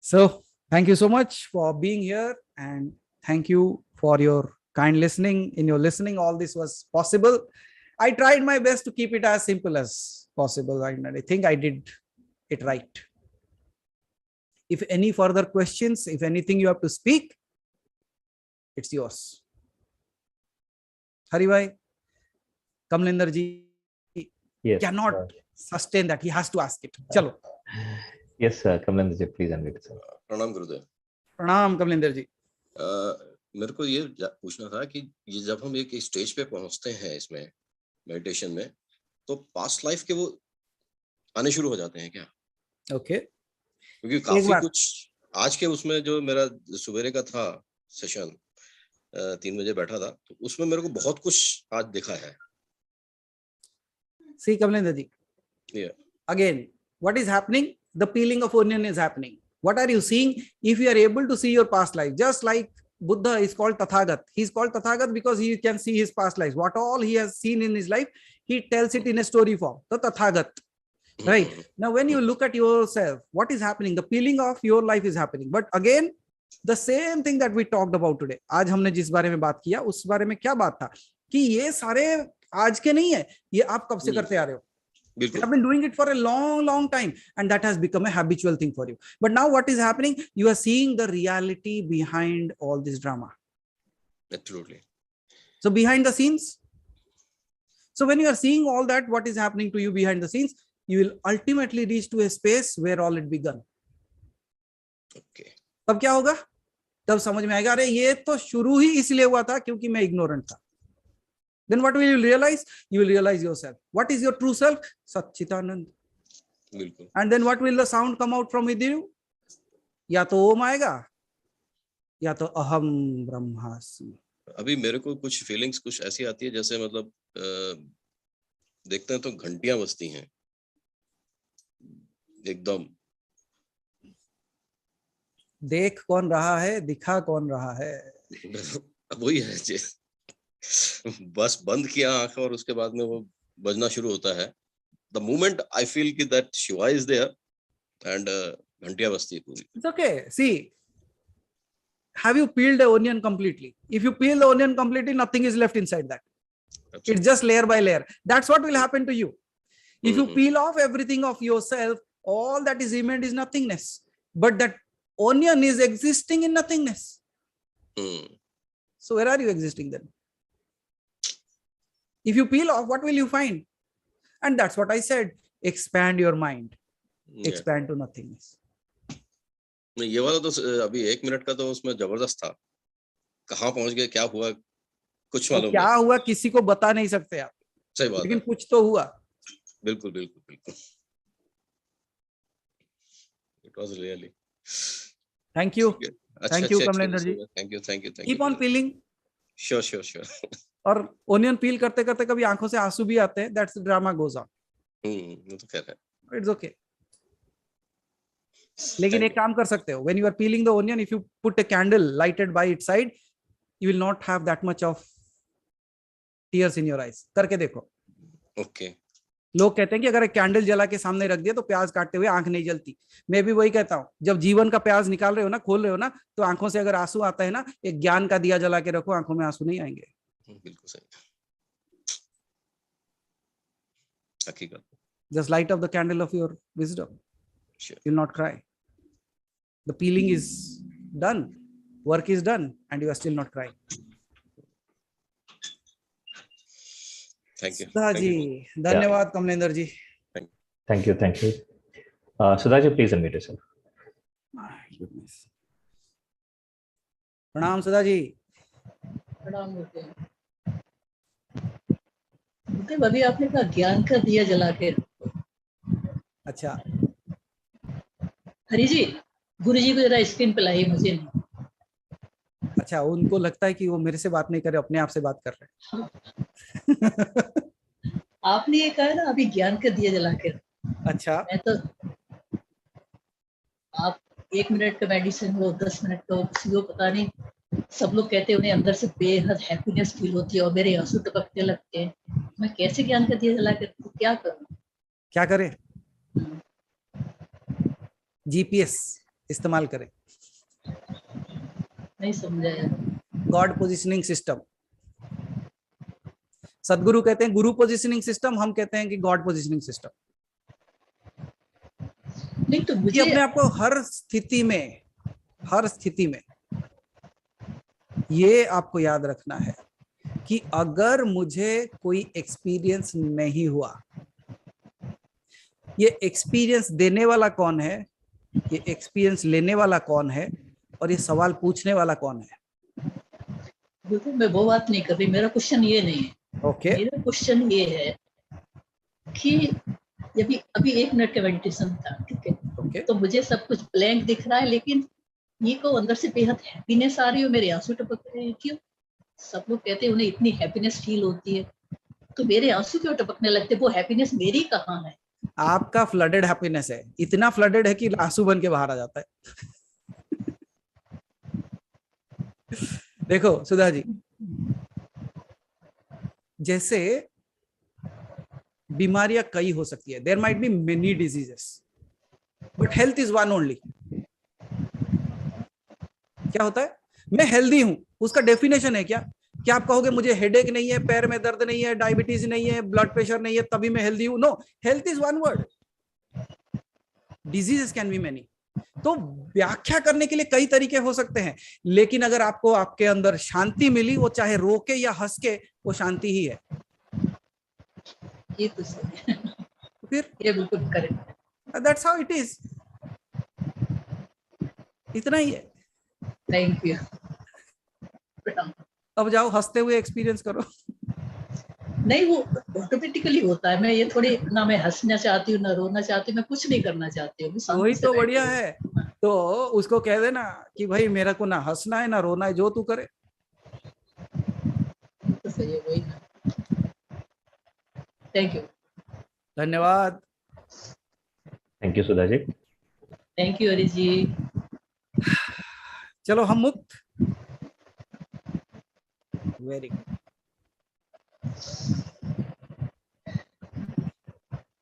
So thank you so much for being here, and thank you for your kind listening. In your listening, all this was possible. I tried my best to keep it as simple as possible, and I think I did it right. If any further questions, if anything you have to speak, it's yours. Hari bhai, Kamlinder ji cannot sustain that. He has to ask it. Chalo. Yes, Kamlinder ji, please unmute. प्रणाम गुरुदेव. Pranam, Kamlinder ji. मेरे को ये पूछना था कि ये जब हम एक स्टेज पे पहुंचते हैं इसमें मेडिटेशन में, तो पास्ट लाइफ के वो आने शुरू हो जाते हैं क्या? Okay. क्योंकि काफी कुछ आज के उसमें जो मेरा सुबेरे का था सेशन 3 बजे बैठा था, तो उसमें मेरे को बहुत कुछ आज दिखा है. See, Kamlinder ji. Yeah. Again, what is happening? The peeling of onion is happening. What are you seeing? If you are able to see your past life, just like Buddha is called Tathagat. He is called Tathagat because he can see his past lives. What all he has seen in his life, he tells it in a story form. The Tathagat. Right? Now, when you look at yourself, what is happening? The peeling of your life is happening. But again, the same thing that we talked about today. आज हमने जिस बारे में बात किया, उस बारे में क्या बात था? कि ये सारे आज के नहीं है. ये आप कब से करते आ रहे हो? You have been doing it for a long time, and that has become a habitual thing for you. But now what is happening? You are seeing the reality behind all this drama. Absolutely. So behind the scenes. So when you are seeing all that, what is happening to you behind the scenes, you will ultimately reach to a space where all it begun. Okay. तब क्या होगा? तब समझ में आएगा, अरे ये तो शुरू ही इसलिए हुआ था क्योंकि मैं ignorant था. Then what will you realize? You will realize yourself. What is your true self? Satchitanand. And then what will the sound come out from within you? या तो ओम आएगा, या तो अहम ब्रह्मास्मि. अभी मेरे को कुछ फीलिंग्स कुछ ऐसी आती है जैसे मतलब देखते हैं तो घंटियां बजती हैं एकदम. देख कौन रहा है, दिखा कौन रहा है. वही है. बस बंद किया आंख और उसके बाद में वो बजना शुरू होता है. The moment I feel कि that Shiva is there and घंटियां बजती है पूरी. It's okay. See, have you peeled the onion completely? If you peel the onion completely, nothing is left inside that. Absolutely. It's just layer by layer. That's what will happen to you. If you peel off everything of yourself, all that is remained is nothingness. But that onion is existing in nothingness. So where are you existing then? If you peel off, what will you find? And that's what I said. Expand your mind. Expand to nothingness. ये वाला तो अभी 1 minute का तो उसमें जबरदस्त था. कहाँ पहुंच गए, क्या हुआ, कुछ मालूम नहीं. क्या हुआ किसी को बता नहीं सकते आप. सही बात है. लेकिन कुछ तो हुआ. बिल्कुल बिल्कुल बिल्कुल. It was really. Thank you. अच्छा Thank you, अच्छा Kamlendra ji. Thank you thank you thank Keep you on peeling. Sure sure sure और ओनियन पील करते करते कभी आंखों से आंसू भी आते हैं. That's the drama goes on. वो तो खैर है. It's okay. लेकिन एक काम कर सकते हो. When you are peeling the onion, if you put a candle lighted by its side, you will not have that much of tears in your eyes. करके देखो. ओके. लोग कहते हैं कि अगर एक कैंडल जला के सामने रख दिया तो प्याज काटते हुए आंख नहीं जलती. मैं भी वही कहता हूं, जब जीवन का प्याज निकाल रहे हो ना, खोल रहे हो ना, तो आंखों से अगर आंसू आता है ना, एक ज्ञान का दिया जला के रखो, आंखों में आंसू नहीं आएंगे. बिल्कुल सही. हकीकत. Just light up the candle of your wisdom. Sure. You'll not cry. The peeling is done, work is done, and you are still not crying. Thank you. Sudha Thank you. ji, धन्यवाद कमलेंद्र जी. Thank you. Thank you. Sudhaji, please unmute yourself. My goodness. प्रणाम सुधा जी. प्रणाम होते हैं. मतलब अभी आपने कहा ज्ञान का दिया जला के. अच्छा. हरी जी, गुरु जी को जरा स्क्रीन पे लाइए, मुझे नहीं. अच्छा, उनको लगता है कि वो मेरे से बात नहीं कर रहे, अपने आप से बात कर रहे हैं. आपने ये कहा ना अभी ज्ञान का दिया जला के. अच्छा. मैं तो आप 1 मिनट का मेडिसिन हो, 10 मिनट का हो, किसी को पता नहीं. सब लोग कहते हैं उन्हें अंदर से बेहद हैप्पीनेस फील होती है और मेरे आंसू टपकने लगते हैं. मैं कैसे ज्ञान का दिया जला के क्या करूं? क्या करें? जीपीएस इस्तेमाल करें. नहीं समझा यार. God positioning system. सदगुरु कहते हैं गुरु पोजिशनिंग सिस्टम, हम कहते हैं कि गॉड पोजिशनिंग सिस्टम. नहीं तो ये मुझे अपने आप को हर स्थिति में ये आपको याद रखना है कि अगर मुझे कोई एक्सपीरियंस नहीं हुआ, ये एक्सपीरियंस देने वाला कौन है, ये एक्सपीरियंस लेने वाला कौन है, और ये सवाल पूछने वाला कौन है. बिल्कुल मैं वो बात नहीं कर रही. मेरा क्वेश्चन ये नहीं है. ओके. मेरा क्वेश्चन ये है कि अभी 1 मिनट का मेडिटेशन था, ठीक है. ओके. तो मुझे सब कुछ ब्लैंक दिख रहा है, लेकिन ये को अंदर से बेहद हैप्पीनेस आ रही है, मेरे आंसू टपक रहे हैं. क्यों? सब लोग कहते हैं उन्हें इतनी हैप्पीनेस फील होती है, तो मेरे आंसू क्यों टपकने लगते? वो हैप्पीनेस मेरी कहाँ है? आपका फ्लडेड हैप्पीनेस है, इतना फ्लडेड है कि आंसू बन के बाहर आ जाता है. देखो सुधा जी, जैसे बीमारियां कई हो सकती है, there might be many diseases, but health is one only. क्या होता है? मैं हेल्दी हूं, उसका डेफिनेशन है क्या? क्या आप कहोगे मुझे हेडेक नहीं है, पैर में दर्द नहीं है, डायबिटीज नहीं है, ब्लड प्रेशर नहीं है, तभी मैं हेल्दी हूं? No, health is one word. Diseases can be many. तो व्याख्या करने के लिए कई तरीके हो सकते हैं, लेकिन अगर आपको आपके अंदर शांति मिली, वो चाहे रो के या हंस के, वो शांति ही है. ये तो सही है. फिर ये बिल्कुल correct. That's how it is. इतना ही है. Thank you. अब जाओ हंसते हुए एक्सपीरियंस करो. नहीं, वो ऑटोमेटिकली होता है. मैं ये थोड़ी ना मैं हंसना चाहती हूँ ना रोना चाहती हूँ, मैं कुछ नहीं करना चाहती हूँ. वही तो बढ़िया है. तो उसको कह देना कि भाई मेरा को ना हंसना है ना रोना है, जो तू करे. तो सही है, वही ना. Thank you. धन्यवाद. Thank you, Sudhaji. Thank you Hari ji. चलो हम मुक्त. Very good.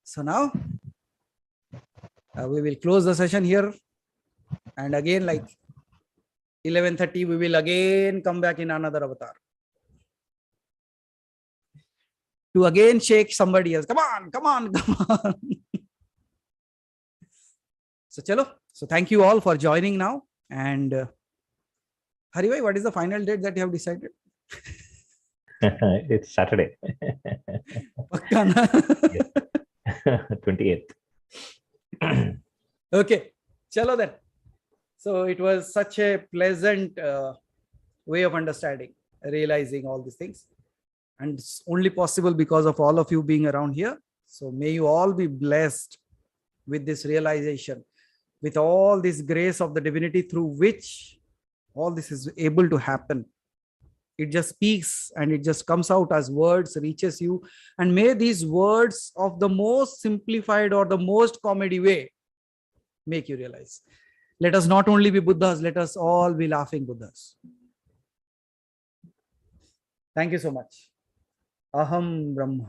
So now we will close the session here, and again like 11:30 we will again come back in another avatar to again shake somebody else. Come on, come on, come on. So chalo. So thank you all for joining now, and Hari bhai, what is the final date that you have decided? It's Saturday. Pakka na? 28th. Okay, chalo then. So it was such a pleasant way of understanding, realizing all these things, and it's only possible because of all of you being around here. So may you all be blessed with this realization with all this grace of the divinity through which all this is able to happen. It just speaks and it just comes out as words, reaches you. And may these words of the most simplified or the most comedy way make you realize. Let us not only be Buddhas, let us all be laughing Buddhas. Thank you so much. Aham Brahma.